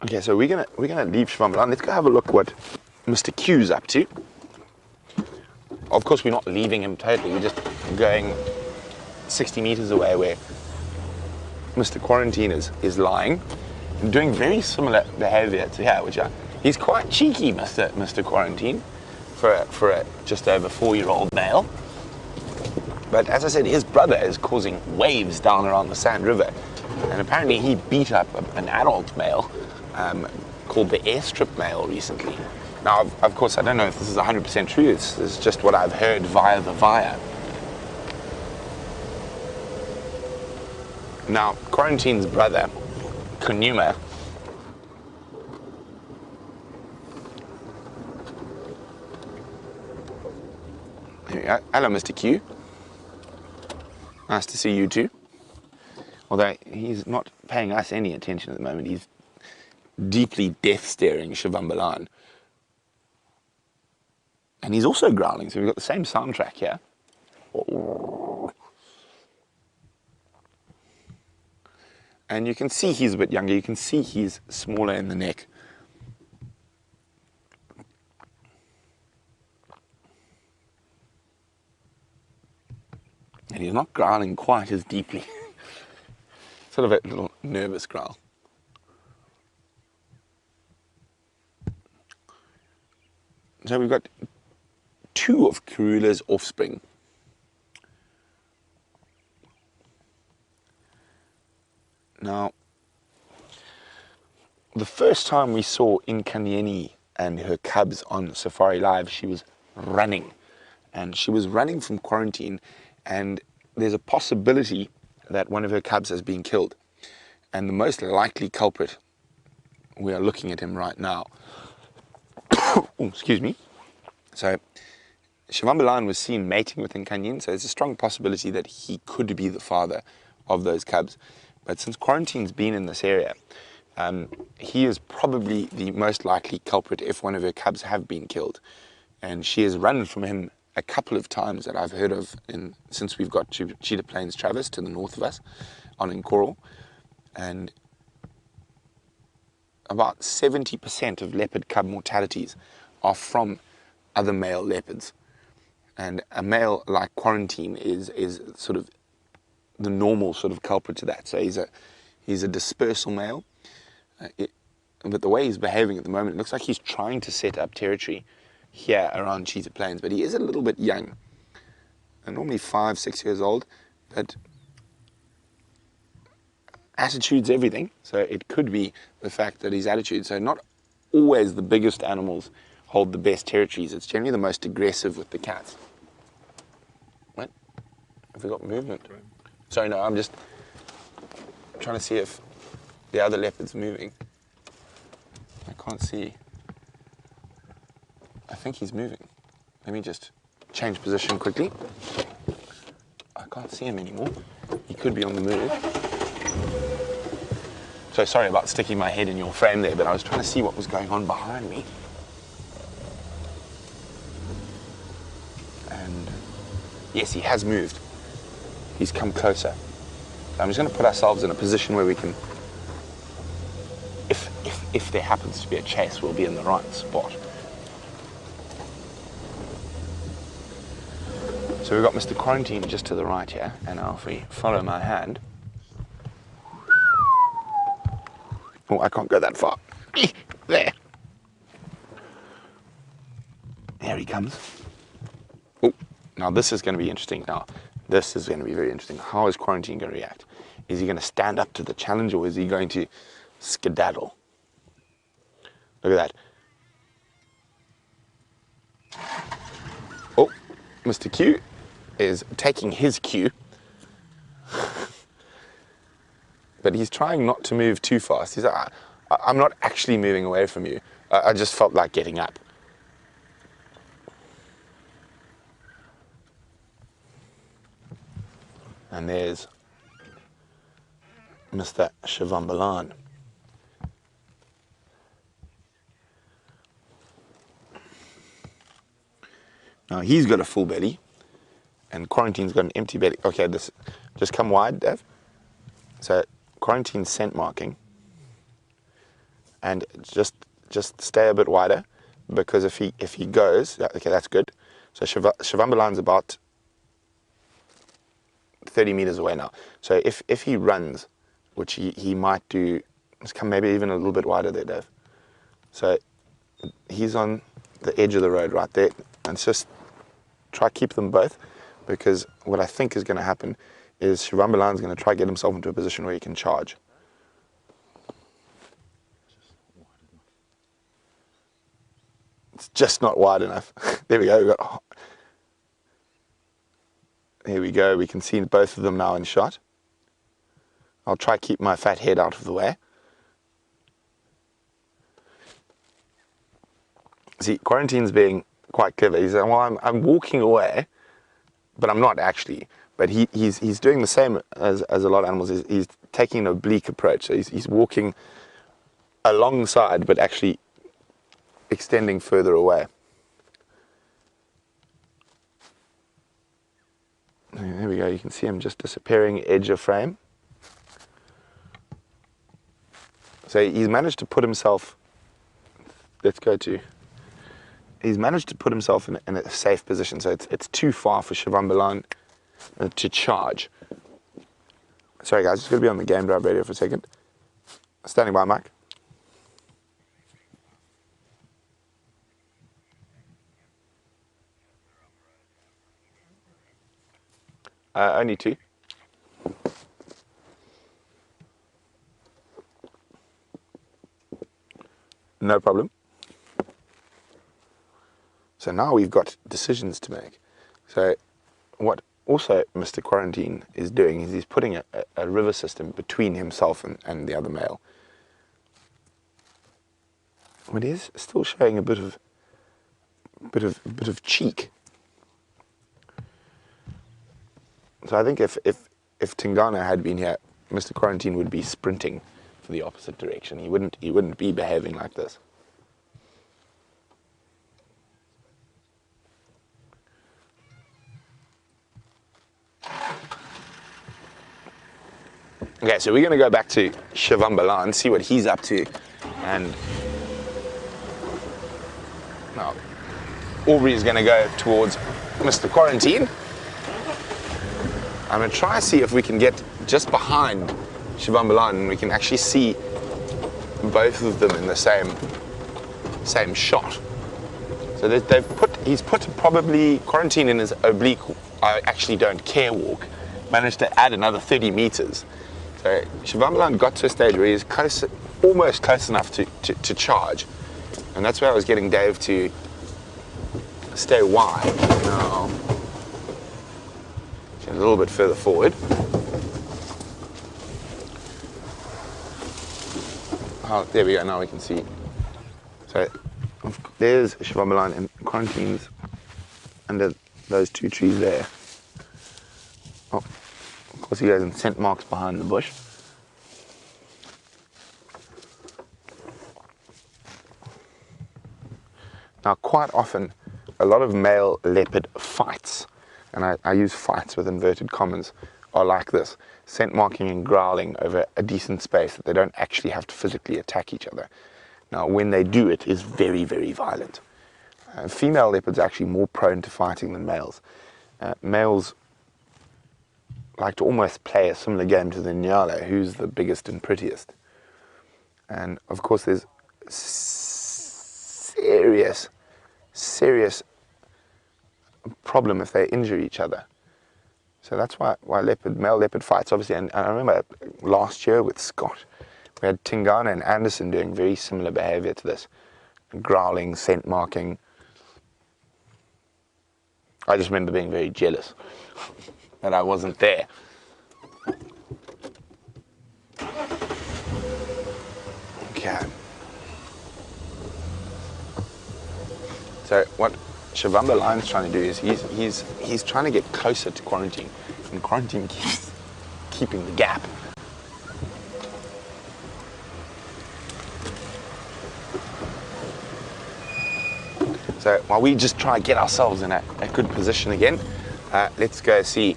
Okay, so we're gonna leave Xivambalana. Let's go have a look what Mr. Q's up to. Of course, we're not leaving him totally. We're just going 60 meters away where Mr. Quarantine is lying and doing very similar behavior to here, which he's quite cheeky, Mr. Quarantine, for a just over 4-year-old male. But as I said, his brother is causing waves down around the Sand River, and apparently he beat up an adult male called the airstrip male recently. Now, of course, I don't know if this is 100% true. This is just what I've heard via the wire. Now, Quarantine's brother, Nkuhuma, here we go. Hello, Mr. Q. Nice to see you too. Although he's not paying us any attention at the moment. He's deeply death-staring Xivambalana. And he's also growling, so we've got the same soundtrack here. And you can see he's a bit younger. You can see he's smaller in the neck. And he's not growling quite as deeply. Sort of a little nervous growl. So we've got 2 of Karula's offspring. Now, the first time we saw Nkanyeni and her cubs on Safari Live, she was running. And she was running from quarantine, and there's a possibility that one of her cubs has been killed. And the most likely culprit, we are looking at him right now. Oh, excuse me. So, Xivambalana was seen mating with Nkanyeni, so there's a strong possibility that he could be the father of those cubs. But since quarantine's been in this area, he is probably the most likely culprit if one of her cubs have been killed. And she has run from him a couple of times that I've heard of since we've got to Cheetah Plains Traverse to the north of us on Nkuhuma. And about 70% of leopard cub mortalities are from other male leopards. And a male like Quarantine is sort of the normal sort of culprit to that. So he's a dispersal male. But the way he's behaving at the moment, it looks like he's trying to set up territory here around Cheetah Plains, but he is a little bit young. And normally 5-6 years old, but attitude's everything. So it could be the fact that his attitude, so not always the biggest animals hold the best territories. It's generally the most aggressive with the cats. What? Have we got movement? Sorry, no, I'm just trying to see if the other leopard's moving. I can't see. I think he's moving. Let me just change position quickly. I can't see him anymore. He could be on the move. So sorry about sticking my head in your frame there, but I was trying to see what was going on behind me. And yes, he has moved. He's come closer. So I'm just going to put ourselves in a position where we can, if there happens to be a chase, we'll be in the right spot. So we've got Mr. Quarantine just to the right here, and now if we follow my hand. Oh, I can't go that far. There. There he comes. Oh, Now this is going to be interesting. Now this is going to be very interesting. How is Quarantine going to react? Is he going to stand up to the challenge, or is he going to skedaddle? Look at that. Oh, Mr. Q is taking his cue, but he's trying not to move too fast. He's like, I'm not actually moving away from you. I just felt like getting up. And there's Mr. Xivambalana. Now he's got a full belly, and Quarantine's got an empty belly. Okay, this just come wide, Dev. So Quarantine's scent marking, and just stay a bit wider, because if he goes, okay, that's good. So Xivambalana's about 30 meters away now. So if he runs, which he might do, let's come maybe even a little bit wider there, Dave. So he's on the edge of the road right there, and just try to keep them both, because what I think is going to happen is Xivambalana's going to try to get himself into a position where he can charge. It's just not wide enough. There we go. Here we go. We can see both of them now in shot. I'll try to keep my fat head out of the way. See, Quarantine's being quite clever. He's saying, well, I'm walking away, but I'm not actually. But he's doing the same as a lot of animals. He's taking an oblique approach. So he's walking alongside, but actually extending further away. There we go. You can see him just disappearing edge of frame. So he's managed to put himself. He's managed to put himself in a safe position. So it's too far for Xivambalana to charge. Sorry guys, just going to be on the game drive radio for a second. Standing by, Mike. Only two. No problem. So now we've got decisions to make. So what also Mr. Quarantine is doing is he's putting a river system between himself and the other male. But he is still showing a bit of cheek. So I think if Tingana had been here, Mr. Quarantine would be sprinting for the opposite direction. He wouldn't be behaving like this. Okay, so we're going to go back to Xivambalana and see what he's up to. And now Aubrey is going to go towards Mr. Quarantine. I'm going to try to see if we can get just behind Xivambalana and we can actually see both of them in the same shot. So he's put probably Quarantine in his oblique, I actually don't care walk, managed to add another 30 meters. So Xivambalana got to a stage where he's almost close enough to charge. And that's where I was getting Dave to stay wide. Now, a little bit further forward. Oh, there we go, now we can see. So there's Xivambalana and Quarantine's under those two trees there. Oh, of course he goes and scent marks behind the bush. Now quite often, a lot of male leopard fights, and I use fights with inverted commas, are like this, scent marking and growling over a decent space that they don't actually have to physically attack each other. Now when they do, it is very, very violent. Female leopards are actually more prone to fighting than males. Males like to almost play a similar game to the Nyala, who's the biggest and prettiest. And of course there's serious a problem if they injure each other. So that's why male leopard fights, obviously. And I remember last year with Scott, we had Tingana and Anderson doing very similar behavior to this. Growling, scent marking. I just remember being very jealous that I wasn't there. Okay. So what Xivambalana's trying to do is he's trying to get closer to quarantine, and quarantine keeps keeping the gap. So while we just try to get ourselves in a good position again, let's go see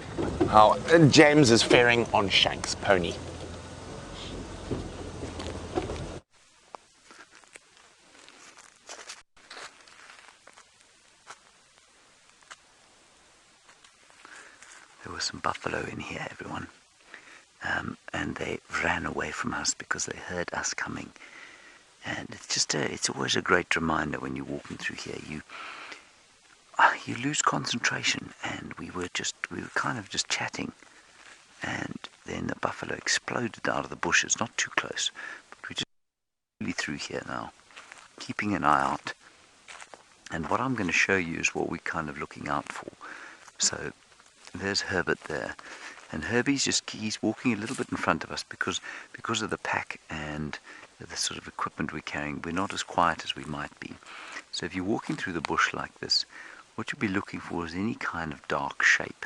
how James is faring on Shank's pony. There was some buffalo in here, everyone, and they ran away from us because they heard us coming. And it's always a great reminder when you're walking through here. You lose concentration, and we were kind of just chatting, and then the buffalo exploded out of the bushes, not too close, but we're just really through here now, keeping an eye out. And what I'm going to show you is what we're kind of looking out for. So there's Herbert there, and he's walking a little bit in front of us because of the pack and the sort of equipment we're carrying. We're not as quiet as we might be. So if you're walking through the bush like this, what you'll be looking for is any kind of dark shape.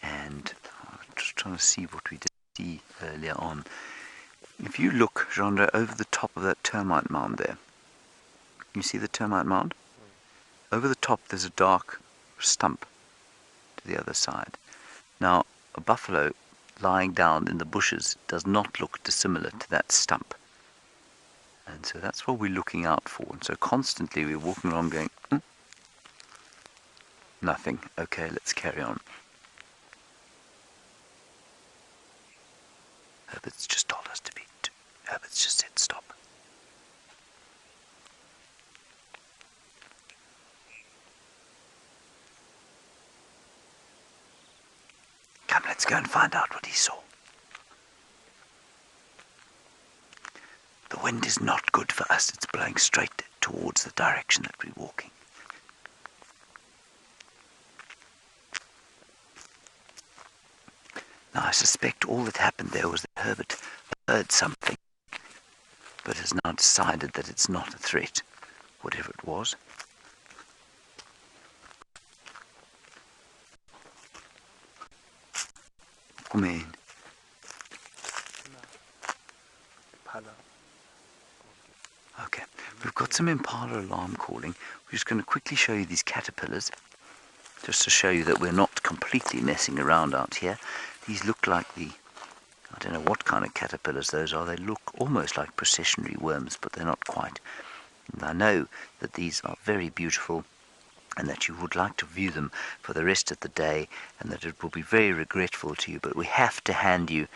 And I'm just trying to see what we did see earlier on. If you look, Jandre, over the top of that termite mound there, you see the termite mound? Over the top there's a dark stump to the other side. Now, a buffalo lying down in the bushes does not look dissimilar to that stump. And so that's what we're looking out for. And so constantly we're walking along going, nothing. Okay, let's carry on. Herbert's just told us Herbert's just said stop. Come, let's go and find out what he saw. The wind is not good for us. It's blowing straight towards the direction that we're walking. Now, I suspect all that happened there was that Herbert heard something, but has now decided that it's not a threat, whatever it was. Come in. Okay, we've got some impala alarm calling. We're just going to quickly show you these caterpillars, just to show you that we're not completely messing around out here. These look like I don't know what kind of caterpillars those are. They look almost like processionary worms, but they're not quite. And I know that these are very beautiful, and that you would like to view them for the rest of the day, and that it will be very regretful to you, but we have to hand you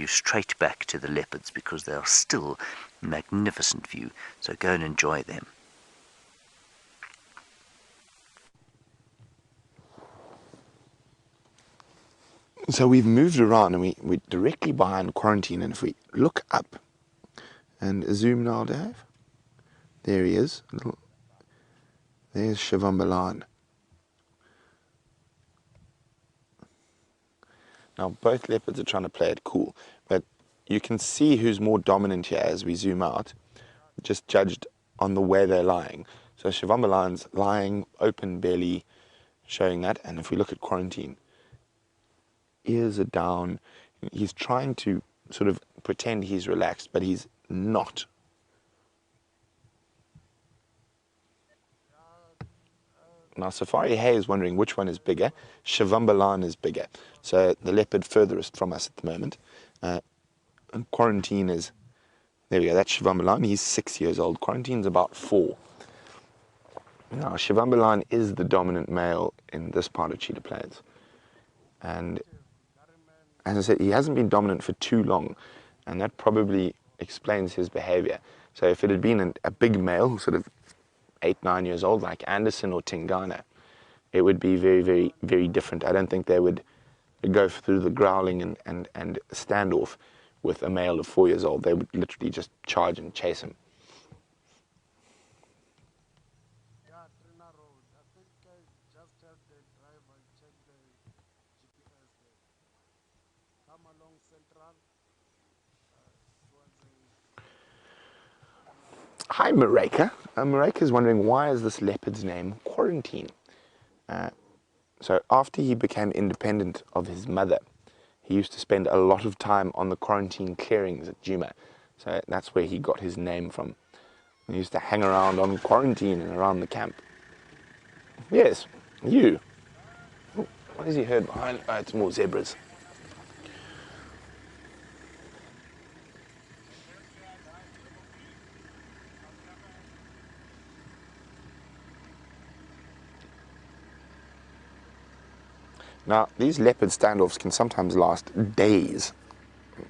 straight back to the leopards because they are still a magnificent view. So go and enjoy them. So we've moved around, and we're directly behind quarantine, and if we look up and zoom now, Dave, there he is. There's Xivambalana. Now both leopards are trying to play it cool, but you can see who's more dominant here as we zoom out, just judged on the way they're lying. So Xivambalana's lying open belly, showing that, and if we look at quarantine, ears are down. He's trying to sort of pretend he's relaxed, but he's not. Now Safari Hay is wondering which one is bigger. Xivambalana is bigger. So the leopard furthest from us at the moment. And quarantine is, there we go, that's Xivambalana. He's 6 years old. Quarantine's about 4. Now Xivambalana is the dominant male in this part of Cheetah Plains. And as I said, he hasn't been dominant for too long, and that probably explains his behavior. So if it had been a big male, sort of 8, 9 years old, like Anderson or Tingana, it would be very, very, very different. I don't think they would go through the growling and standoff with a male of 4 years old. They would literally just charge and chase him. Yeah, Trina Road. I think I just had the driver check the GPS there. Come along Central towards a... Hi, Mareka. Mareka is wondering, why is this leopard's name Quarantine? So after he became independent of his mother, he used to spend a lot of time on the quarantine clearings at Djuma. So that's where he got his name from. He used to hang around on quarantine and around the camp. Yes, you. Oh, what has he heard behind? Oh, it's more zebras. Now, these leopard standoffs can sometimes last days.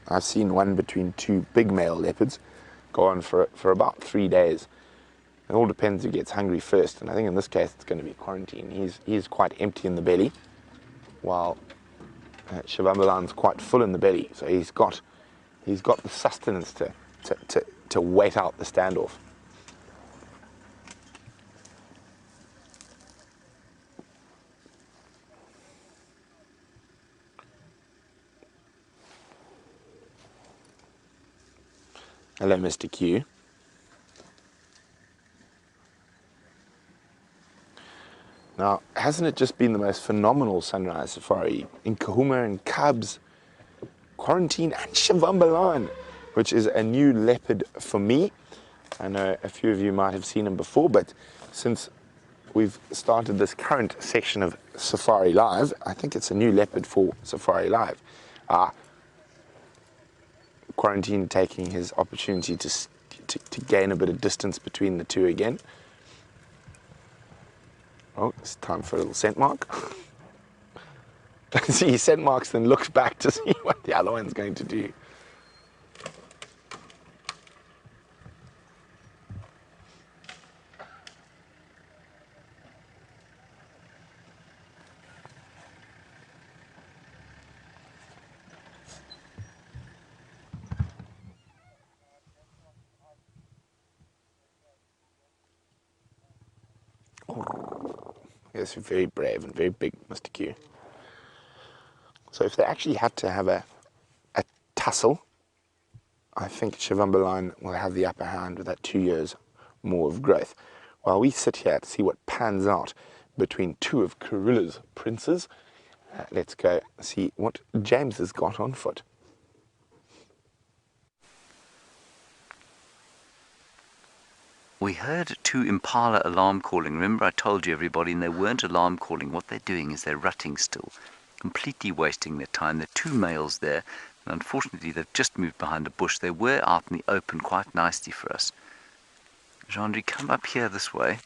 I've seen one between two big male leopards go on for about 3 days. It all depends who gets hungry first, and I think in this case it's going to be Quarantine. He's quite empty in the belly, while Xivambalana's quite full in the belly, so he's got the sustenance to wait out the standoff. Hello, Mr. Q. Now, hasn't it just been the most phenomenal sunrise safari? In Nkuhuma and Cubs, Quarantine and Xivambalana, which is a new leopard for me. I know a few of you might have seen him before, but since we've started this current section of Safari Live, I think it's a new leopard for Safari Live. Quarantine taking his opportunity to gain a bit of distance between the two again. Oh, it's time for a little scent mark. See, he scent marks, then looks back to see what the other one's going to do. Yes, very brave and very big, Mr. Q. So if they actually had to have a tussle, I think Xivambalana will have the upper hand with that 2 years more of growth. While we sit here to see what pans out between two of Karilla's princes, let's go see what James has got on foot. We heard two impala alarm calling. Remember I told you, everybody, and they weren't alarm calling. What they're doing is they're rutting still, completely wasting their time. There are two males there, and unfortunately they've just moved behind a bush. They were out in the open quite nicely for us. Jean-André, come up here this way.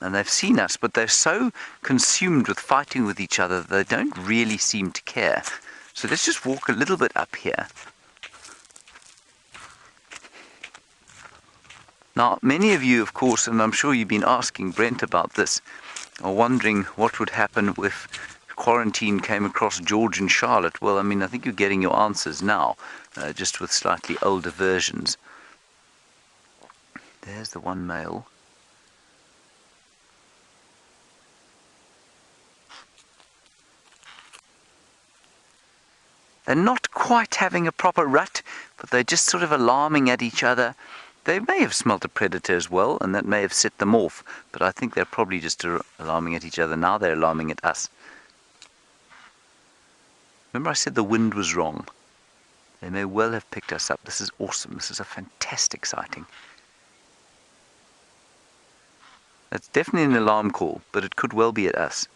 And they've seen us, but they're so consumed with fighting with each other that they don't really seem to care. So let's just walk a little bit up here. Now, many of you, of course, and I'm sure you've been asking Brent about this, are wondering what would happen if Quarantine came across George and Charlotte. Well, I mean, I think you're getting your answers now, just with slightly older versions. There's the one male. They're not quite having a proper rut, but they're just sort of alarming at each other. They may have smelt a predator as well, and that may have set them off, but I think they're probably just alarming at each other. Now they're alarming at us. Remember I said the wind was wrong. They may well have picked us up. This is awesome. This is a fantastic sighting. That's definitely an alarm call, but it could well be at us.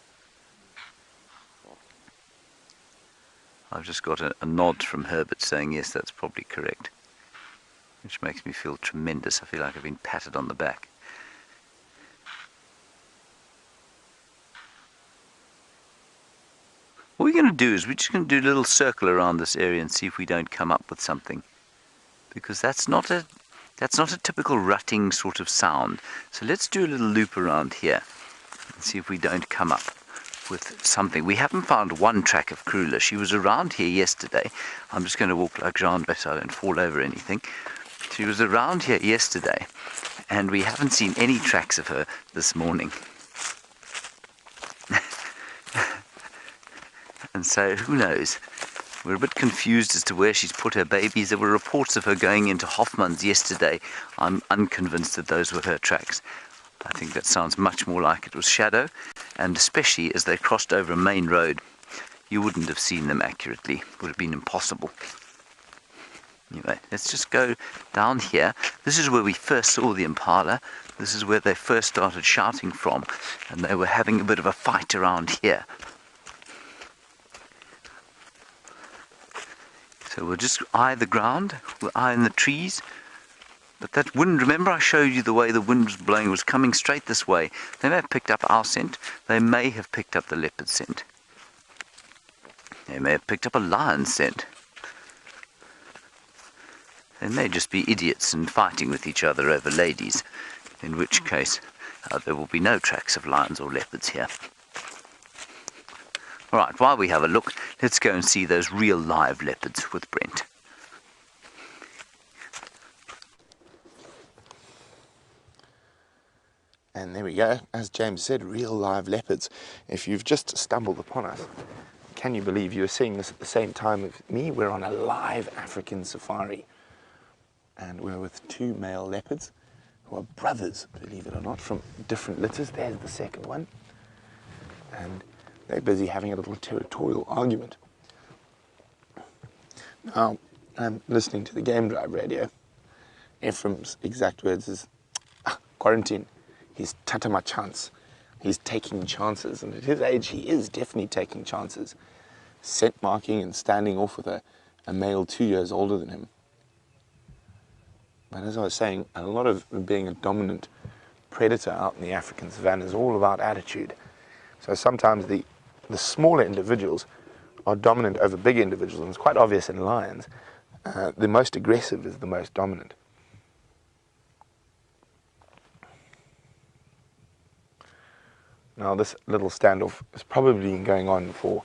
I've just got a nod from Herbert saying, yes, that's probably correct. Which makes me feel tremendous. I feel like I've been patted on the back. What we're going to do is we're just going to do a little circle around this area and see if we don't come up with something. Because that's not a typical rutting sort of sound. So let's do a little loop around here. and see if we don't come up with something. We haven't found one track of Krula. She was around here yesterday. I'm just going to walk like Jean so I don't fall over anything. She was around here yesterday, and we haven't seen any tracks of her this morning. And so, who knows? We're a bit confused as to where she's put her babies. There were reports of her going into Hofmann's yesterday. I'm unconvinced that those were her tracks. I think that sounds much more like it was Shadow, and especially as they crossed over a main road, you wouldn't have seen them accurately. It would have been impossible. Anyway, let's just go down here. This is where we first saw the impala. This is where they first started shouting from, and they were having a bit of a fight around here. So we'll just eye the ground, we'll eye in the trees. But that wind, remember I showed you the way the wind was blowing, it was coming straight this way. They may have picked up our scent, they may have picked up the leopard scent. They may have picked up a lion scent. They may just be idiots and fighting with each other over ladies, in which case there will be no tracks of lions or leopards here. Alright, while we have a look, let's go and see those real live leopards with Brent. And there we go, as James said, real live leopards. If you've just stumbled upon us, can you believe you're seeing this at the same time as me? We're on a live African safari. And we're with two male leopards who are brothers, believe it or not, from different litters. There's the second one. And they're busy having a little territorial argument. Now, I'm listening to the game drive radio. Ephraim's exact words is, quarantine. He's tatama chance. He's taking chances. And at his age, he is definitely taking chances. Scent marking and standing off with a male 2 years older than him. But as I was saying, a lot of being a dominant predator out in the African savanna is all about attitude. So sometimes the smaller individuals are dominant over big individuals, and it's quite obvious in lions. The most aggressive is the most dominant. Now this little standoff has probably been going on for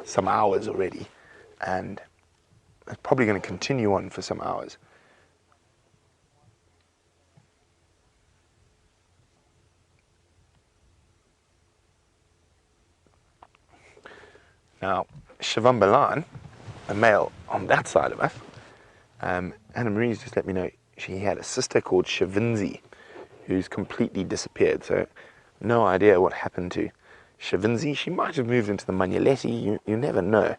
some hours already, and it's probably going to continue on for some hours. Now, Xivambalana, a male on that side of us, Anna Marie's just let me know she had a sister called Shavinzi, who's completely disappeared. So, no idea what happened to Shavinzi. She might have moved into the Manyaleti, you never know.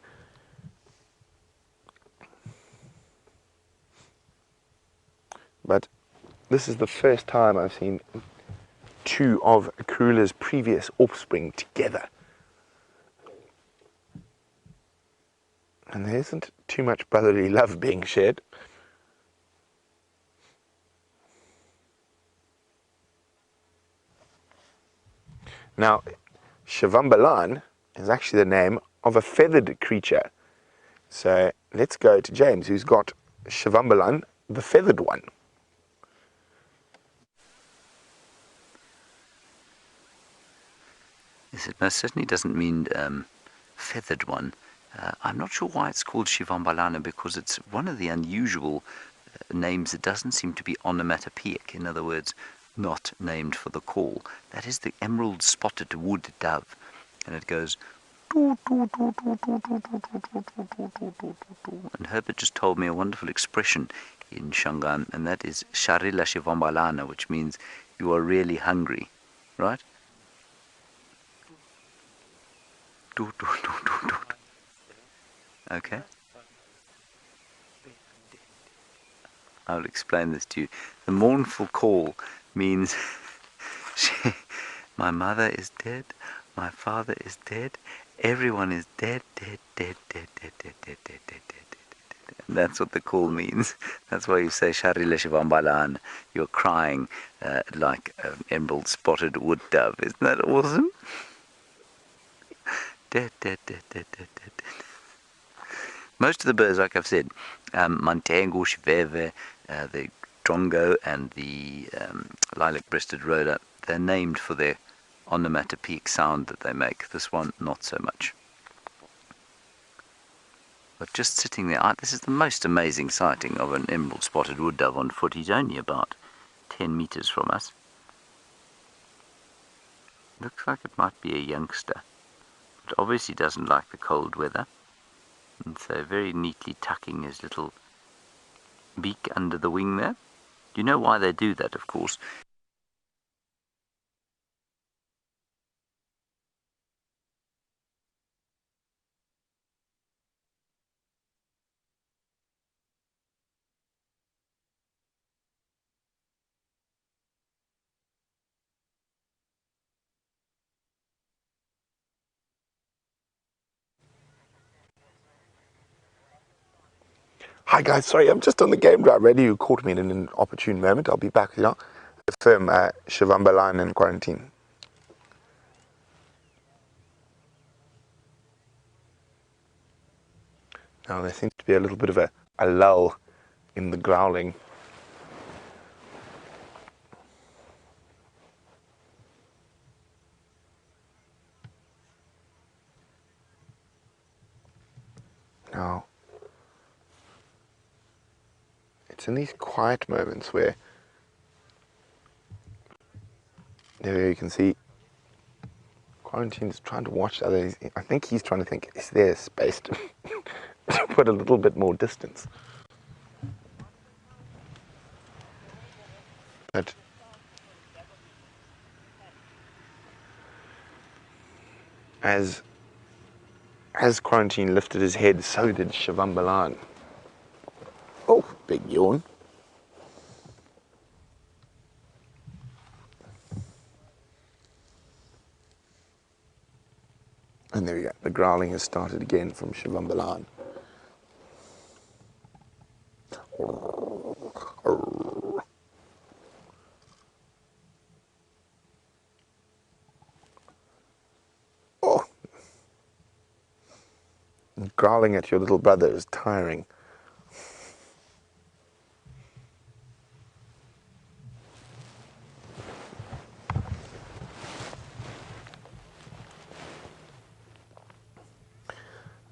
But this is the first time I've seen two of Krula's previous offspring together. And there isn't too much brotherly love being shared. Now, Xivambalana is actually the name of a feathered creature. So let's go to James, who's got Xivambalana, the feathered one. Yes, it most certainly doesn't mean feathered one. I'm not sure why it's called Xivambalana, because it's one of the unusual names that doesn't seem to be onomatopoeic. In other words, not named for the call. That is the emerald spotted wood dove, and it goes doo, doo, doo, doo, doo, doo, doo, doo, doo, doo, doo, doo, doo, doo. And Herbert just told me a wonderful expression in Shangaan, and that is Sharila Xivambalana, which means you are really hungry, right? Doo, doo, doo, doo, doo. Okay. I'll explain this to you. The mournful call means my mother is dead, my father is dead, everyone is dead, dead, dead, dead, dead, dead, dead, dead, dead, dead, dead. And that's what the call means. That's why you say Sharila Xivambalana. You're crying like an emerald spotted wood dove. Isn't that awesome? Dead, dead, dead, dead, dead, dead, dead. Most of the birds, like I've said, Mantengo, Shiveve, the Drongo and the lilac-breasted rhoda, they're named for their onomatopoeic sound that they make. This one, not so much. But just sitting there, this is the most amazing sighting of an emerald spotted wood dove on foot. He's only about 10 meters from us. Looks like it might be a youngster, but obviously doesn't like the cold weather, and so very neatly tucking his little beak under the wing there. You know why they do that, of course. Hi guys, sorry, I'm just on the game drive ready. You caught me in an opportune moment. I'll be back here. The firm Xivambalana in quarantine. Now there seems to be a little bit of a lull in the growling. Now, it's in these quiet moments where there you can see Quarantine's trying to watch others. I think he's trying to think, is there space to, to put a little bit more distance? But as Quarantine lifted his head, so did Xivambalana. Oh, big yawn. And there we go. The growling has started again from Xivambalana. Oh, growling at your little brother is tiring.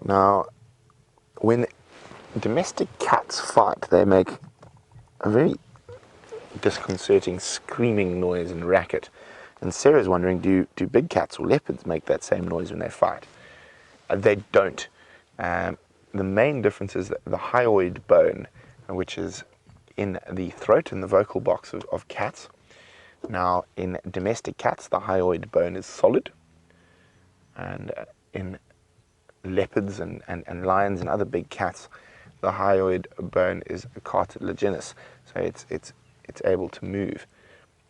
Now, when domestic cats fight, they make a very disconcerting screaming noise and racket. And Sarah's wondering, do big cats or leopards make that same noise when they fight? They don't. The main difference is the hyoid bone, which is in the throat and the vocal box of cats. Now, in domestic cats, the hyoid bone is solid, and in leopards and lions and other big cats, the hyoid bone is cartilaginous, so it's able to move,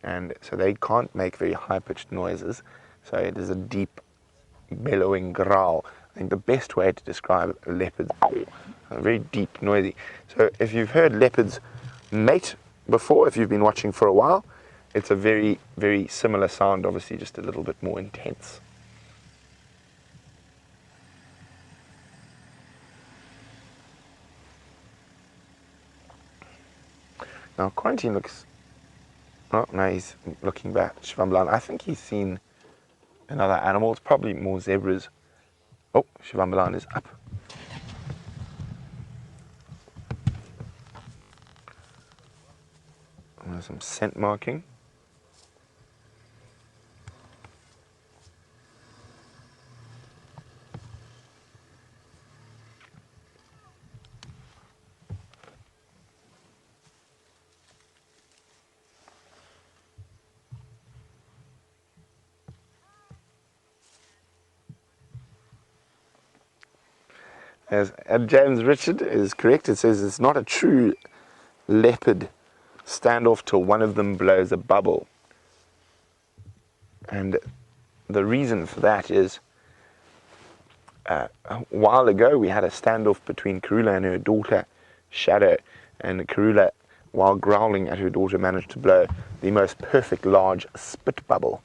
and so they can't make very high-pitched noises. So it is a deep, bellowing growl. I think the best way to describe a leopard's growl, very deep, noisy. So if you've heard leopards mate before, if you've been watching for a while, it's a very, very similar sound, obviously just a little bit more intense. Now, Quarantine looks... Oh, no, he's looking back at Xivambalana. I think he's seen another animal. It's probably more zebras. Oh, Xivambalana is up. There's some scent marking. And James Richard is correct. It says it's not a true leopard standoff till one of them blows a bubble. And the reason for that is a while ago we had a standoff between Karula and her daughter Shadow, and Karula, while growling at her daughter, managed to blow the most perfect large spit bubble.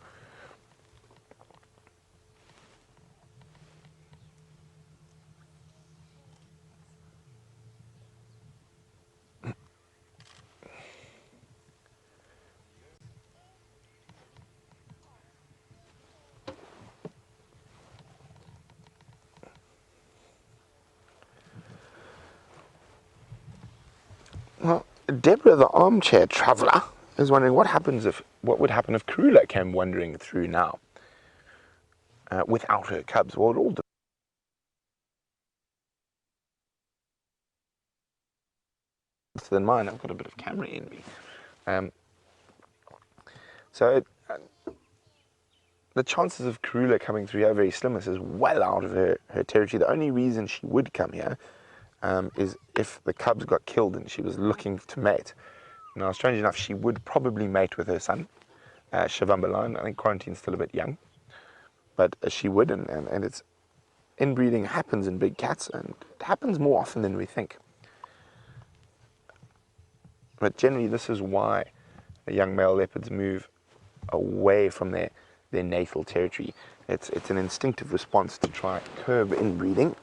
Well, Deborah, the armchair traveller, is wondering what would happen if Karula came wandering through now without her cubs. Well, it all depends than mine. I've got a bit of camera in me. So the chances of Karula coming through here are very slim. This is well out of her territory. The only reason she would come here is if the cubs got killed and she was looking to mate. Now, strange enough, she would probably mate with her son, Xivambalana. I think Quarantine's still a bit young, but she would, and it's inbreeding happens in big cats, and it happens more often than we think. But generally, this is why the young male leopards move away from their natal territory. It's an instinctive response to try curb inbreeding.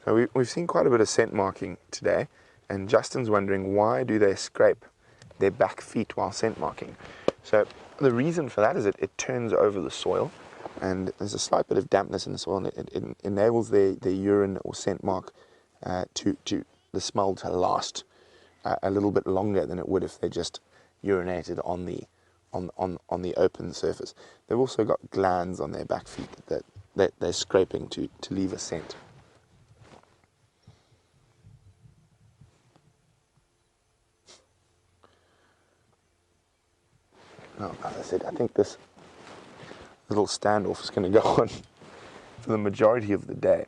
So we've seen quite a bit of scent marking today, and Justin's wondering why do they scrape their back feet while scent marking. So the reason for that is it turns over the soil, and there's a slight bit of dampness in the soil, and it enables their urine or scent mark to the smell to last a little bit longer than it would if they just urinated on the open surface. They've also got glands on their back feet that they're scraping to leave a scent. Oh, as I said, I think this little standoff is going to go on for the majority of the day.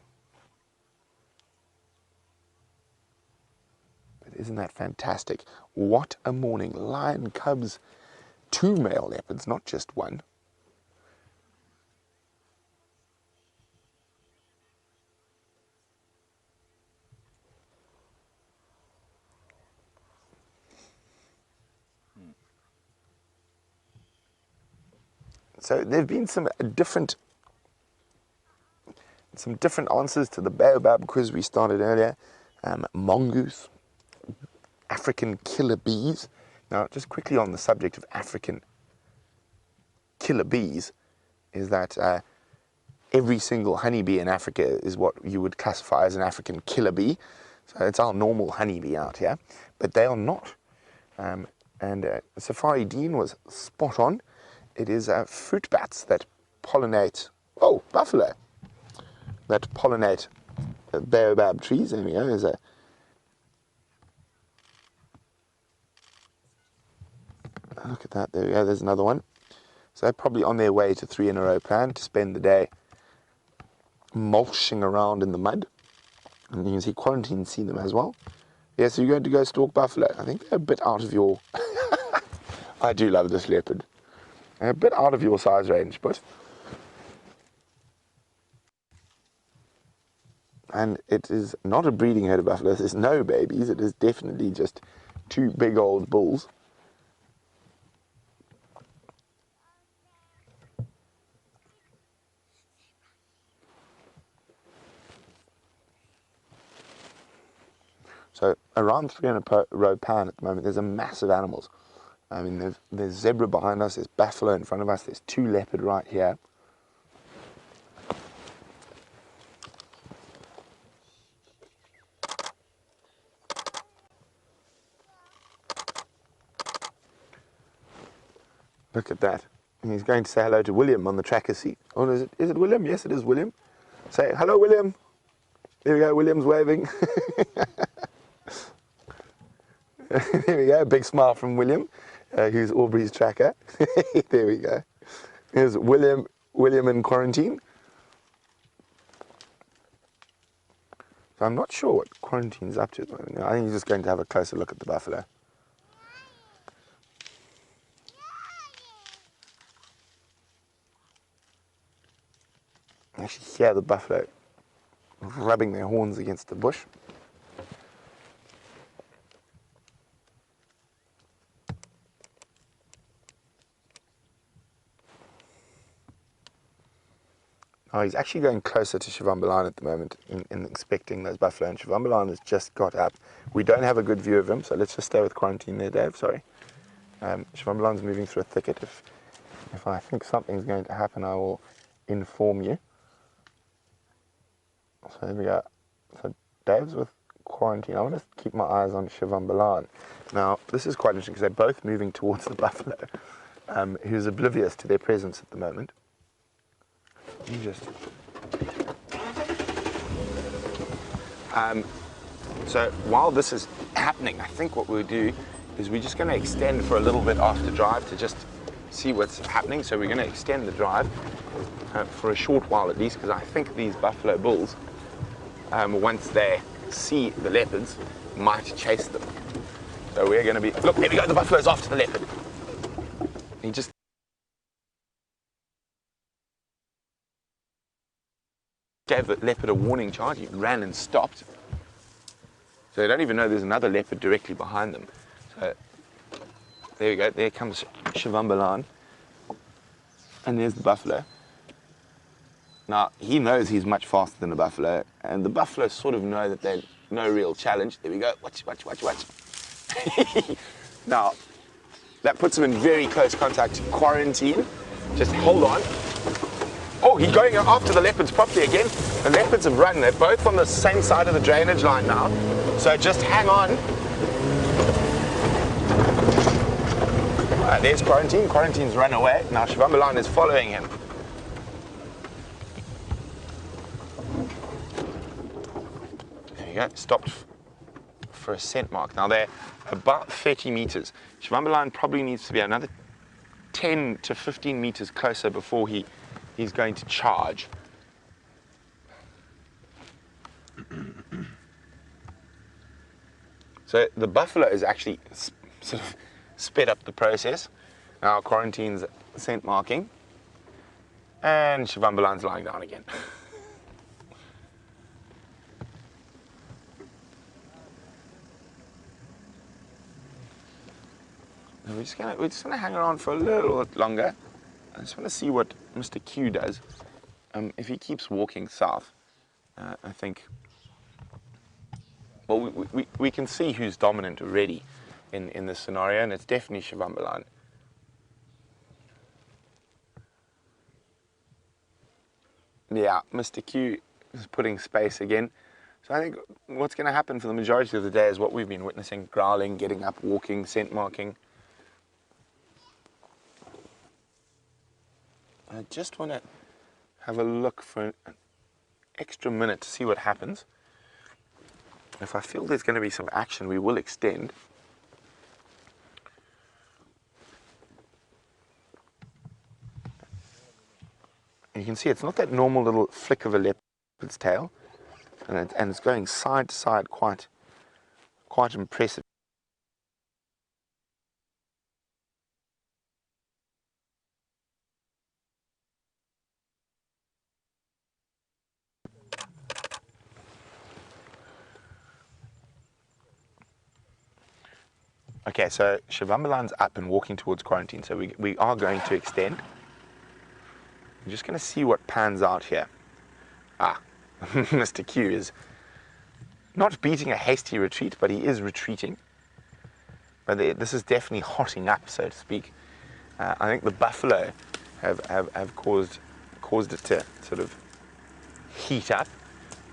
But isn't that fantastic? What a morning. Lion cubs, 2 male leopards, not just one. So there have been some different answers to the baobab quiz we started earlier. Mongoose, African killer bees. Now, just quickly on the subject of African killer bees, is that every single honeybee in Africa is what you would classify as an African killer bee. So it's our normal honeybee out here, but they are not. Safari Dean was spot on. It is fruit bats that pollinate, buffalo, that pollinate baobab trees. There we go. There's look at that. There we go. There's another one. So they're probably on their way to 3 in a row plan to spend the day mulching around in the mud. And you can see Quarantine see them as well. Yeah, so you're going to go stalk buffalo. I think they're a bit out of your... I do love this leopard. They're a bit out of your size range, but... And it is not a breeding herd of buffalo. There's no babies. It is definitely just 2 big old bulls. So around 3 in a row pan at the moment, there's a massive animals. I mean, there's zebra behind us, there's buffalo in front of us, there's 2 leopard right here. Look at that. And he's going to say hello to William on the tracker seat. Oh, is it William? Yes, it is William. Say, hello, William. There we go, William's waving. There we go, big smile from William, who's Aubrey's tracker. There we go. Here's William in Quarantine. So I'm not sure what Quarantine's up to at the moment. I think he's just going to have a closer look at the buffalo. I actually hear the buffalo rubbing their horns against the bush. Oh, he's actually going closer to Xivambalana at the moment in expecting those buffalo, and Xivambalana has just got up. We don't have a good view of him, so let's just stay with quarantine there, Dave. Sorry. Xivambalana's moving through a thicket. If I think something's going to happen, I will inform you. So there we go. So Dave's with quarantine. I want to keep my eyes on Xivambalana. Now, this is quite interesting because they're both moving towards the buffalo, who's oblivious to their presence at the moment. You just... So while this is happening, I think what we'll do is we're just going to extend for a little bit after drive to just see what's happening. So we're going to extend the drive for a short while at least, because I think these buffalo bulls, once they see the leopards, might chase them. So we're going to be... Look, there we go, the buffalo's after the leopard. He just... gave the leopard a warning charge. He ran and stopped. So they don't even know there's another leopard directly behind them. So there we go. There comes Xivambalana. And there's the buffalo. Now, he knows he's much faster than the buffalo. And the buffalo sort of know that they're no real challenge. There we go. Watch, watch, watch, watch. Now, that puts him in very close contact. Quarantine. Just hold on. Oh, he's going after the leopards properly again. The leopards have run. They're both on the same side of the drainage line now. So just hang on. There's Quarantine. Quarantine's run away. Now Xivambalana is following him. There you go. Stopped for a scent mark. Now they're about 30 meters. Xivambalana probably needs to be another 10 to 15 meters closer before he's going to charge. So the buffalo is actually sort of sped up the process. Now Quarantine's scent marking, and Xivambalana's lying down again. We're just gonna hang around for a little bit longer. I just want to see what Mr. Q does. If he keeps walking south, I think, well, we can see who's dominant already in this scenario, and it's definitely Xivambalana. Yeah, Mr. Q is putting space again. So I think what's going to happen for the majority of the day is what we've been witnessing: growling, getting up, walking, scent marking. I just want to have a look for an extra minute to see what happens. If I feel there's going to be some action, we will extend. You can see it's not that normal little flick of a leopard's tail, and it's going side to side, quite impressive. Okay, so Xivambalana's up and walking towards Quarantine, so we are going to extend. I'm just going to see what pans out here. Mr. Q is not beating a hasty retreat, but he is retreating. But this is definitely hotting up, so to speak. I think the buffalo have caused it to sort of heat up,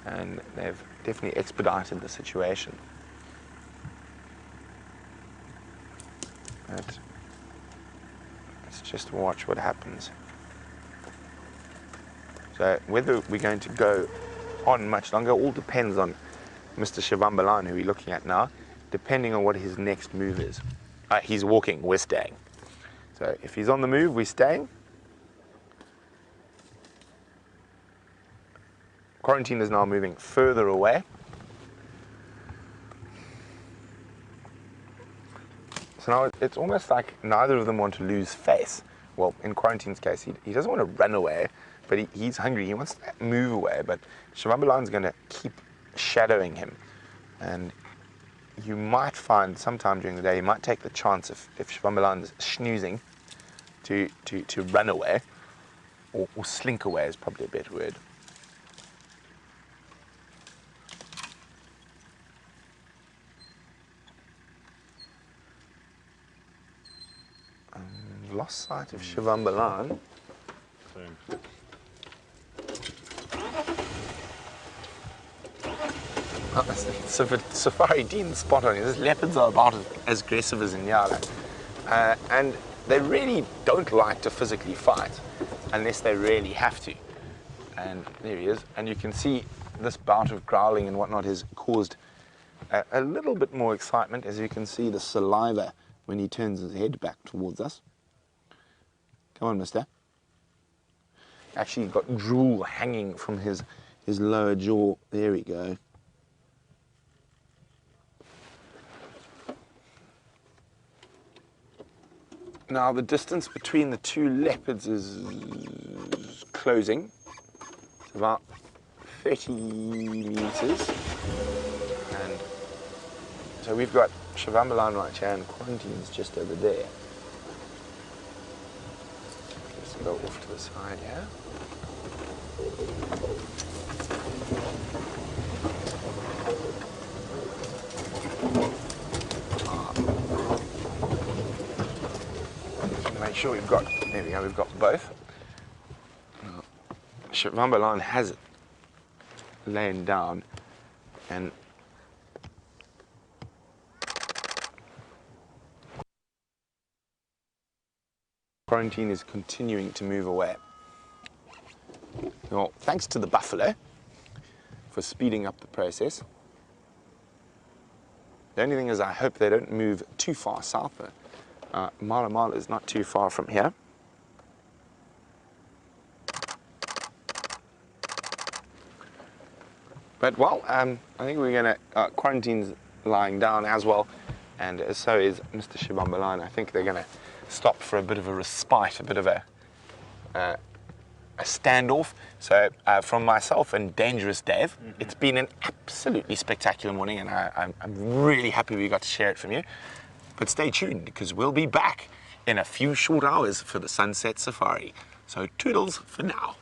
and they've definitely expedited the situation. But let's just watch what happens. So whether we're going to go on much longer all depends on Mr. Xivambalana, who we're looking at now, depending on what his next move is. He's walking, we're staying. So if he's on the move, we're staying. Quarantine is now moving further away. So now it's almost like neither of them want to lose face. Well, in Quarantine's case, he doesn't want to run away, but he's hungry. He wants to move away, but Xivambalana's going to keep shadowing him. And you might find sometime during the day, you might take the chance if Xivambalana's snoozing to run away. or slink away is probably a better word. Lost sight of Xivambalana. Safari Dean spot on. These leopards are about as aggressive as Nyala. And they really don't like to physically fight unless they really have to. And there he is. And you can see this bout of growling and whatnot has caused a little bit more excitement, as you can see the saliva when he turns his head back towards us. Come on, mister. Actually, got drool hanging from his lower jaw. There we go. Now, the distance between the two leopards is closing. It's about 30 meters. And so we've got Xivambalana right here and Quarantine's just over there. Let's go off to the side here. Make sure we've got, there we go, we've got both. Xivambalana has it laying down, and Quarantine is continuing to move away. Well, thanks to the buffalo for speeding up the process. The only thing is I hope they don't move too far south. Mala Mala is not too far from here. But well, I think we're going to, Quarantine's lying down as well, and so is Mr. Xivambalana. I think they're going to stop for a bit of a respite, a bit of a standoff. So from myself and Dangerous Dave, it's been an absolutely spectacular morning, and I'm really happy we got to share it from you. But stay tuned, because we'll be back in a few short hours for the Sunset Safari. So toodles for now.